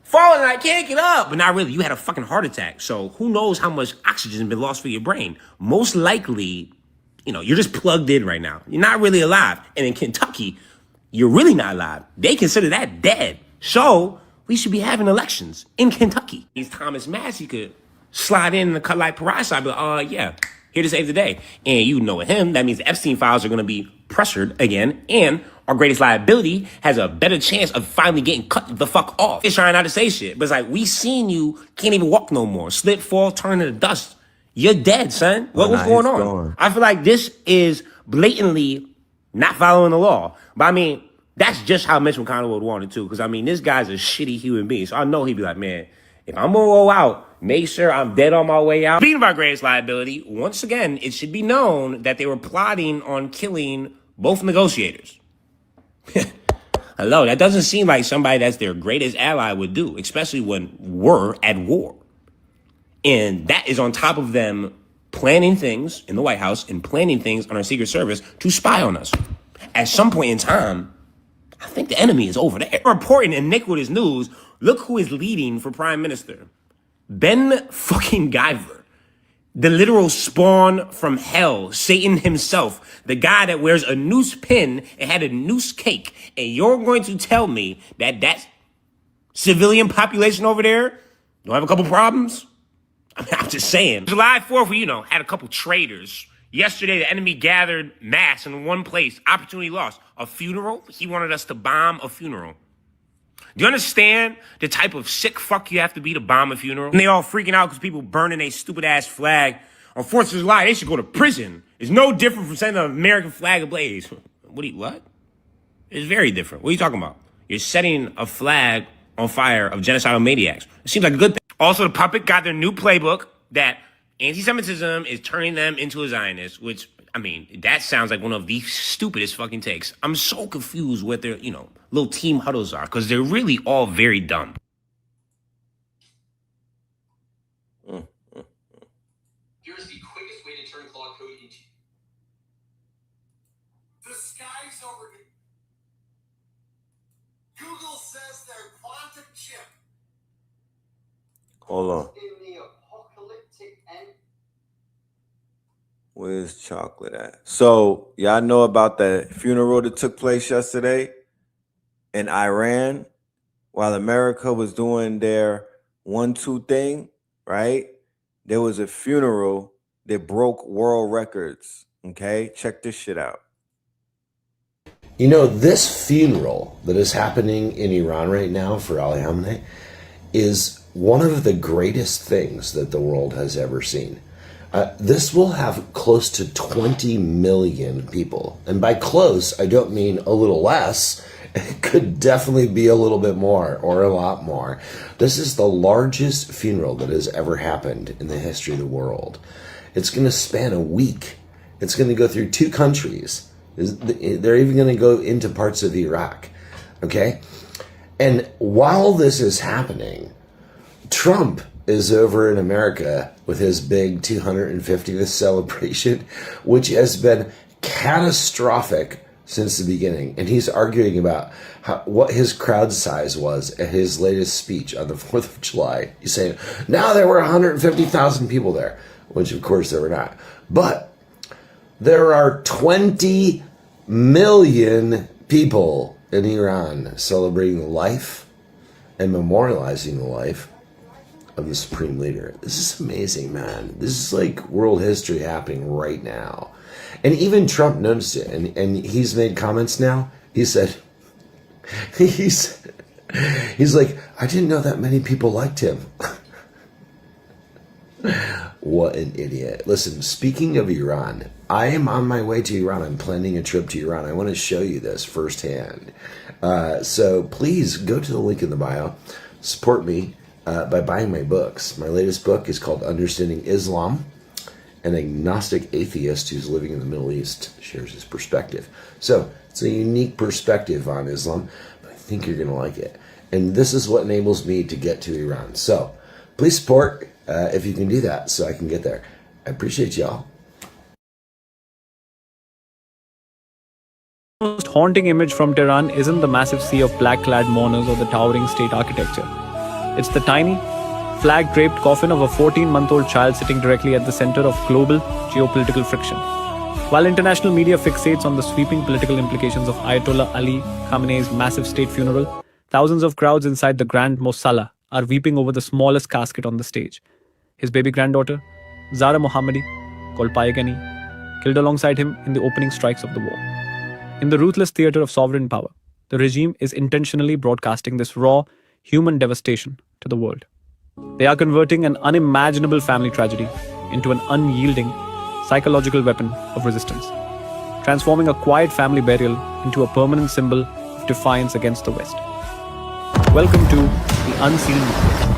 falling like, can't get up. But not really, you had a fucking heart attack. So who knows how much oxygen has been lost for your brain. Most likely, you're just plugged in right now. You're not really alive. And in Kentucky, you're really not alive. They consider that dead. So we should be having elections in Kentucky. He's Thomas Massey could slide in and cut like Parasite, but yeah, here to save the day. And you know him, that means the Epstein files are gonna be pressured again, and our greatest liability has a better chance of finally getting cut the fuck off. It's trying not to say shit, but it's like, we seen you can't even walk no more. Slip, fall, turn into dust. You're dead, son. What's going on? Gone. I feel like this is blatantly not following the law. But I mean, that's just how Mitch McConnell would want it too. Because I mean, this guy's a shitty human being. So I know he'd be like, man, if I'm gonna roll out, make sure I'm dead on my way out. Speaking of our greatest liability, once again, it should be known that they were plotting on killing both negotiators. Hello, that doesn't seem like somebody that's their greatest ally would do, especially when we're at war. And that is on top of them planning things in the White House and planning things on our Secret Service to spy on us. At some point in time, I think the enemy is over there. Reporting iniquitous news, look who is leading for Prime Minister. Ben fucking Guyver. The literal spawn from hell, Satan himself. The guy that wears a noose pin and had a noose cake. And you're going to tell me that that civilian population over there don't have a couple problems? I'm just saying. July 4th, we, had a couple traitors. Yesterday, the enemy gathered mass in one place. Opportunity lost. A funeral? He wanted us to bomb a funeral. Do you understand the type of sick fuck you have to be to bomb a funeral? And they all freaking out because people burning a stupid-ass flag. On 4th of July, they should go to prison. It's no different from setting an American flag ablaze. What? It's very different. What are you talking about? You're setting a flag on fire of genocidal maniacs. It seems like a good thing. Also, the puppet got their new playbook that anti-Semitism is turning them into a Zionist, which, I mean, that sounds like one of the stupidest fucking takes. I'm so confused what their, little team huddles are, because they're really all very dumb. Here's the quickest way to turn Claude Code into... The sky's over. Google says their quantum chip. Hold on. In the apocalyptic end. Where's chocolate at? So, y'all know about the funeral that took place yesterday in Iran while America was doing their 1-2 thing, right? There was a funeral that broke world records. Okay, check this shit out. This funeral that is happening in Iran right now for Ali Khamenei is one of the greatest things that the world has ever seen. This will have close to 20 million people. And by close, I don't mean a little less. It could definitely be a little bit more or a lot more. This is the largest funeral that has ever happened in the history of the world. It's going to span a week. It's going to go through 2 countries. They're even going to go into parts of Iraq. Okay? And while this is happening, Trump is over in America with his big 250th celebration, which has been catastrophic since the beginning. And he's arguing about what his crowd size was at his latest speech on the 4th of July. He's saying, now there were 150,000 people there, which of course there were not. But there are 20 million people in Iran celebrating the life and memorializing the life of the supreme leader. This is amazing, man. This is like world history happening right now. And even Trump noticed it, and he's made comments now. He said, he's like, I didn't know that many people liked him. What an idiot. Listen, speaking of Iran, I am on my way to Iran. I'm planning a trip to Iran. I want to show you this firsthand. So please go to the link in the bio. Support me by buying my books. My latest book is called Understanding Islam. An agnostic atheist who's living in the Middle East shares his perspective. So it's a unique perspective on Islam, but I think you're going to like it. And this is what enables me to get to Iran. So please support if you can do that so I can get there. I appreciate y'all. The most haunting image from Tehran isn't the massive sea of black-clad mourners or the towering state architecture. It's the tiny, flag-draped coffin of a 14-month-old child sitting directly at the center of global geopolitical friction. While international media fixates on the sweeping political implications of Ayatollah Ali Khamenei's massive state funeral, thousands of crowds inside the Grand Mosalla are weeping over the smallest casket on the stage. His baby granddaughter, Zara Mohammadi, called Payegani, killed alongside him in the opening strikes of the war. In the ruthless theater of sovereign power, the regime is intentionally broadcasting this raw, human devastation to the world. They are converting an unimaginable family tragedy into an unyielding, psychological weapon of resistance, transforming a quiet family burial into a permanent symbol of defiance against the West. Welcome to The Unseen.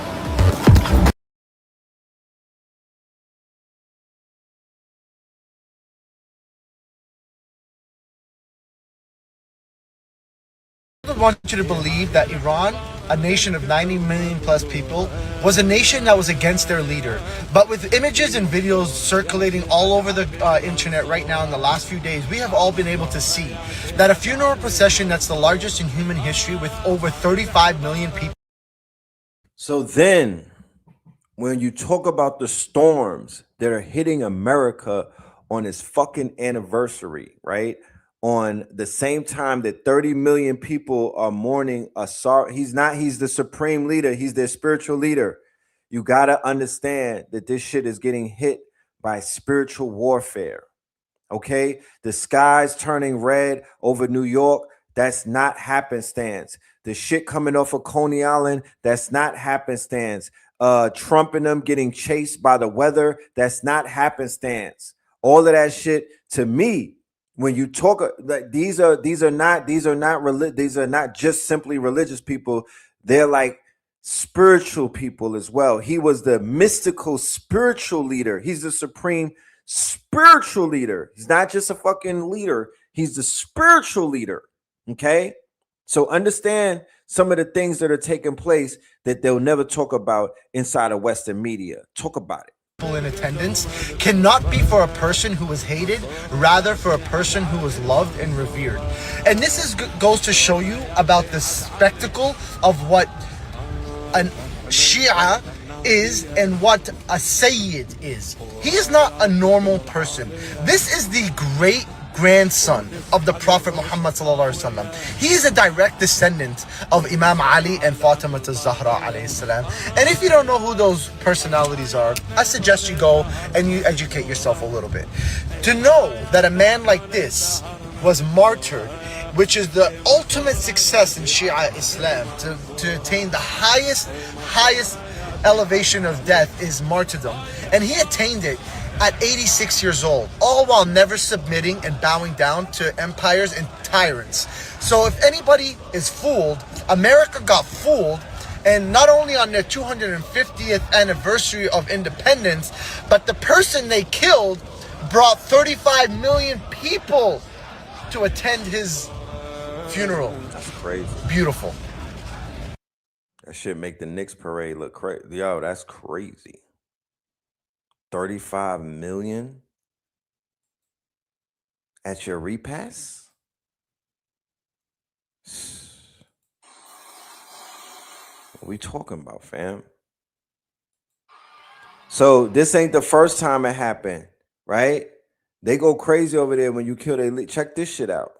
I want you to believe that Iran, a nation of 90 million plus people, was a nation that was against their leader. But with images and videos circulating all over the internet right now in the last few days, we have all been able to see that a funeral procession that's the largest in human history with over 35 million people. So then, when you talk about the storms that are hitting America on its fucking anniversary, right? On the same time that 30 million people are mourning a sorrow. He's the supreme leader. He's their spiritual leader. You got to understand that this shit is getting hit by spiritual warfare. Okay? The sky's turning red over New York. That's not happenstance. The shit coming off of Coney Island, that's not happenstance. Trump and them getting chased by the weather, that's not happenstance. All of that shit, to me, when you talk like these are not just simply religious people. They're like spiritual people as well. He was the mystical spiritual leader. He's the supreme spiritual leader. He's not just a fucking leader. He's the spiritual leader. Okay, so understand some of the things that are taking place that they'll never talk about inside of Western media. Talk about it. In attendance cannot be for a person who was hated, rather for a person who was loved and revered. And this goes to show you about the spectacle of what an Shia is and what a Sayyid is. He is not a normal person. This is the great grandson of the Prophet Muhammad sallallahu alaihi wasallam. He is a direct descendant of Imam Ali and Fatima az-Zahra alayhi salam. And if you don't know who those personalities are, I suggest you go and you educate yourself a little bit. To know that a man like this was martyred, which is the ultimate success in Shia Islam, to attain the highest elevation of death is martyrdom. And he attained it at 86 years old, all while never submitting and bowing down to empires and tyrants. So if anybody is fooled, America got fooled, and not only on their 250th anniversary of independence, but the person they killed brought 35 million people to attend his funeral. That's crazy. Beautiful. That shit make the Knicks parade look crazy. Yo, that's crazy. 35 million at your repass? What we talking about, fam? So this ain't the first time it happened, right? They go crazy over there when you kill their lead. Check this shit out.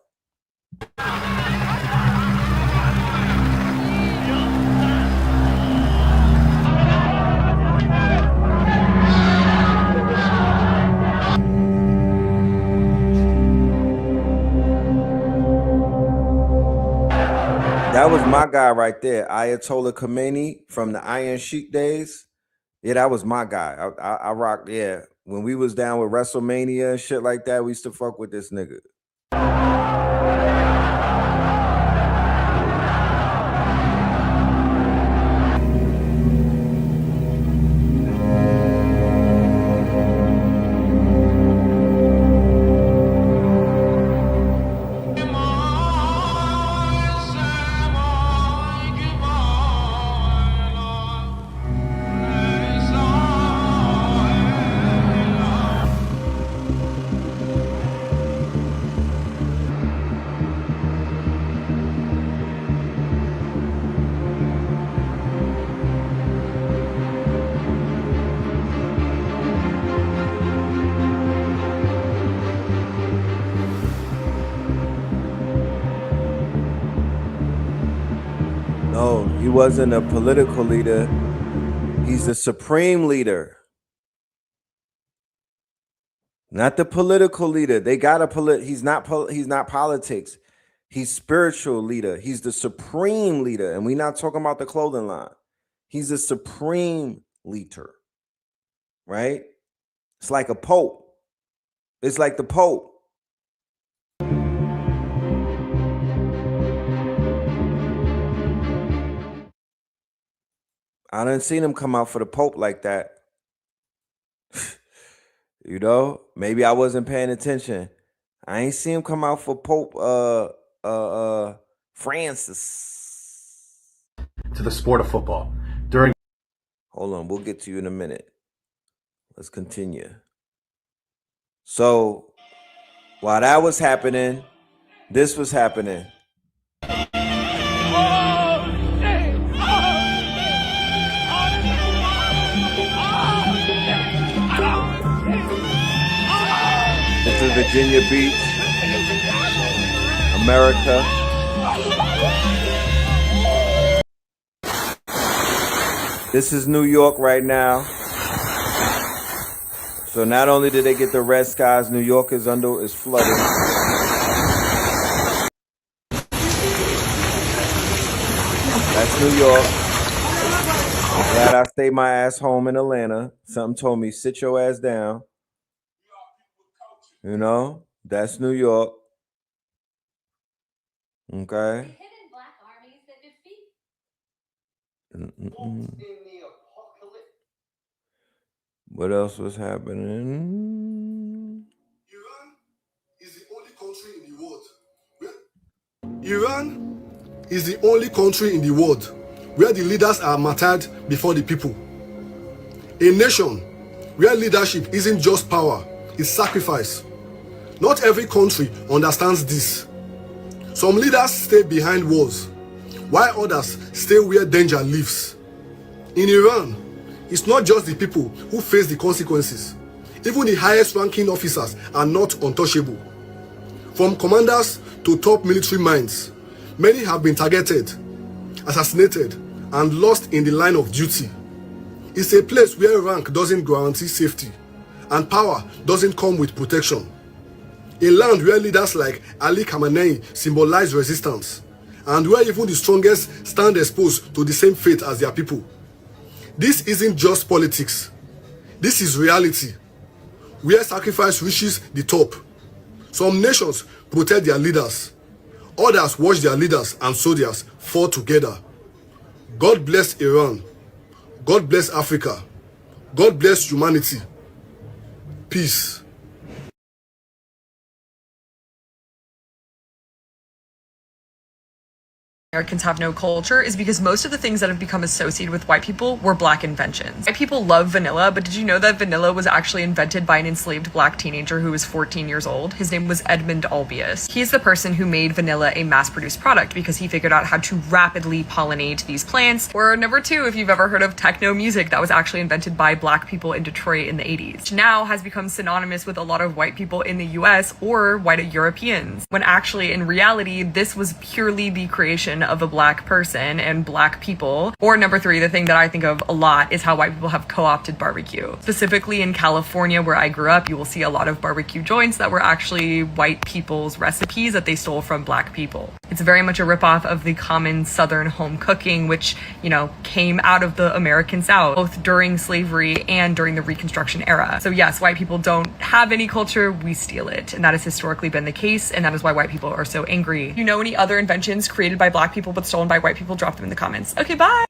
my guy right there, Ayatollah Khomeini from the Iron Sheik days. Yeah, that was my guy. I rocked. Yeah, when we was down with WrestleMania and shit like that, we used to fuck with this nigga. No, he wasn't a political leader. He's the supreme leader. Not the political leader. They got a he's not politics. He's spiritual leader. He's the supreme leader. And we're not talking about the clothing line. He's a supreme leader. Right? It's like a pope. It's like the pope. I didn't see him come out for the Pope like that. You know, maybe I wasn't paying attention. I ain't see him come out for Pope Francis. To the sport of football. Hold on, we'll get to you in a minute. Let's continue. So, while that was happening, this was happening. This is Virginia Beach, America. This is New York right now. So not only did they get the red skies, New York is flooded. That's New York. I'm glad I stayed my ass home in Atlanta. Something told me, sit your ass down. You know, that's New York. Okay. What else was happening? Iran is the only country in the world. Iran is the only country in the world where the leaders are martyred before the people. A nation where leadership isn't just power, it's sacrifice. Not every country understands this. Some leaders stay behind walls, while others stay where danger lives. In Iran, it's not just the people who face the consequences. Even the highest ranking officers are not untouchable. From commanders to top military minds, many have been targeted, assassinated, and lost in the line of duty. It's a place where rank doesn't guarantee safety, and power doesn't come with protection. A land where leaders like Ali Khamenei symbolize resistance, and where even the strongest stand exposed to the same fate as their people. This isn't just politics. This is reality, where sacrifice reaches the top. Some nations protect their leaders. Others watch their leaders and soldiers fall together. God bless Iran. God bless Africa. God bless humanity. Peace. Americans have no culture is because most of the things that have become associated with white people were black inventions. White people love vanilla, but did you know that vanilla was actually invented by an enslaved black teenager who was 14 years old? His name was Edmund Albius. He's the person who made vanilla a mass-produced product because he figured out how to rapidly pollinate these plants. Or number two, if you've ever heard of techno music, that was actually invented by black people in Detroit in the 80s, which now has become synonymous with a lot of white people in the US or white Europeans, when actually in reality, this was purely the creation representation of a black person and black people. Or number three, the thing that I think of a lot is how white people have co-opted barbecue. Specifically in California, where I grew up, you will see a lot of barbecue joints that were actually white people's recipes that they stole from black people. It's very much a ripoff of the common Southern home cooking, which, you know, came out of the American South, both during slavery and during the Reconstruction era. So yes, white people don't have any culture, we steal it. And that has historically been the case, and that is why white people are so angry. You know any other inventions created by black people but stolen by white people? Drop them in the comments. Okay, bye!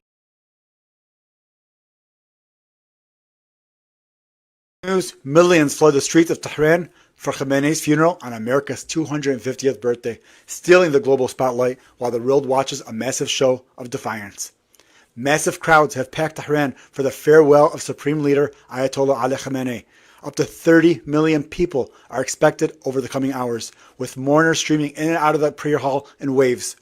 News: millions flood the streets of Tehran for Khamenei's funeral on America's 250th birthday, stealing the global spotlight while the world watches a massive show of defiance. Massive crowds have packed Tehran for the farewell of Supreme Leader Ayatollah Ali Khamenei. Up to 30 million people are expected over the coming hours, with mourners streaming in and out of the prayer hall in waves.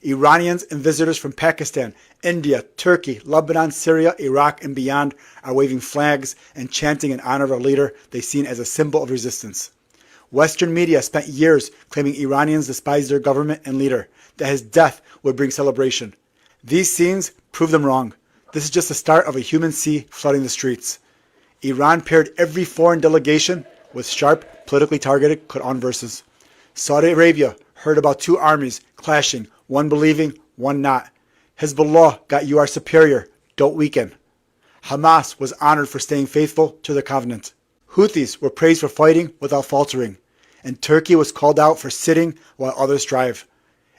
Iranians and visitors from Pakistan, India, Turkey, Lebanon, Syria, Iraq, and beyond are waving flags and chanting in honor of a leader they seen as a symbol of resistance. Western media spent years claiming Iranians despise their government and leader, that his death would bring celebration. These scenes prove them wrong. This is just the start of a human sea flooding the streets. Iran paired every foreign delegation with sharp, politically targeted Quran verses. Saudi Arabia heard about two armies clashing, one believing, one not. Hezbollah got "you are superior, don't weaken." Hamas was honored for staying faithful to the covenant. Houthis were praised for fighting without faltering. And Turkey was called out for sitting while others drive.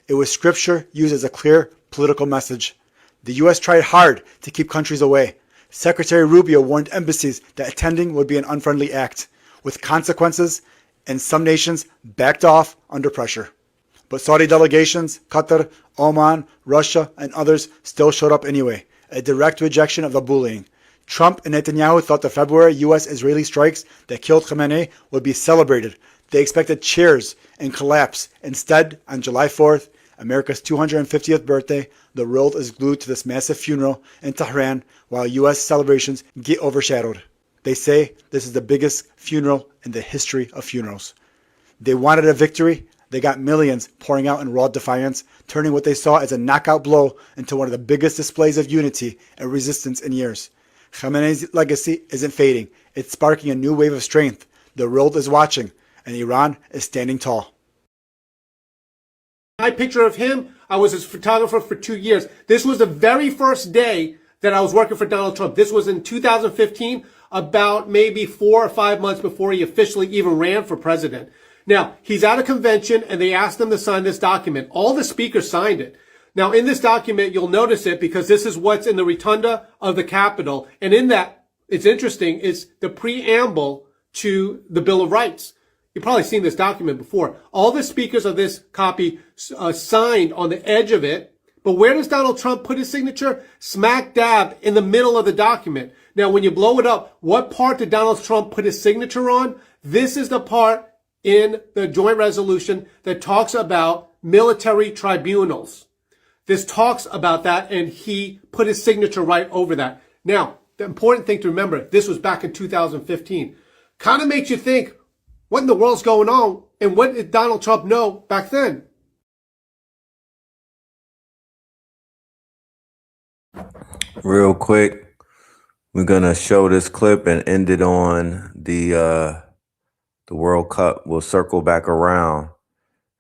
It was scripture used as a clear political message. The U.S. tried hard to keep countries away. Secretary Rubio warned embassies that attending would be an unfriendly act, with consequences, and some nations backed off under pressure. But Saudi delegations, Qatar, Oman, Russia, and others still showed up anyway, a direct rejection of the bullying. Trump and Netanyahu thought the February U.S.-Israeli strikes that killed Khamenei would be celebrated. They expected cheers and collapse. Instead, on July 4th, America's 250th birthday, the world is glued to this massive funeral in Tehran while U.S. celebrations get overshadowed. They say this is the biggest funeral in the history of funerals. They wanted a victory. They got millions pouring out in raw defiance, turning what they saw as a knockout blow into one of the biggest displays of unity and resistance in years. Khamenei's legacy isn't fading. It's sparking a new wave of strength. The world is watching, and Iran is standing tall. My picture of him, I was his photographer for 2 years. This was the very first day that I was working for Donald Trump. This was in 2015, about maybe 4 or 5 months before he officially even ran for president. Now, he's at a convention and they asked him to sign this document. All the speakers signed it. Now, in this document, you'll notice it because this is what's in the rotunda of the Capitol. And in that, it's interesting, it's the preamble to the Bill of Rights. You've probably seen this document before. All the speakers of this copy signed on the edge of it. But where does Donald Trump put his signature? Smack dab in the middle of the document. Now, when you blow it up, what part did Donald Trump put his signature on? This is the part in the joint resolution that talks about military tribunals. This talks about that, and he put his signature right over that. Now, the important thing to remember, this was back in 2015. Kind of makes you think, what in the world's going on? And what did Donald Trump know back then? Real quick, we're gonna show this clip and end it on the World Cup. We'll circle back around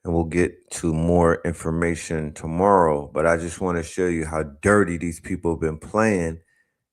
and we'll get to more information tomorrow. But I just want to show you how dirty these people have been playing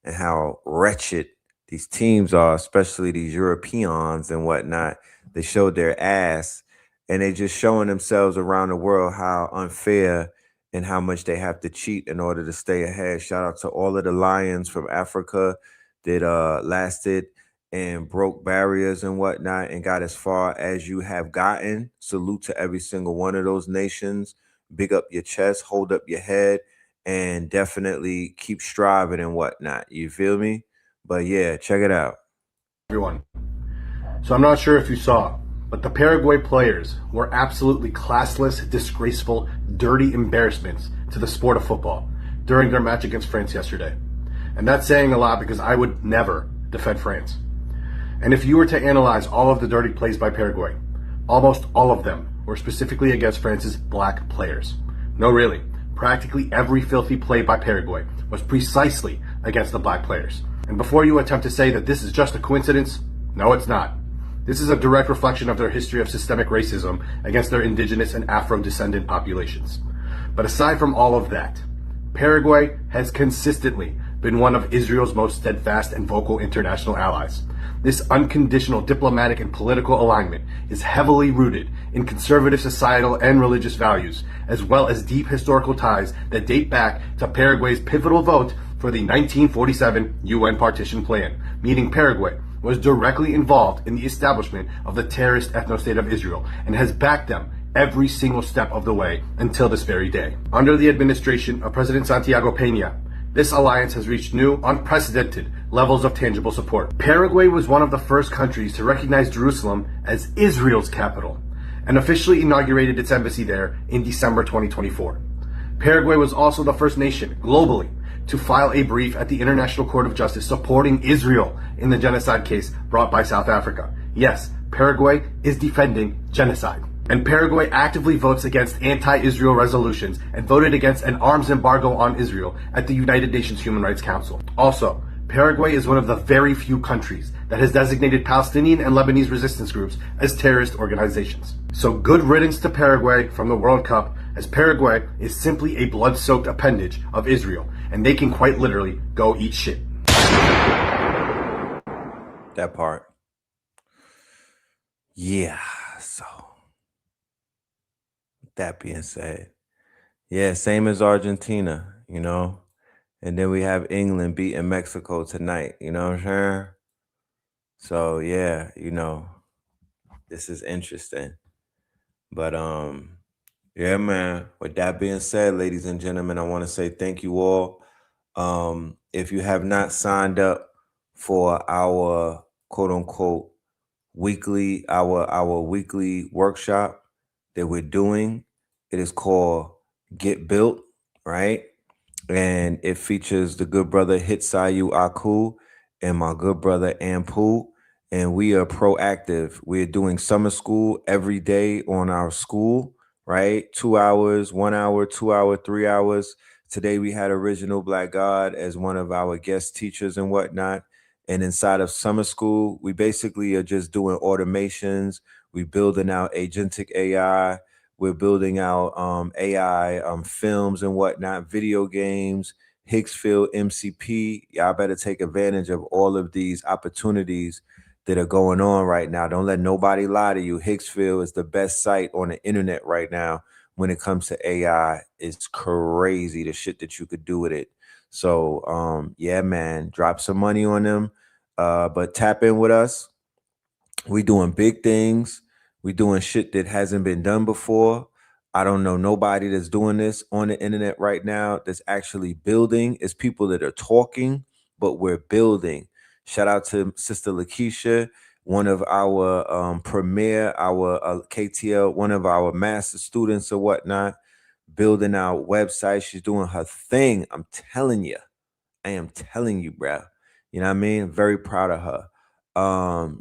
and how wretched these teams are, especially these Europeans and whatnot. They showed their ass, and they just showing themselves around the world how unfair and how much they have to cheat in order to stay ahead. Shout out to all of the Lions from Africa that lasted and broke barriers and whatnot and got as far as you have gotten. Salute to every single one of those nations. Big up your chest, hold up your head, and definitely keep striving and whatnot. You feel me? But yeah, check it out. Everyone. So I'm not sure if you saw, but the Paraguay players were absolutely classless, disgraceful, dirty embarrassments to the sport of football during their match against France yesterday. And that's saying a lot because I would never defend France. And if you were to analyze all of the dirty plays by Paraguay, almost all of them were specifically against France's black players. No, really. Practically every filthy play by Paraguay was precisely against the black players. And before you attempt to say that this is just a coincidence, no, it's not. This is a direct reflection of their history of systemic racism against their indigenous and Afro-descendant populations. But aside from all of that, Paraguay has consistently been one of Israel's most steadfast and vocal international allies. This unconditional diplomatic and political alignment is heavily rooted in conservative societal and religious values, as well as deep historical ties that date back to Paraguay's pivotal vote for the 1947 UN partition plan, meaning Paraguay was directly involved in the establishment of the terrorist ethno-state of Israel and has backed them every single step of the way until this very day. Under the administration of President Santiago Peña, this alliance has reached new, unprecedented levels of tangible support. Paraguay was one of the first countries to recognize Jerusalem as Israel's capital and officially inaugurated its embassy there in December 2024. Paraguay was also the first nation globally to file a brief at the International Court of Justice supporting Israel in the genocide case brought by South Africa. Yes, Paraguay is defending genocide. And Paraguay actively votes against anti-Israel resolutions and voted against an arms embargo on Israel at the United Nations Human Rights Council. Also, Paraguay is one of the very few countries that has designated Palestinian and Lebanese resistance groups as terrorist organizations. So good riddance to Paraguay from the World Cup, as Paraguay is simply a blood-soaked appendage of Israel, and they can quite literally go eat shit. That part. Yeah, so that being said, yeah, same as Argentina, you know, and then we have England beating Mexico tonight, you know what I'm saying? So yeah, you know, this is interesting. But yeah, man, with that being said, ladies and gentlemen, I want to say thank you all. If you have not signed up for our quote unquote weekly workshop that we're doing, it is called Get Built, right? And it features the good brother Hitsayu Aku and my good brother Ampu. And we are proactive. We're doing summer school every day on our school, right? 2 hours, 1 hour, 2 hour, 3 hours. Today we had Original Black God as one of our guest teachers and whatnot. And inside of summer school, we basically are just doing automations. We're building out agentic AI. We're building out AI films and whatnot, video games, Hicksfield, MCP. Y'all better take advantage of all of these opportunities that are going on right now. Don't let nobody lie to you. Hicksfield is the best site on the internet right now when it comes to AI. It's crazy the shit that you could do with it. So yeah, man, drop some money on them. But tap in with us. We doing big things. We doing shit that hasn't been done before. I don't know nobody that's doing this on the internet right now that's actually building. It's people that are talking, but we're building. Shout out to Sister Lakeisha, one of our premier, our KTL, one of our master students or whatnot, building our website. She's doing her thing. I'm telling you. I am telling you, bro. You know what I mean? Very proud of her.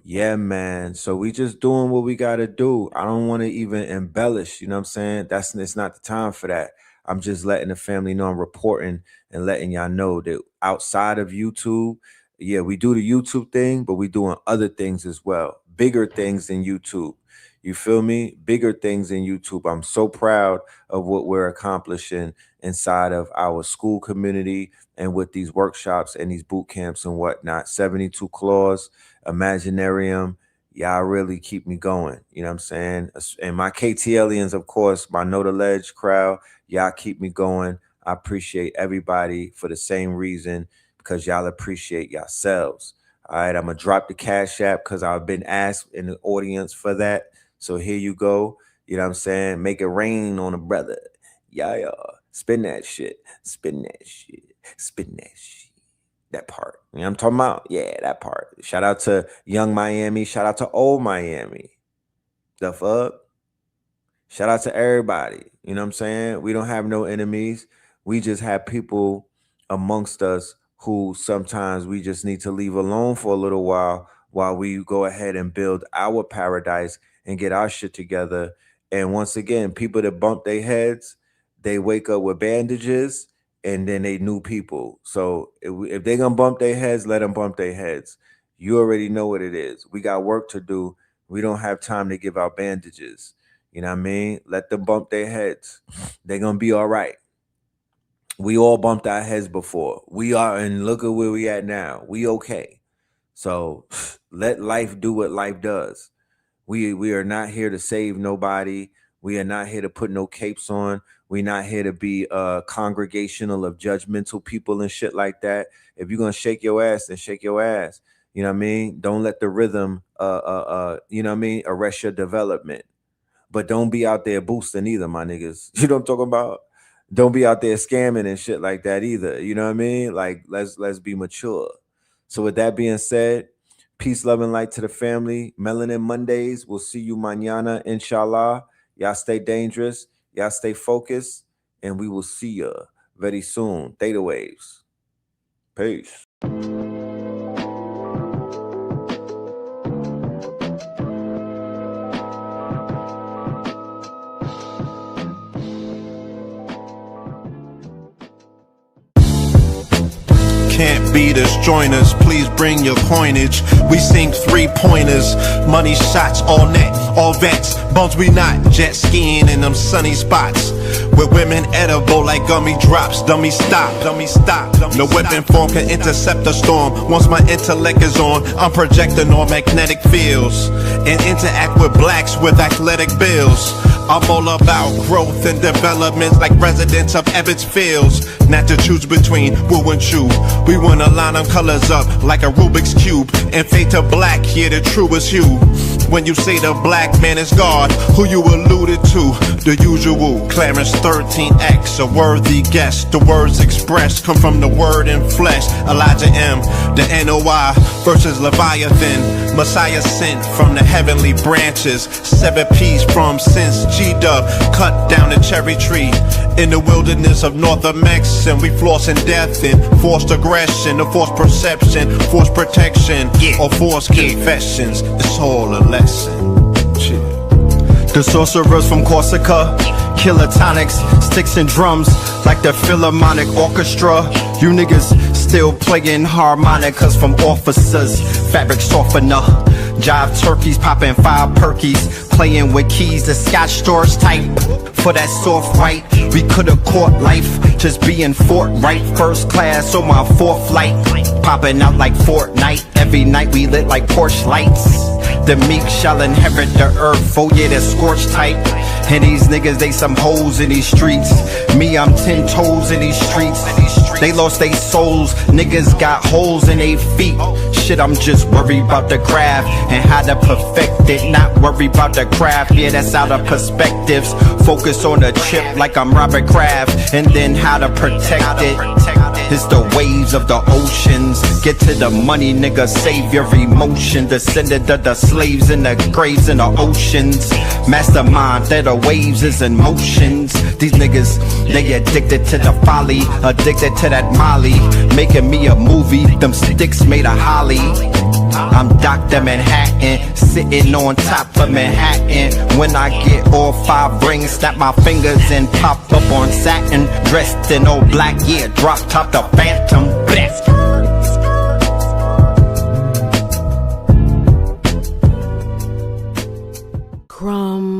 Yeah, man. So we just doing what we got to do. I don't want to even embellish, you know what I'm saying? It's not the time for that. I'm just letting the family know I'm reporting and letting y'all know that outside of YouTube, yeah, we do the YouTube thing, but we doing other things as well. Bigger things than YouTube. You feel me? Bigger things than YouTube. I'm so proud of what we're accomplishing inside of our school community and with these workshops and these boot camps and whatnot. 72 Claws, Imaginarium. Y'all really keep me going. You know what I'm saying? And my KTLians, of course, my Know the Ledge crowd, y'all keep me going. I appreciate everybody for the same reason, because y'all appreciate yourselves. All right, I'm going to drop the Cash App because I've been asked in the audience for that. So here you go. You know what I'm saying? Make it rain on a brother. Yeah. Spin that shit. Spin that shit. Spin that shit. That part. You know what I'm talking about? Yeah, that part. Shout out to Young Miami. Shout out to Old Miami. The fuck? Shout out to everybody. You know what I'm saying? We don't have no enemies. We just have people amongst us who sometimes we just need to leave alone for a little while we go ahead and build our paradise and get our shit together. And once again, people that bump their heads, they wake up with bandages, and then they new people. So if they gonna bump their heads, let them bump their heads. You already know what it is. We got work to do. We don't have time to give out bandages. You know what I mean? Let them bump their heads. They're gonna be all right. We all bumped our heads before. We are, and look at where we at now. We okay. So let life do what life does. We are not here to save nobody. We are not here to put no capes on. We're not here to be congregational of judgmental people and shit like that. If you're gonna shake your ass, then shake your ass. You know what I mean? Don't let the rhythm you know what I mean, arrest your development. But don't be out there boosting either, my niggas. You know what I'm talking about? Don't be out there scamming and shit like that either. You know what I mean? Like, let's be mature. So with that being said, peace, love, and light to the family. Melanin Mondays. We'll see you mañana, inshallah. Y'all stay dangerous. Y'all stay focused. And we will see ya very soon. Theta waves. Peace. Can't beat us, join us, please bring your coinage. We sing 3-pointers, money shots, all net, all vets. Bones we not, jet skiing in them sunny spots. With women edible like gummy drops. Dummy stop, dummy stop. No weapon form can intercept the storm. Once my intellect is on, I'm projecting on magnetic fields. And interact with blacks with athletic bills. I'm all about growth and development like residents of Ebbets Fields. Not to choose between woo and chew. We wanna line them colors up like a Rubik's Cube. And fade to black, yeah, the truest hue. When you say the black man is God, who you alluded to? The usual. Clarence 13X, a worthy guess. The words expressed come from the word in flesh. Elijah M, the NOI versus Leviathan. Messiah sent from the heavenly branches. 7 P's from since G-Dub cut down the cherry tree. In the wilderness of North Mex, and we flossing death and forced aggression, or forced perception, forced protection, or forced confessions. It's all a lesson. The sorcerers from Corsica, killer tonics, sticks and drums like the Philharmonic Orchestra. You niggas still playing harmonicas from officers, fabric softener. Jive turkeys popping 5 perkies, playing with keys, the Scotch stores type. For that soft white, we could've caught life, just being forthright. First class on my 4th flight, popping out like Fortnite. Every night we lit like Porsche lights. The meek shall inherit the earth, oh yeah, the scorched type. And these niggas, they some hoes in these streets. Me, I'm 10 toes in these streets. They lost their souls, niggas got holes in their feet. Shit, I'm just worried about the craft and how to perfect it. Not worried about the craft, yeah, that's out of perspectives. Focus on the chip like I'm Robert Kraft, and then how to protect it. It's the waves of the oceans. Get to the money, nigga, save your emotion. Descendant of the slaves in the graves in the oceans. Mastermind that the waves is in motions. These niggas, they addicted to the folly, addicted to that molly. Making me a movie, them sticks made of holly. I'm Dr. Manhattan, sitting on top of Manhattan. When I get all 5 rings, snap my fingers and pop up on satin. Dressed in all black, yeah, drop top the Phantom. Blast. Crumb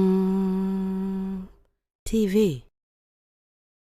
TV.